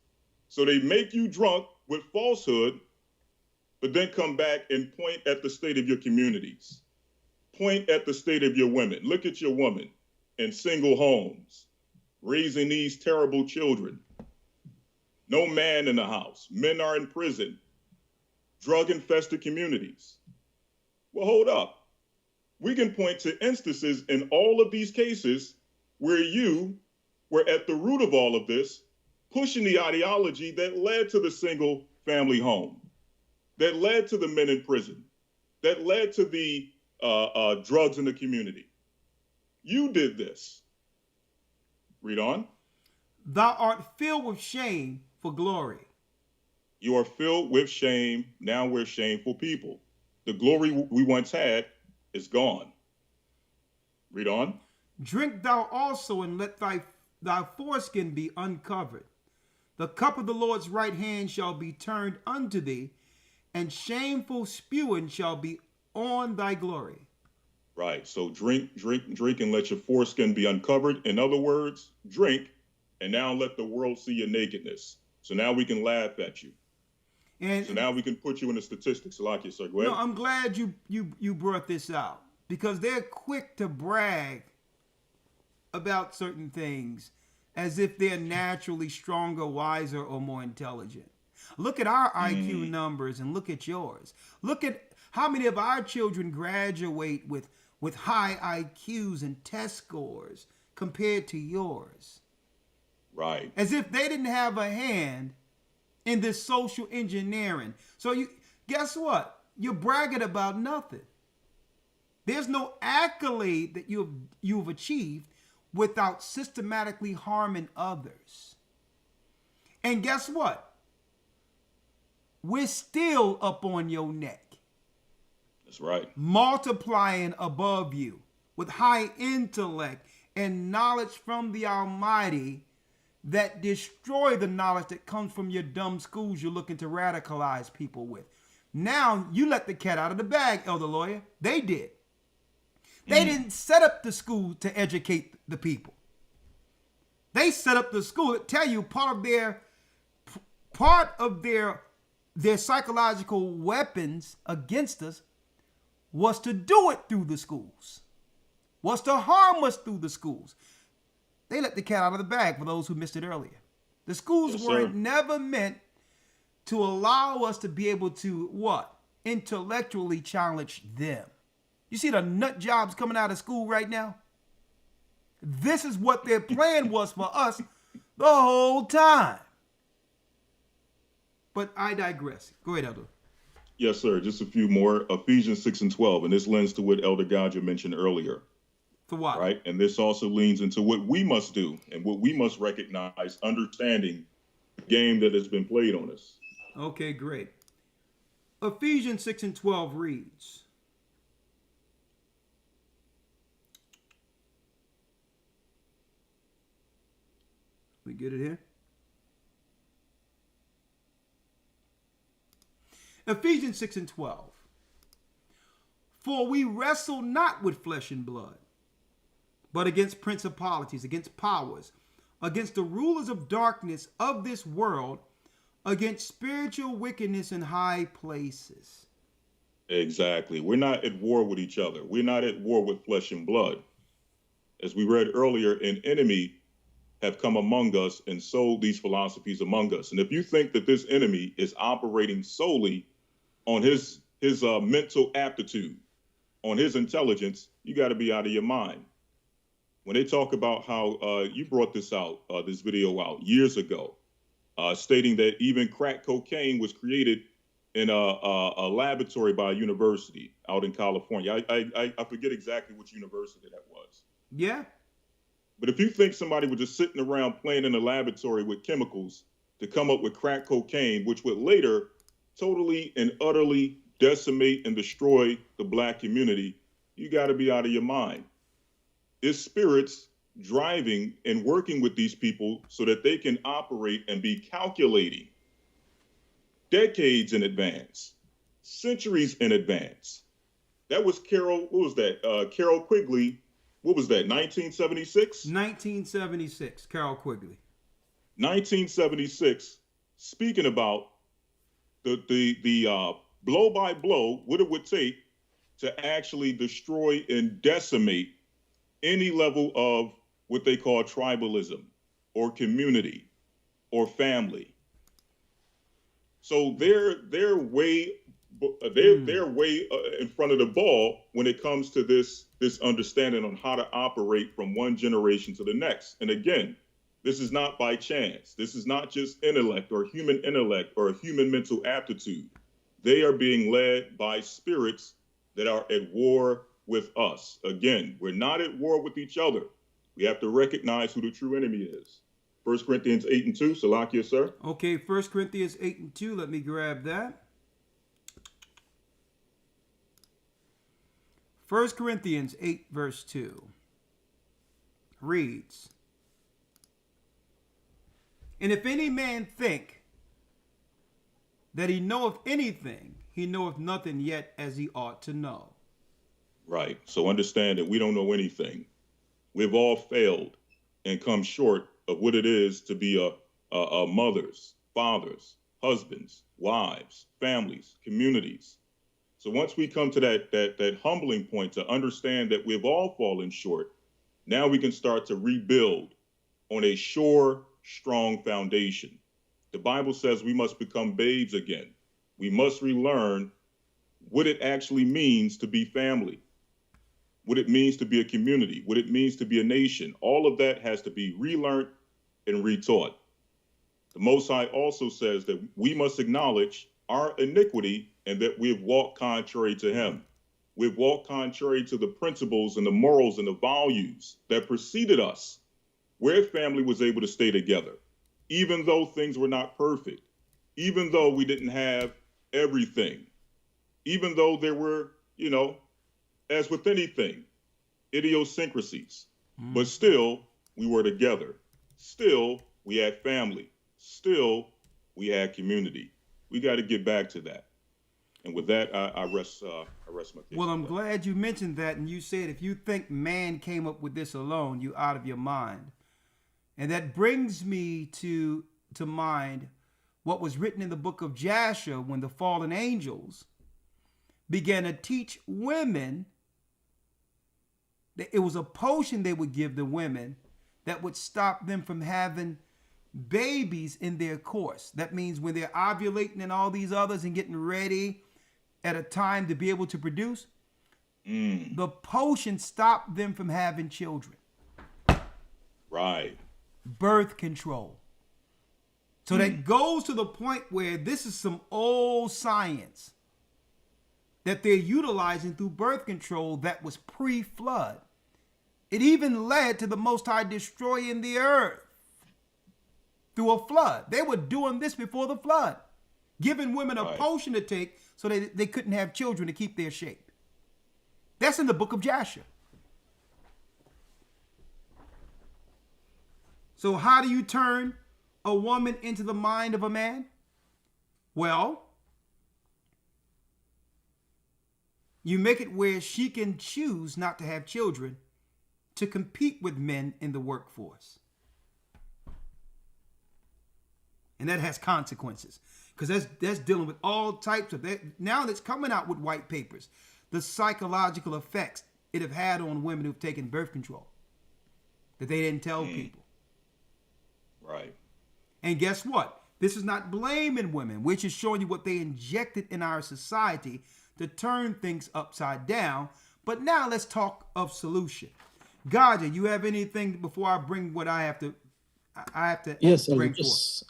So they make you drunk with falsehood, but then come back and point at the state of your communities. Point at the state of your women. Look at your woman in single homes, raising these terrible children. No man in the house. Men are in prison. Drug-infested communities. Well, hold up. We can point to instances in all of these cases where you were at the root of all of this, pushing the ideology that led to the single family home, that led to the men in prison, that led to the drugs in the community. You did this. Read on. Thou art filled with shame for glory. You are filled with shame. Now we're shameful people. The glory we once had is gone. Read on. Drink thou also, and let thy foreskin be uncovered. The cup of the Lord's right hand shall be turned unto thee, and shameful spewing shall be on thy glory. Right. So drink, and let your foreskin be uncovered. In other words, drink, and now let the world see your nakedness. So now we can laugh at you. And so now we can put you in the statistics. Salakia, sir, go ahead. No, I'm glad you brought this out, because they're quick to brag about certain things as if they're naturally stronger, wiser, or more intelligent. Look at our IQ numbers and look at yours. Look at how many of our children graduate with high IQs and test scores compared to yours. Right. As if they didn't have a hand in this social engineering. So you guess what? You're bragging about nothing. There's no accolade that you've achieved without systematically harming others. And guess what? We're still up on your neck. That's right. Multiplying above you with high intellect and knowledge from the Almighty that destroy the knowledge that comes from your dumb schools you're looking to radicalize people with. Now you let the cat out of the bag, Elder Lawyer. They did. They didn't set up the school to educate the people. They set up the school to tell you part of their psychological weapons against us was to do it through the schools, was to harm us through the schools. They let the cat out of the bag for those who missed it earlier. The schools were never meant to allow us to be able to, what? Intellectually challenge them. You see the nut jobs coming out of school right now? This is what their plan was for us the whole time. But I digress. Go ahead, Elder. Yes, sir. Just a few more. Ephesians 6 and 12. And this lends to what Elder Gadja mentioned earlier. For what? Right. And this also leans into what we must do and what we must recognize, understanding the game that has been played on us. Okay, great. Ephesians 6:12 reads, we get it here? Ephesians 6:12. For we wrestle not with flesh and blood, but against principalities, against powers, against the rulers of darkness of this world, against spiritual wickedness in high places. Exactly. We're not at war with each other. We're not at war with flesh and blood. As we read earlier, an enemy have come among us and sowed these philosophies among us. And if you think that this enemy is operating solely on his mental aptitude, on his intelligence, you got to be out of your mind. When they talk about how you brought this video out years ago, stating that even crack cocaine was created in a laboratory by a university out in California. I forget exactly which university that was. Yeah. But if you think somebody was just sitting around playing in a laboratory with chemicals to come up with crack cocaine, which would later totally and utterly decimate and destroy the Black community, you got to be out of your mind. It's spirits driving and working with these people so that they can operate and be calculating decades in advance, centuries in advance. That was Carol Quigley. What was that, 1976? 1976, Carol Quigley. 1976, speaking about the blow by blow, what it would take to actually destroy and decimate any level of what they call tribalism or community or family. So they're way in front of the ball when it comes to this understanding on how to operate from one generation to the next. And again, this is not by chance. This is not just intellect or human mental aptitude. They are being led by spirits that are at war with us. Again, we're not at war with each other. We have to recognize who the true enemy is. 1 Corinthians 8:2, Salakia, sir. Okay, 1 Corinthians 8:2, let me grab that. 1 Corinthians 8, verse 2 reads, and if any man think that he knoweth anything, he knoweth nothing yet as he ought to know. Right. So understand that we don't know anything. We've all failed and come short of what it is to be a mothers, fathers, husbands, wives, families, communities. So once we come to that humbling point to understand that we've all fallen short, now we can start to rebuild on a sure, strong foundation. The Bible says we must become babes again. We must relearn what it actually means to be family, what it means to be a community, what it means to be a nation. All of that has to be relearned and retaught. The Most High also says that we must acknowledge our iniquity and that we have walked contrary to him. We've walked contrary to the principles and the morals and the values that preceded us, where family was able to stay together, even though things were not perfect, even though we didn't have everything, even though there were, as with anything, idiosyncrasies, but still we were together. Still we had family. Still we had community. We got to get back to that. And with that, I rest my case. Well, I'm glad you mentioned that, and you said if you think man came up with this alone, you're out of your mind. And that brings me to mind what was written in the book of Jasher when the fallen angels began to teach women. It was a potion they would give the women that would stop them from having babies in their course. That means when they're ovulating and all these others and getting ready at a time to be able to produce, the potion stopped them from having children. Right. Birth control. So that goes to the point where this is some old science that they're utilizing through birth control that was pre-flood. It even led to the Most High destroying the earth through a flood. They were doing this before the flood, giving women a potion to take so they couldn't have children to keep their shape. That's in the book of Jasher. So how do you turn a woman into the mind of a man? Well, you make it where she can choose not to have children to compete with men in the workforce. And that has consequences, because that's dealing with all types of that. Now that's coming out with white papers, the psychological effects it have had on women who've taken birth control that they didn't tell people. Right. And guess what? This is not blaming women, which is showing you what they injected in our society to turn things upside down. But now let's talk of solution. Gaja, you have anything before I bring what I have to yes, bring forth?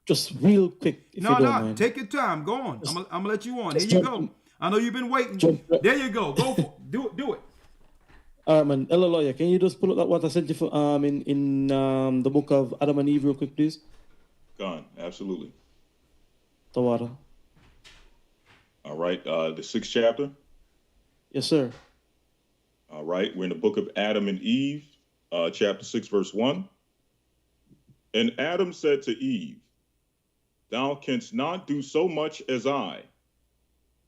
Just real quick. No, take your time. Go on. I'm gonna let you on. There you go. I know you've been waiting. There you go. Go for it. Do it. All right, man. Elder Lawyer, can you just pull up what I sent you for, in the book of Adam and Eve real quick, please? Gone. Absolutely. The water. All right. The 6th chapter. Yes, sir. All right. We're in the book of Adam and Eve, chapter 6, verse 1. And Adam said to Eve, "Thou canst not do so much as I,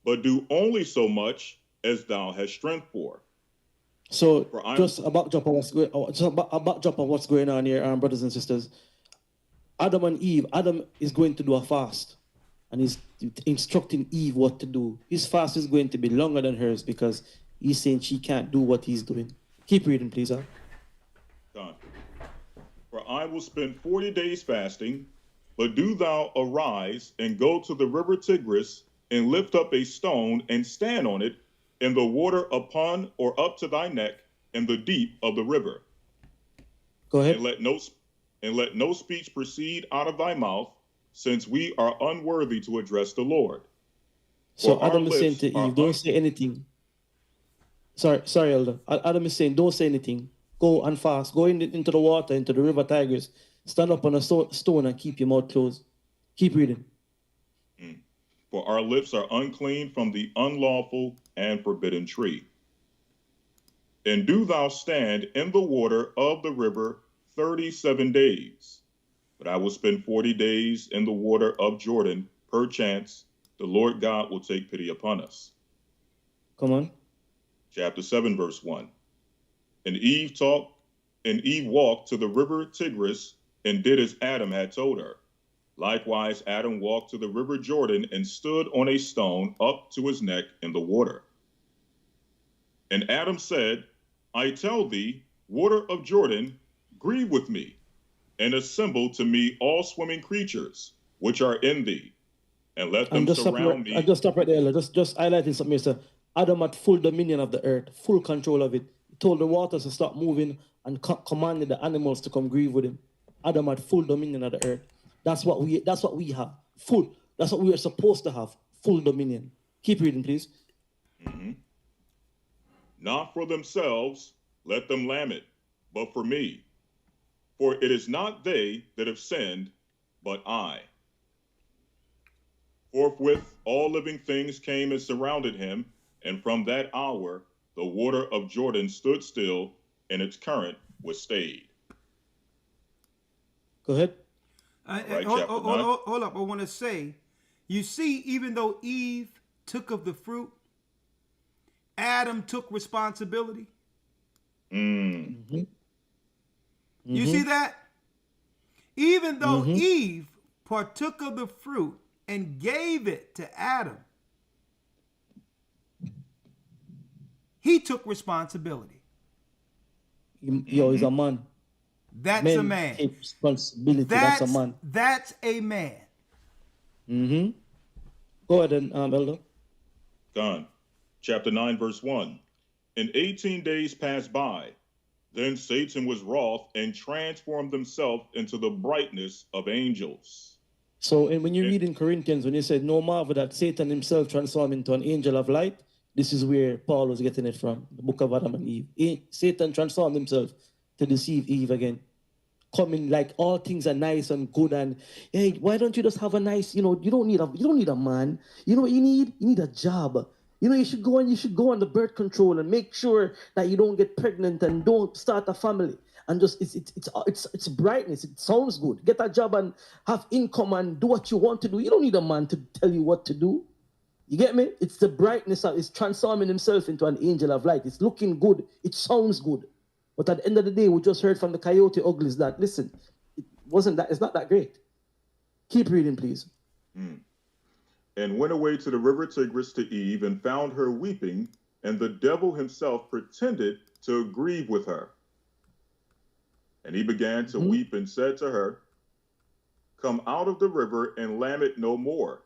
but do only so much as thou hast strength for." So just about jump on what's going on here, brothers and sisters. Adam and Eve. Adam is going to do a fast, and he's instructing Eve what to do. His fast is going to be longer than hers because he's saying she can't do what he's doing. Keep reading, please. Done. For I will spend 40 days fasting, but do thou arise and go to the river Tigris and lift up a stone and stand on it in the water upon or up to thy neck in the deep of the river. Go ahead. And let no speech proceed out of thy mouth, since we are unworthy to address the Lord. So Adam is saying to Eve, don't say anything. Sorry, Elder. Adam is saying, don't say anything. Go and fast. Go into the water, into the river Tigris. Stand up on a stone and keep your mouth closed. Keep reading. For our lips are unclean from the unlawful and forbidden tree. And do thou stand in the water of the river 37 days. But I will spend 40 days in the water of Jordan. Perchance the Lord God will take pity upon us. Come on. Chapter 7, verse 1. And Eve walked to the river Tigris and did as Adam had told her. Likewise, Adam walked to the river Jordan and stood on a stone up to his neck in the water. And Adam said, I tell thee, water of Jordan, grieve with me, and assemble to me all swimming creatures which are in thee, and let them surround me. I just stop right there. Just highlighting something here, sir. Adam had full dominion of the earth, full control of it. He told the waters to stop moving and commanded the animals to come grieve with him. Adam had full dominion of the earth. That's what we have. Full. That's what we are supposed to have. Full dominion. Keep reading, please. Mm-hmm. Not for themselves, let them lament, but for me. For it is not they that have sinned, but I. Forthwith all living things came and surrounded him, and from that hour the water of Jordan stood still, and its current was stayed. Go ahead. Hold up. I want to say, you see, even though Eve took of the fruit, Adam took responsibility. Mm-hmm. You see that? Even though Eve partook of the fruit and gave it to Adam, he took responsibility. He's a man. That's a man. Take responsibility. That's a man. That's a man. Mm-hmm. Go ahead, Elder. Gone. Chapter 9, verse 1. And 18 days passed by. Then Satan was wroth and transformed himself into the brightness of angels. So when you read in Corinthians, when you said, no marvel that Satan himself transformed into an angel of light, This is where Paul was getting it from, the book of Adam and Eve. Satan transformed himself to deceive Eve again. Coming like all things are nice and good, and hey, why don't you just have a nice, you don't need a man. You know what you need? You need a job. You should go on the birth control and make sure that you don't get pregnant and don't start a family. And just it's brightness. It sounds good. Get a job and have income and do what you want to do. You don't need a man to tell you what to do. You get me? It's the brightness of it's transforming himself into an angel of light. It's looking good. It sounds good. But at the end of the day, we just heard from the Coyote Uglies that, listen, it's not that great. Keep reading, please. And went away to the river Tigris to Eve and found her weeping, and the devil himself pretended to grieve with her. And he began to weep and said to her, come out of the river and lam it no more.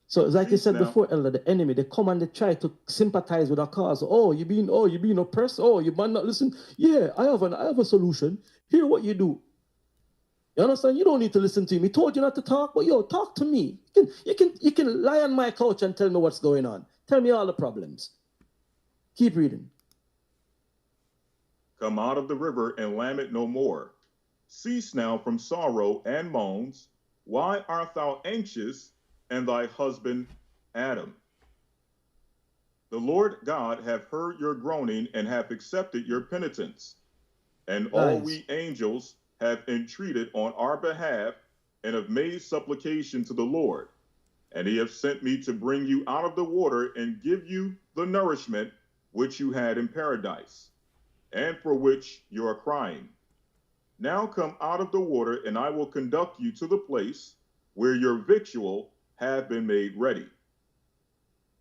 So it's like you said before, Elder, the enemy, they come and they try to sympathize with our cause. You're being oppressed. You might not listen. Yeah, I have a solution. Hear what you do. You understand? You don't need to listen to him. He told you not to talk, but talk to me. You can lie on my couch and tell me what's going on. Tell me all the problems. Keep reading. Come out of the river and lam it no more. Cease now from sorrow and moans. Why art thou anxious, and thy husband Adam? The Lord God hath heard your groaning and hath accepted your penitence. And all we angels have entreated on our behalf and have made supplication to the Lord. And he hath sent me to bring you out of the water and give you the nourishment which you had in paradise, and for which you are crying. Now come out of the water, and I will conduct you to the place where your victual have been made ready.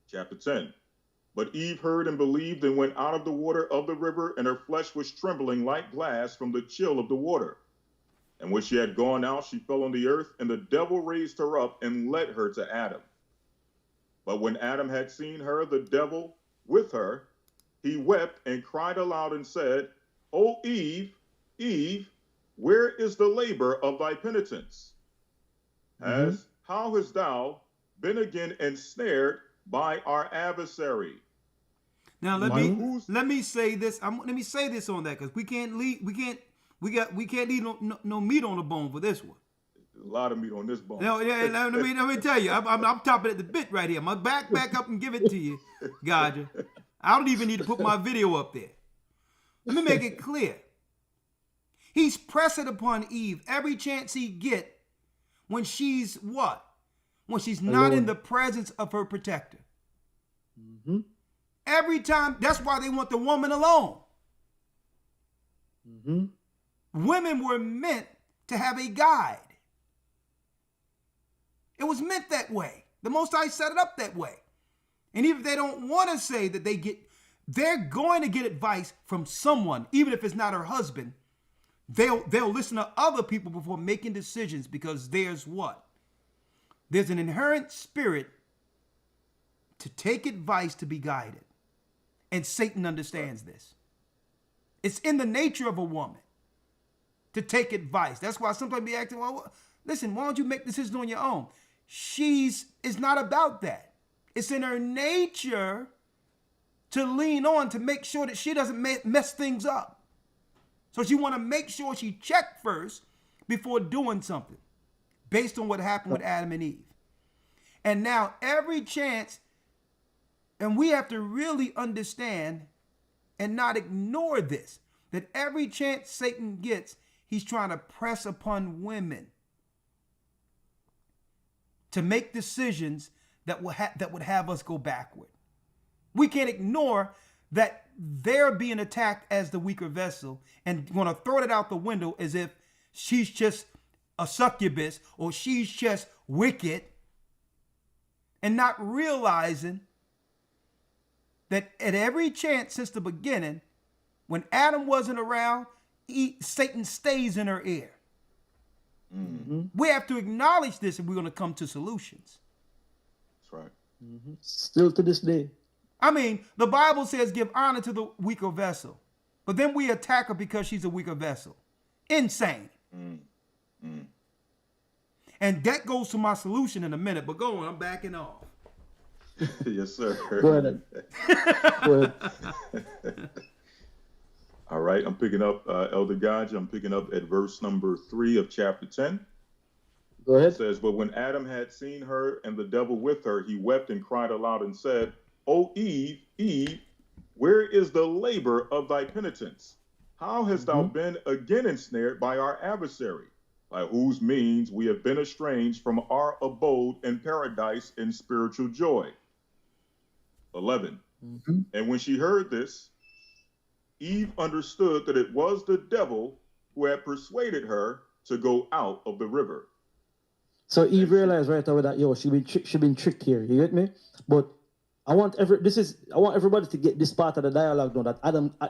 Chapter 10. But Eve heard and believed and went out of the water of the river, and her flesh was trembling like glass from the chill of the water. And when she had gone out, she fell on the earth, and the devil raised her up and led her to Adam. But when Adam had seen her, the devil, with her, he wept and cried aloud and said, O Eve, Eve, where is the labor of thy penitence? How hast thou been again ensnared by our adversary? Now let me say this. Let me say this on that, because we can't leave no meat on the bone for this one. A lot of meat on this bone. No, let me tell you, I'm topping at the bit right here. My back up and give it to you, Gaja. I don't even need to put my video up there. Let me make it clear. He's pressing upon Eve every chance he get when she's what? When she's not in the presence of her protector. Every time. That's why they want the woman alone. Women were meant to have a guide. It was meant that way. The Most High set it up that way. And even if they don't want to say that they're going to get advice from someone, even if it's not her husband. They'll listen to other people before making decisions, because there's what? There's an inherent spirit to take advice, to be guided. And Satan understands this. It's in the nature of a woman to take advice. That's why sometimes be acting, well, listen, why don't you make decisions on your own? It's not about that. It's in her nature to lean on to make sure that she doesn't mess things up. So she want to make sure she checked first before doing something, based on what happened with Adam and Eve. And now every chance, and we have to really understand and not ignore this, that every chance Satan gets, he's trying to press upon women to make decisions that would have us go backward. We can't ignore that they're being attacked as the weaker vessel and want to throw it out the window as if she's just a succubus or she's just wicked, and not realizing that at every chance since the beginning, when Adam wasn't around, Satan stays in her ear. We have to acknowledge this if we're going to come to solutions. That's right. Still to this day. I mean, the Bible says give honor to the weaker vessel, but then we attack her because she's a weaker vessel. Insane. And that goes to my solution in a minute, but go on, I'm backing off. Yes, sir. Go ahead. Go ahead. All right, I'm picking up Elder Gadge. I'm picking up at verse number 3 of chapter 10. Go ahead. It says, "But when Adam had seen her and the devil with her, he wept and cried aloud and said, O Eve, Eve, where is the labor of thy penitence? How hast thou been again ensnared by our adversary, by whose means we have been estranged from our abode in paradise in spiritual joy?" 11. And when she heard this, Eve understood that it was the devil who had persuaded her to go out of the river. So Eve realized right away that she been tricked here. You get me? But I want everybody to get this part of the dialogue now, that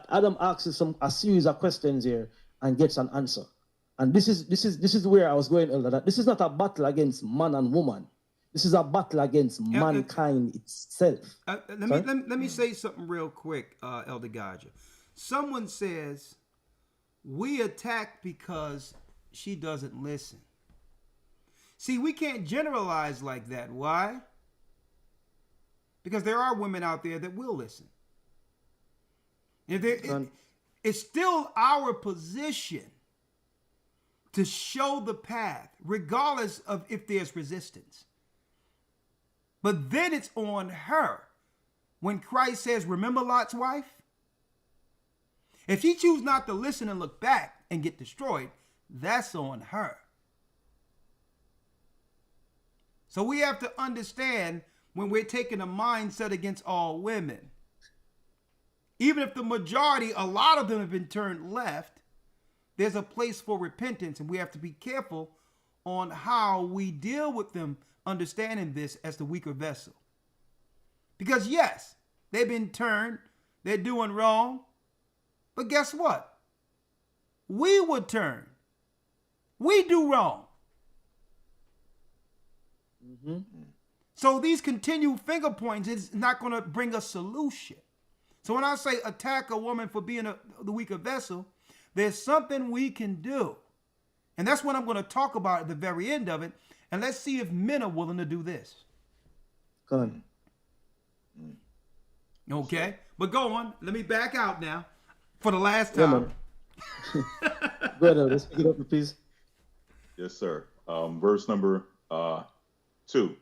Adam asks a series of questions here and gets an answer. And this is where I was going, Elder, that this is not a battle against man and woman. This is a battle against mankind itself. Let me say something real quick, Elder Gaja. Someone says we attack because she doesn't listen. See, we can't generalize like that. Why? Because there are women out there that will listen. It's still our position to show the path, regardless of if there's resistance. But then it's on her. When Christ says, remember Lot's wife? If she chooses not to listen and look back and get destroyed, that's on her. So we have to understand when we're taking a mindset against all women, even if the majority, a lot of them have been turned left, there's a place for repentance, and we have to be careful on how we deal with them, understanding this as the weaker vessel. Because yes, they've been turned, they're doing wrong, but guess what? We would turn. We do wrong. So these continued finger points is not going to bring a solution. So when I say attack a woman for being the weaker vessel, there's something we can do. And that's what I'm going to talk about at the very end of it. And let's see if men are willing to do this. Go on. Okay. But go on. Let me back out now for the last time. Go ahead, let's pick it up, please. Yes, sir. Verse number 2.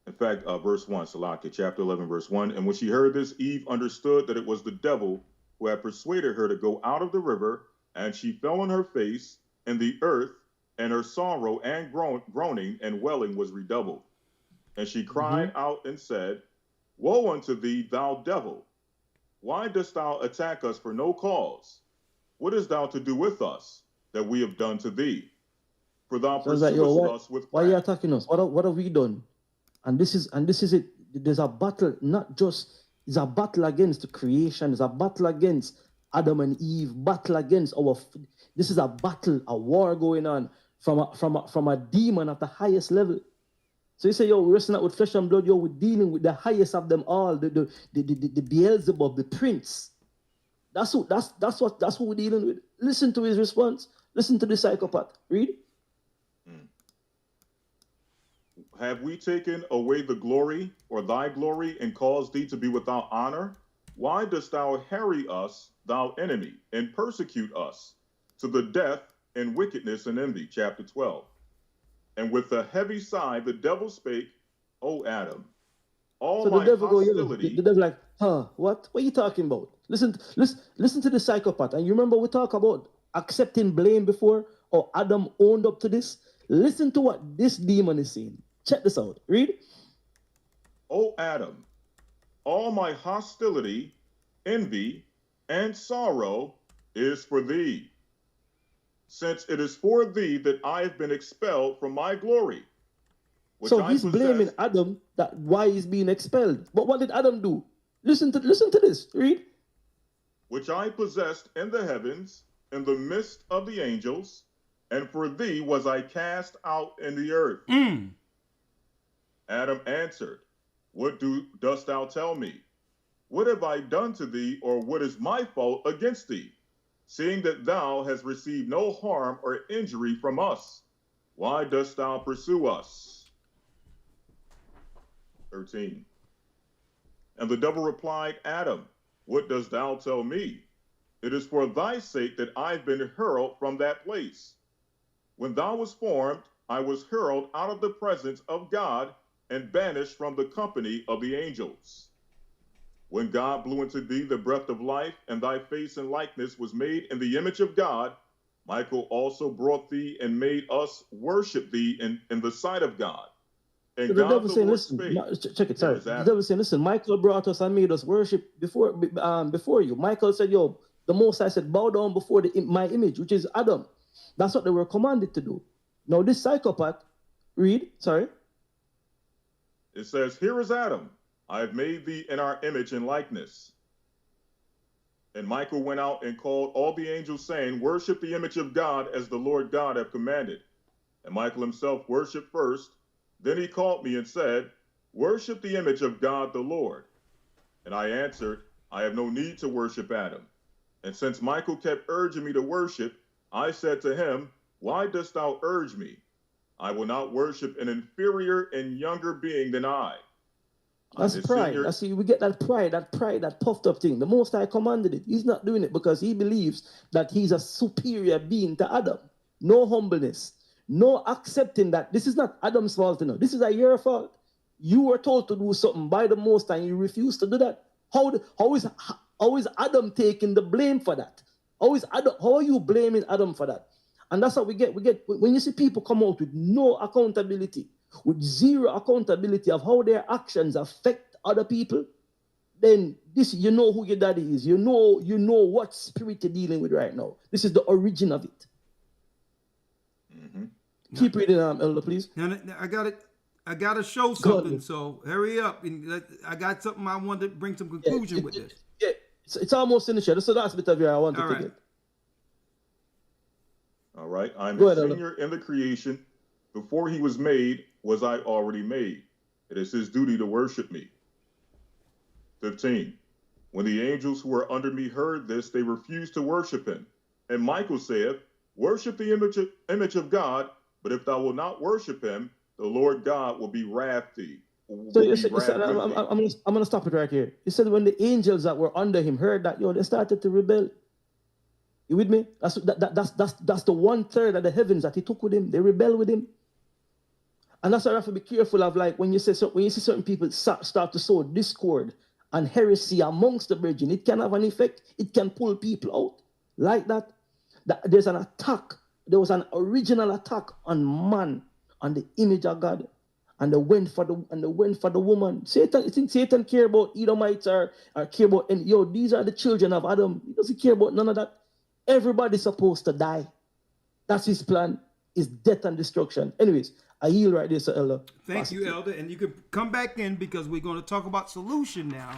In fact, verse 1, Salaki, chapter 11, verse 1. "And when she heard this, Eve understood that it was the devil who had persuaded her to go out of the river, and she fell on her face in the earth, and her sorrow and groaning and wailing was redoubled. And she cried out and said, Woe unto thee, thou devil! Why dost thou attack us for no cause? What hast thou to do with us, that we have done to thee? For thou pursuest us with why are you attacking us? What have we done? And this is it. There's a battle, it's a battle against the creation. It's a battle against Adam and Eve. Battle against this is a battle, a war going on from a demon at the highest level. So you say, we're wrestling out with flesh and blood. We're dealing with the highest of them all, the Beelzebub, the prince. That's what we're dealing with. Listen to his response. Listen to the psychopath. Read. Have we taken away the glory, or thy glory, and caused thee to be without honor? Why dost thou harry us, thou enemy, and persecute us to the death and wickedness and envy? Chapter 12. And with a heavy sigh, the devil spake, O Adam, all my hostility... The devil like, what are you talking about? Listen to the psychopath. And you remember we talked about accepting blame before, or Adam owned up to this? Listen to what this demon is saying. Check this out. Read. O Adam, all my hostility, envy, and sorrow is for thee, since it is for thee that I have been expelled from my glory. So he's blaming Adam that why he's being expelled. But what did Adam do? Listen to this. Read. Which I possessed in the heavens, in the midst of the angels, and for thee was I cast out in the earth. Adam answered, What dost thou tell me? What have I done to thee, or what is my fault against thee, seeing that thou hast received no harm or injury from us? Why dost thou pursue us? 13. And the devil replied, Adam, what dost thou tell me? It is for thy sake that I've been hurled from that place. When thou wast formed, I was hurled out of the presence of God and banished from the company of the angels. When God blew into thee the breath of life, and thy face and likeness was made in the image of God, Michael also brought thee and made us worship thee in the sight of God. And So the devil saying, listen, check it, sorry. The devil saying, listen, Michael brought us and made us worship before you. Michael said, yo, the Most High said, bow down before my image, which is Adam. That's what they were commanded to do. Now this psychopath, read, sorry. It says, here is Adam. I have made thee in our image and likeness. And Michael went out and called all the angels, saying, worship the image of God as the Lord God hath commanded. And Michael himself worshiped first. Then he called me and said, worship the image of God the Lord. And I answered, I have no need to worship Adam. And since Michael kept urging me to worship, I said to him, why dost thou urge me? I will not worship an inferior and younger being than I. That's pride. I see, we get that pride, that puffed up thing. The Most High commanded it. He's not doing it because he believes that he's a superior being to Adam. No humbleness. No accepting that this is not Adam's fault. You know. This is your fault. You were told to do something by the Most High and you refused to do that. How is Adam taking the blame for that? How are you blaming Adam for that? And that's what we get. When you see people come out with no accountability, with zero accountability of how their actions affect other people, then this, you know who your daddy is. You know what spirit you're dealing with right now. This is the origin of it. Mm-hmm. Keep reading, Elder, please. Now, I got to show something. So hurry up. And I got something I want to bring some conclusion with this. Yeah, it's almost in the shadow. So that's a bit of your I wanted to get. All right. I'm a senior in the creation. Before he was made, was I already made. It is his duty to worship me. 15. When the angels who were under me heard this, they refused to worship him. And Michael saith, worship the image of God, but if thou wilt not worship him, the Lord God will be wrath thee. I'm going to stop it right here. He said when the angels that were under him heard that, they started to rebel. You with me? That's the 1/3 of the heavens that he took with him. They rebel with him. And that's why I have to be careful of, like, when you see certain people start to sow discord and heresy amongst the brethren, it can have an effect. It can pull people out like that. There's an attack. There was an original attack on man, on the image of God, and they went for the woman. Satan, you think Satan care about Edomites or care about? And these are the children of Adam. He doesn't care about none of that. Everybody's supposed to die. That's his plan. Is death and destruction. Anyways, I yield right there, Sir Elder. Thank you, Elder. And you can come back in because we're going to talk about solution now.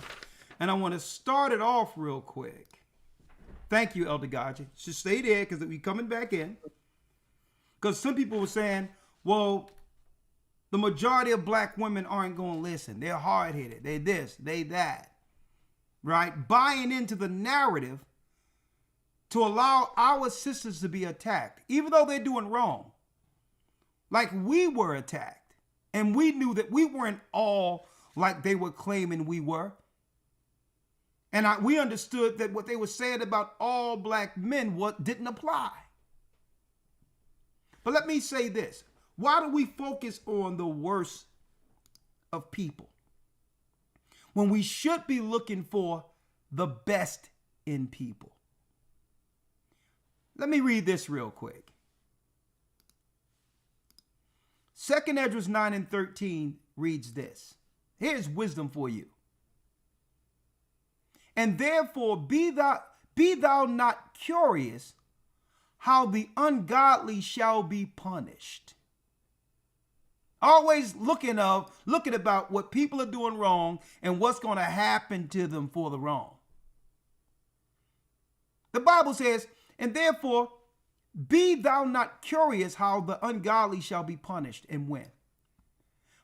And I want to start it off real quick. Thank you, Elder Gaji. Just stay there because we're coming back in. Because some people were saying, well, the majority of black women aren't going to listen. They're hard-headed. They this, they that. Right? Buying into the narrative to allow our sisters to be attacked, even though they're doing wrong. Like we were attacked. And we knew that we weren't all like they were claiming we were. And we understood that what they were saying about all black men didn't apply. But let me say this. Why do we focus on the worst of people when we should be looking for the best in people? Let me read this real quick. 2 Esdras 9:13 reads this. Here's wisdom for you. And therefore be thou not curious how the ungodly shall be punished. Always looking about what people are doing wrong and what's going to happen to them for the wrong. The Bible says, and therefore be thou not curious how the ungodly shall be punished and when,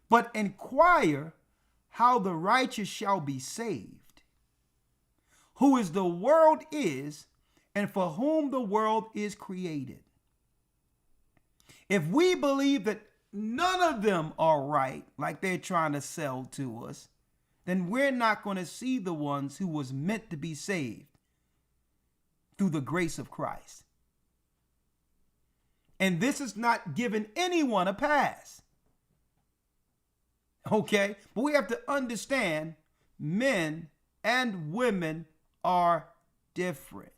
but inquire how the righteous shall be saved, who is the world is, and for whom the world is created. If we believe that none of them are right, like they're trying to sell to us, then we're not going to see the ones who was meant to be saved through the grace of Christ. And this is not giving anyone a pass. Okay? But we have to understand men and women are different.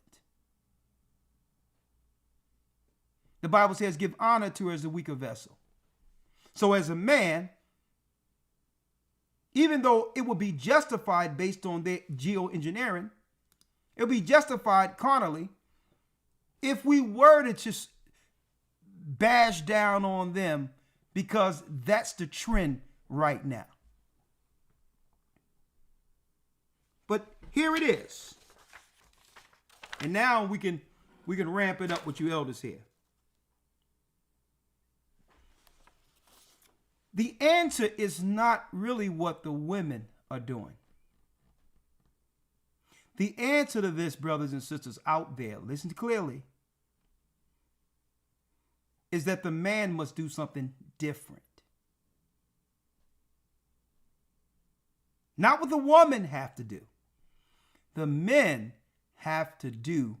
The Bible says, give honor to her as the weaker vessel. So as a man, even though it would be justified based on their geoengineering, it would be justified carnally if we were to just bash down on them because that's the trend right now. But here it is. And now we can ramp it up with you elders here. The answer is not really what the women are doing. The answer to this, brothers and sisters out there, listen clearly, is that the man must do something different. Not what the woman have to do. The men have to do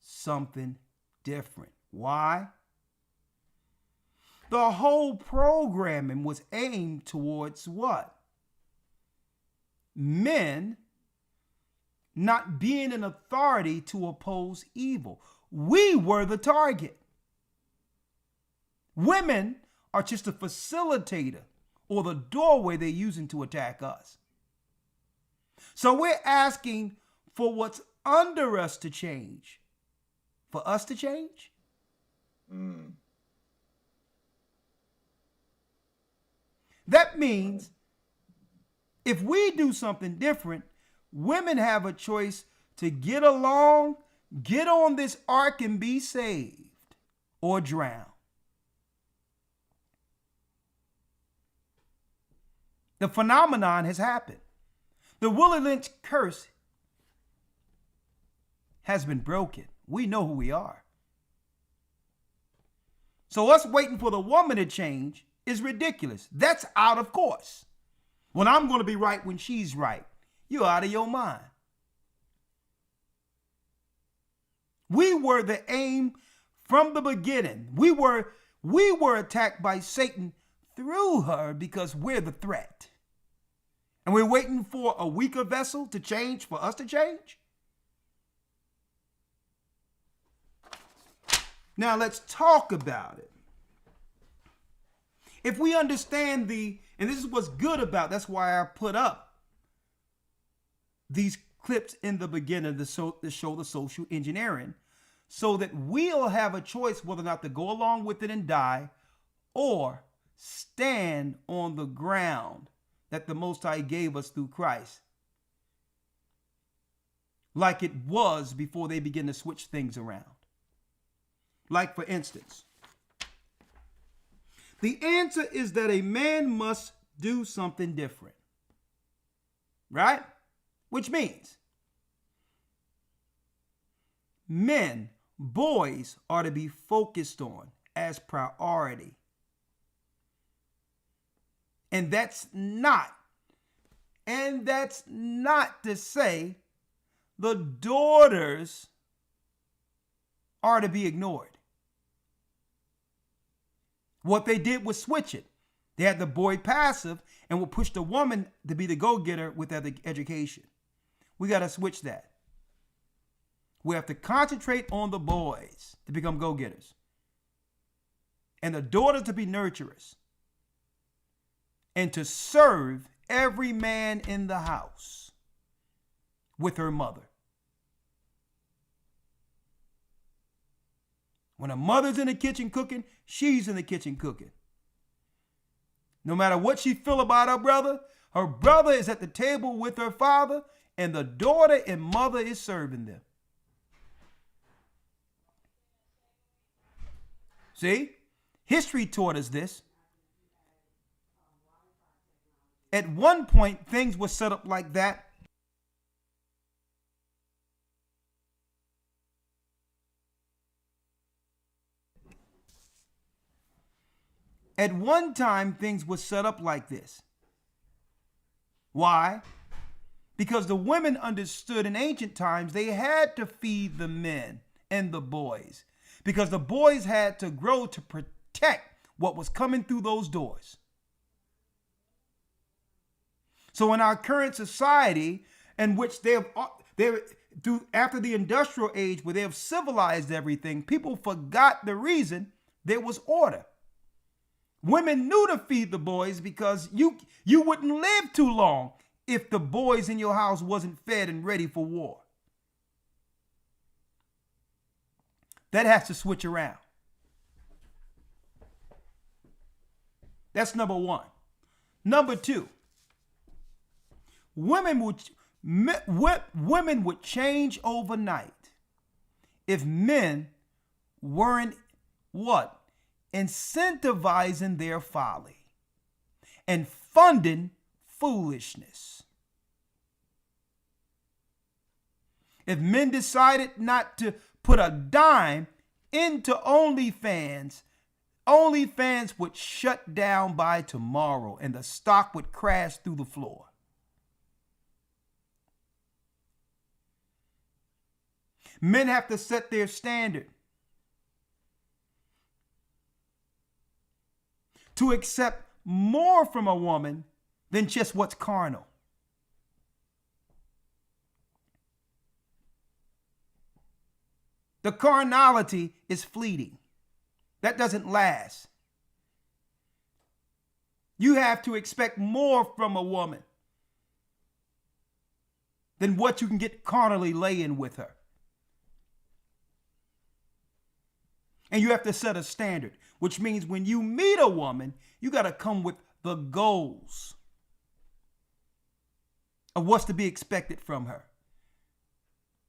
something different. Why? The whole programming was aimed towards what? Men not being an authority to oppose evil. We were the target. Women are just a facilitator or the doorway they're using to attack us. So we're asking for what's under us to change. For us to change? That means if we do something different, women have a choice to get along, get on this ark and be saved, or drown. The phenomenon has happened. The Willie Lynch curse has been broken. We know who we are. So us waiting for the woman to change is ridiculous. That's out of course. When I'm going to be right when she's right. You're out of your mind. We were the aim from the beginning. We were attacked by Satan through her because we're the threat. And we're waiting for a weaker vessel to change for us to change? Now let's talk about it. If we understand and this is what's good about, that's why I put up these clips in the beginning to show the social engineering, so that we'll have a choice whether or not to go along with it and die or stand on the ground that the Most High gave us through Christ, like it was before they begin to switch things around. Like, for instance, the answer is that a man must do something different, right? Which means men, boys are to be focused on as priority. And that's not to say the daughters are to be ignored. What they did was switch it. They had the boy passive and would push the woman to be the go-getter with their education. We got to switch that. We have to concentrate on the boys to become go-getters and the daughters to be nurturers and to serve every man in the house with her mother. When a mother's in the kitchen cooking, she's in the kitchen cooking. No matter what she feel about her brother is at the table with her father, and the daughter and mother is serving them. See? History taught us this. At one point, things were set up like that. At one time, things were set up like this. Why? Because the women understood in ancient times they had to feed the men and the boys, because the boys had to grow to protect what was coming through those doors. So in our current society, in which they're after the industrial age, where they have civilized everything, people forgot the reason there was order. Women knew to feed the boys because you wouldn't live too long if the boys in your house wasn't fed and ready for war. That has to switch around. That's number one. Number two, women would change overnight if men weren't what? Incentivizing their folly and funding foolishness. If men decided not to put a dime into OnlyFans, OnlyFans would shut down by tomorrow and the stock would crash through the floor. Men have to set their standard to accept more from a woman than just what's carnal. The carnality is fleeting. That doesn't last. You have to expect more from a woman than what you can get carnally laying with her. And you have to set a standard, which means when you meet a woman, you got to come with the goals of what's to be expected from her.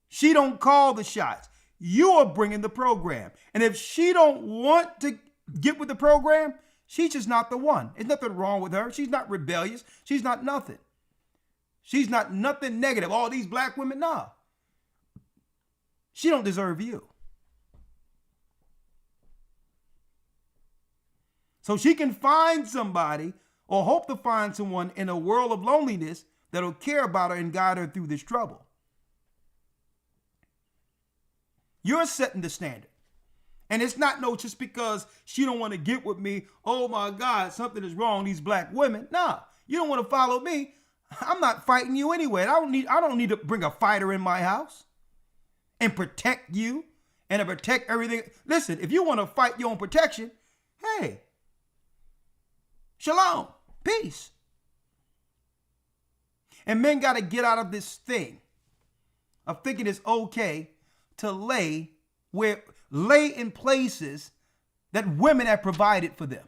She don't call the shots. You are bringing the program. And if she don't want to get with the program, she's just not the one. There's nothing wrong with her. She's not rebellious. She's not nothing. She's not nothing negative. All these black women, nah. She don't deserve you. So she can find somebody or hope to find someone in a world of loneliness that'll care about her and guide her through this trouble. You're setting the standard. And it's not just because she don't want to get with me, oh my God, something is wrong, these black women. Nah, you don't want to follow me. I'm not fighting you anyway. I don't need to bring a fighter in my house and protect you and to protect everything. Listen, if you want to fight your own protection, hey, shalom, peace. And men got to get out of this thing of thinking it's okay to lay in places that women have provided for them.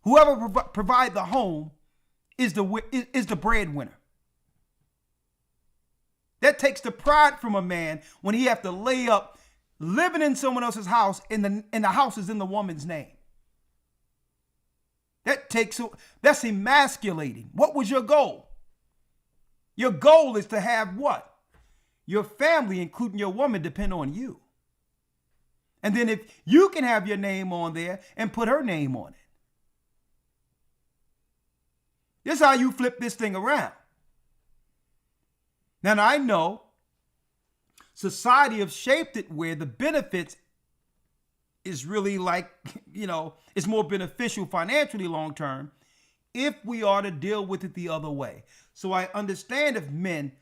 Whoever provide the home is the breadwinner. That takes the pride from a man when he have to lay up living in someone else's house and the house is in the woman's name. That's emasculating. What was your goal? Your goal is to have what? Your family, including your woman, depend on you. And then if you can have your name on there and put her name on it. This is how you flip this thing around. Now I know society has shaped it where the benefits is really like, it's more beneficial financially long term if we are to deal with it the other way. So I understand if men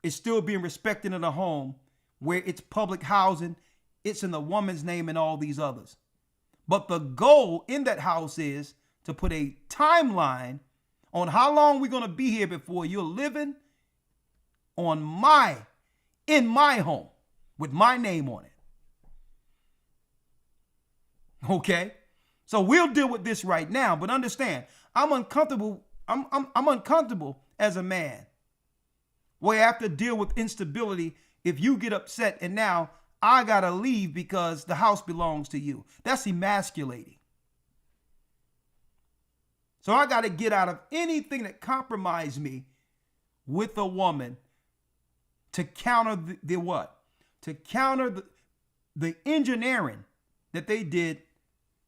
is still being respected in a home where it's public housing, it's in the woman's name and all these others. But the goal in that house is to put a timeline on how long we're going to be here before you're living in my home with my name on it. Okay? So we'll deal with this right now, but understand, I'm uncomfortable. I'm uncomfortable as a man. Where I have to deal with instability if you get upset and now I got to leave because the house belongs to you. That's emasculating. So I got to get out of anything that compromised me with a woman to counter the what? To counter the engineering that they did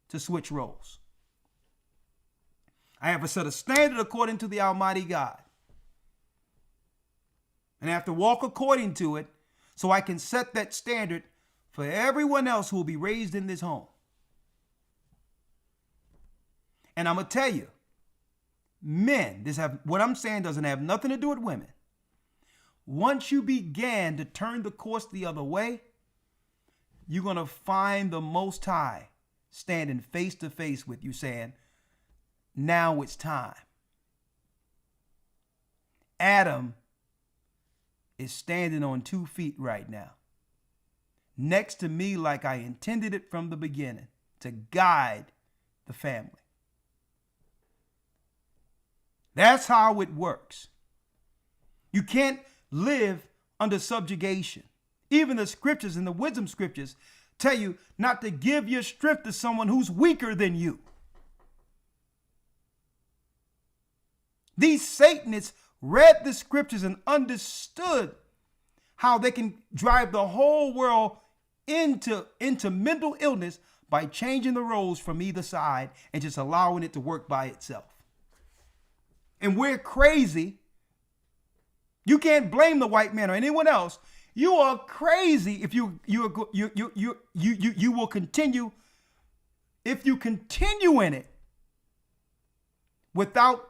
to switch roles. I have a set of standard according to the Almighty God. And I have to walk according to it so I can set that standard for everyone else who will be raised in this home. And I'm going to tell you, men, what I'm saying doesn't have nothing to do with women. Once you began to turn the course the other way, you're going to find the Most High standing face to face with you saying, now it's time. Adam is standing on 2 feet right now, next to me like I intended it from the beginning, to guide the family. That's how it works. You can't live under subjugation. Even the scriptures and the wisdom scriptures tell you not to give your strength to someone who's weaker than you. These Satanists read the scriptures and understood how they can drive the whole world into mental illness by changing the roles from either side and just allowing it to work by itself. And we're crazy. You can't blame the white man or anyone else. You are crazy if you will continue, if you continue in it without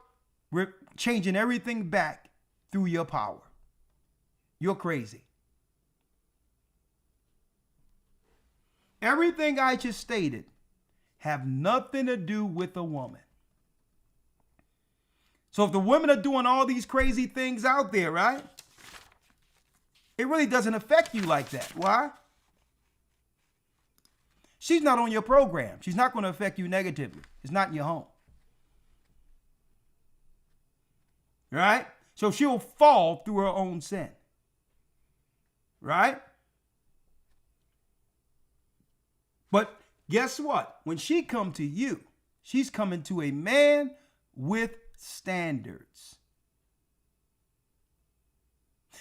changing everything back through your power. You're crazy. Everything I just stated have nothing to do with a woman. So if the women are doing all these crazy things out there, right? It really doesn't affect you like that. Why? She's not on your program. She's not going to affect you negatively. It's not in your home. Right? So she'll fall through her own sin. Right? But guess what? When she come to you, she's coming to a man with standards.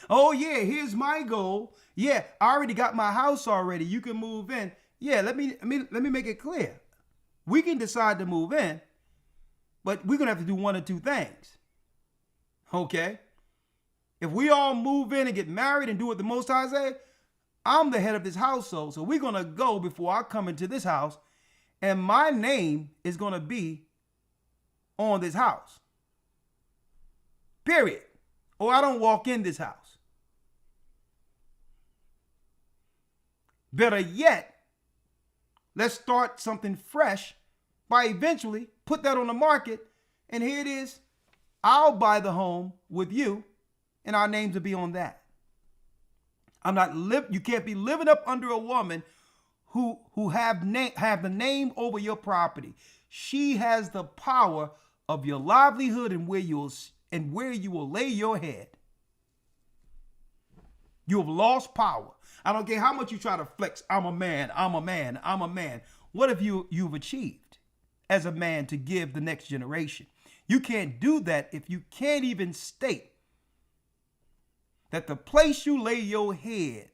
Oh yeah, here's my goal. Yeah, I already got my house already. You can move in. Yeah, let me make it clear. We can decide to move in, but we're gonna have to do one or two things. Okay? If we all move in and get married and do what the Most High say, I'm the head of this household. So we're gonna go before I come into this house, and my name is gonna be on this house. Period. Or I don't walk in this house. Better yet, let's start something fresh by eventually put that on the market, and here it is. I'll buy the home with you, and our names will be on that. You can't be living up under a woman who have the name over your property. She has the power of your livelihood and where you will lay your head. You have lost power. I don't care how much you try to flex. I'm a man. I'm a man. I'm a man. What have you've achieved as a man to give the next generation? You can't do that if you can't even state that the place you lay your head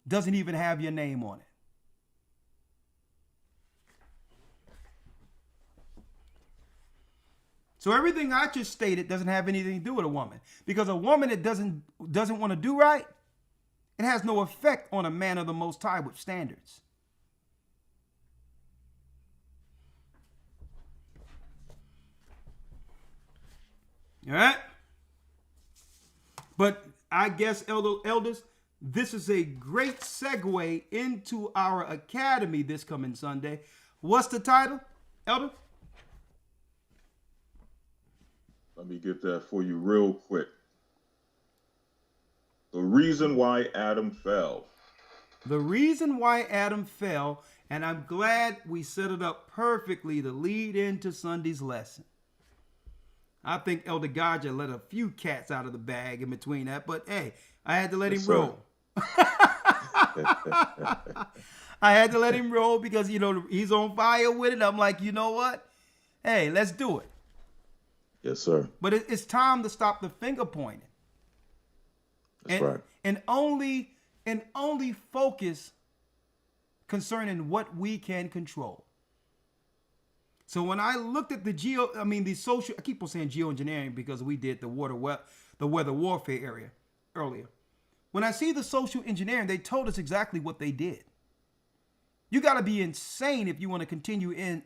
doesn't even have your name on it. So everything I just stated doesn't have anything to do with a woman, because a woman that doesn't want to do right, it has no effect on a man of the Most High with standards. All right? But I guess, elders, this is a great segue into our academy this coming Sunday. What's the title, Elder? Let me get that for you real quick. The reason why Adam fell. The reason why Adam fell, and I'm glad we set it up perfectly to lead into Sunday's lesson. I think Elder Gaja let a few cats out of the bag in between that, but hey, I had to let him roll. I had to let him roll because, he's on fire with it. I'm like, you know what? Hey, let's do it. Yes, sir. But it's time to stop the finger pointing. That's right. And only focus concerning what we can control. So when I looked at the social, I keep on saying geoengineering because we did the weather warfare area earlier. When I see the social engineering, they told us exactly what they did. You got to be insane if you want to continue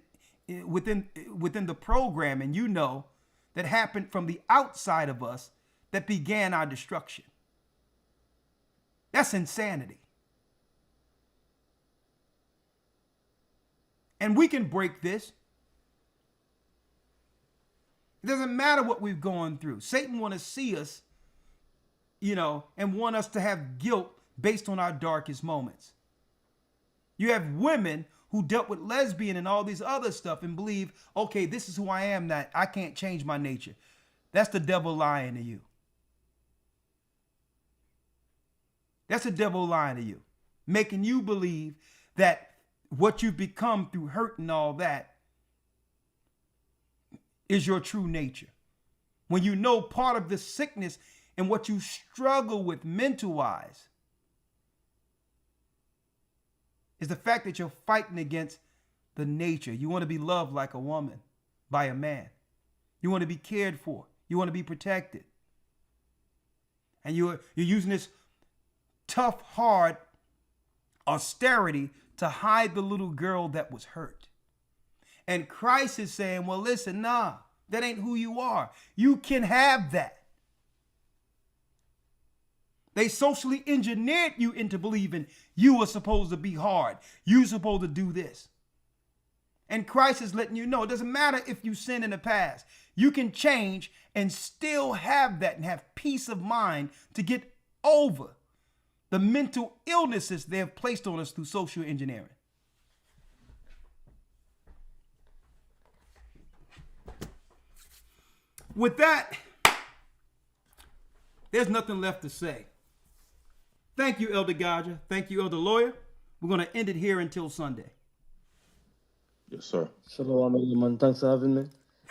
within the program, and you know that happened from the outside of us that began our destruction. That's insanity. And we can break this. It doesn't matter what we've gone through. Satan want to see us, and want us to have guilt based on our darkest moments. You have women who dealt with lesbian and all these other stuff and believe, okay, this is who I am, that I can't change my nature. That's the devil lying to you. That's the devil lying to you, making you believe that what you've become through hurt and all that is your true nature. When you know part of the sickness and what you struggle with mental-wise is the fact that you're fighting against the nature. You want to be loved like a woman by a man. You want to be cared for. You want to be protected. And you're using this tough, hard austerity to hide the little girl that was hurt. And Christ is saying, well, listen, nah, that ain't who you are. You can have that. They socially engineered you into believing you were supposed to be hard. You're supposed to do this. And Christ is letting you know it doesn't matter if you sin in the past. You can change and still have that and have peace of mind to get over the mental illnesses they have placed on us through social engineering. With that, there's nothing left to say. Thank you, Elder Gaja. Thank you, Elder Lawyer. We're going to end it here until Sunday. Yes, sir. Shalom, man. Thanks for having me.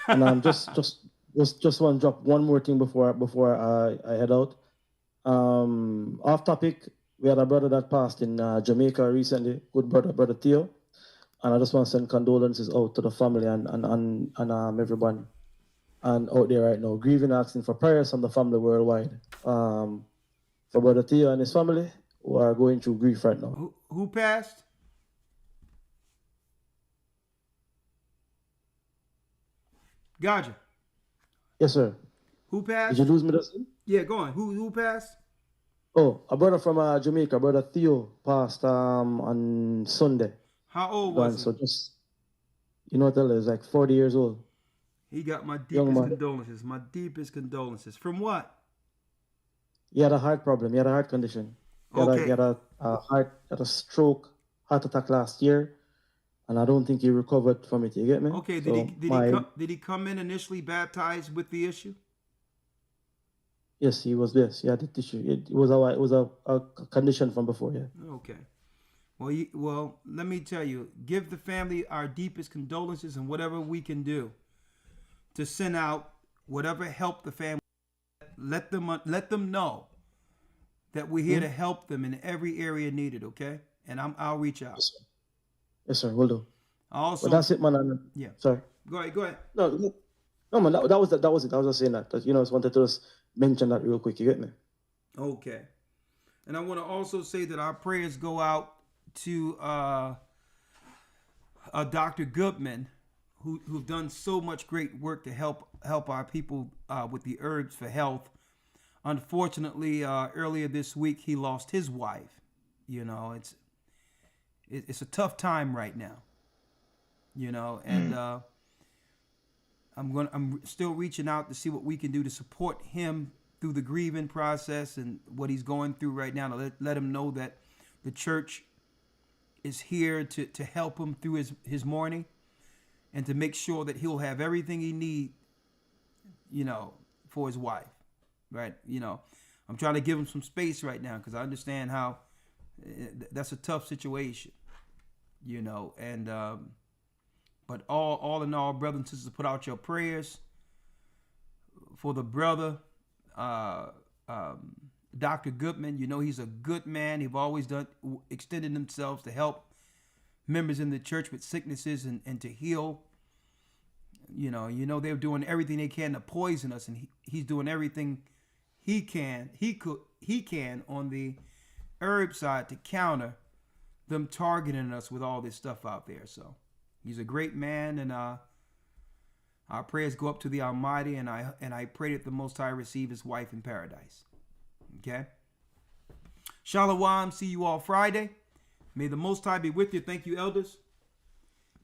And just want to drop one more thing before I head out. Off topic, we had a brother that passed in Jamaica recently. Good brother Theo. And I just want to send condolences out to the family and everyone and out there right now, grieving, asking for prayers from the family worldwide. For Brother Theo and his family who are going through grief right now. Who passed? Gaja. Yes, sir. Who passed? Did you lose me this? Yeah, go on. Who passed? Oh, a brother from Jamaica, Brother Theo, passed on Sunday. How old was he? So just, tell us, like 40 years old. He got my deepest condolences. My deepest condolences. From what? He had a heart problem. He had a heart condition. He had a stroke, heart attack last year, and I don't think he recovered from it. You get me? Okay. Did he come in initially baptized with the issue? Yes, he was. Yes, he had the issue. It was a condition from before. Yeah. Okay. Well, let me tell you. Give the family our deepest condolences and whatever we can do to send out whatever help the family. Let them know that we're here to help them in every area needed, okay? And I'll reach out. Yes, sir. Will do. Also, that's it, man. Yeah. Sorry. Go ahead. No, man. That was it. I was just saying that. I just wanted to just mention that real quick. You get me? Okay. And I want to also say that our prayers go out to Dr. Goodman, who've done so much great work to help our people with the herbs for health. Unfortunately, earlier this week he lost his wife. It's a tough time right now. And I'm still reaching out to see what we can do to support him through the grieving process and what he's going through right now. To let him know that the church is here to help him through his mourning. And to make sure that he'll have everything he needs, for his wife, right? I'm trying to give him some space right now because I understand how that's a tough situation, And but all in all, brothers and sisters, put out your prayers for the brother, Dr. Goodman. He's a good man. He's always extended himself to help members in the church with sicknesses and to heal you know they're doing everything they can to poison us, and he's doing everything he can on the Arab side to counter them targeting us with all this stuff out there. So he's a great man, and our prayers go up to the Almighty, and I pray that the Most High receive his wife in paradise. Okay. Shalom. See you all Friday. May the Most High be with you. Thank you, elders.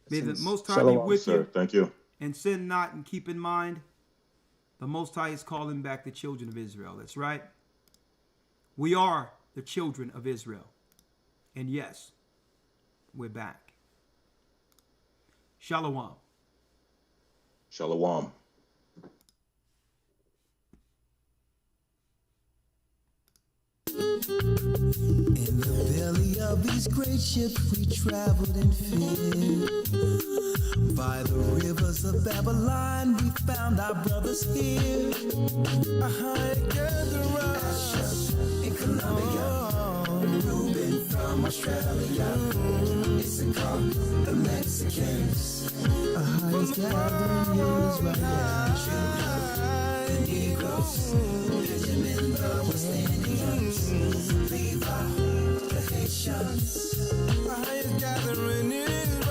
May the Most High be with you. Thank you. And sin not, and keep in mind, the Most High is calling back the children of Israel. That's right. We are the children of Israel. And yes, we're back. Shalom. Shalom. In the belly of these great ships we traveled in fear. By the rivers of Babylon we found our brothers here. Gather us in Colombia, Reuben from Australia, Issachar, the Mexicans, is gathering Israel, Judah, the Negroes, Benjamin, the West Indians, Levi, the Haitians, is gathering Israel.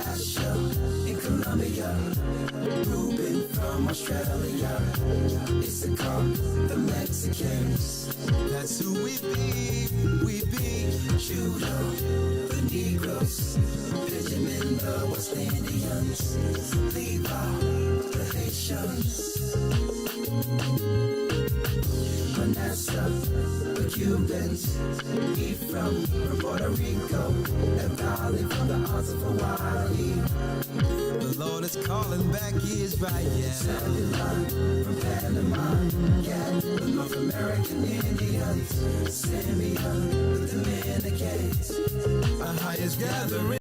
Asher in Colombia, Reuben from Australia, Issachar, the Mexicans. That's who we be. We be Judah, the Negroes, Benjamin, the West Indians, Levi, the Haitians, Manasseh, the Cubans, Ephraim from Puerto Rico, Naphtali from the Isles of Hawaii. The Lord is calling back Israel. Zebulon from Panama, Gad, the North American Indians, Simeon, the Dominicans, our highest gathering.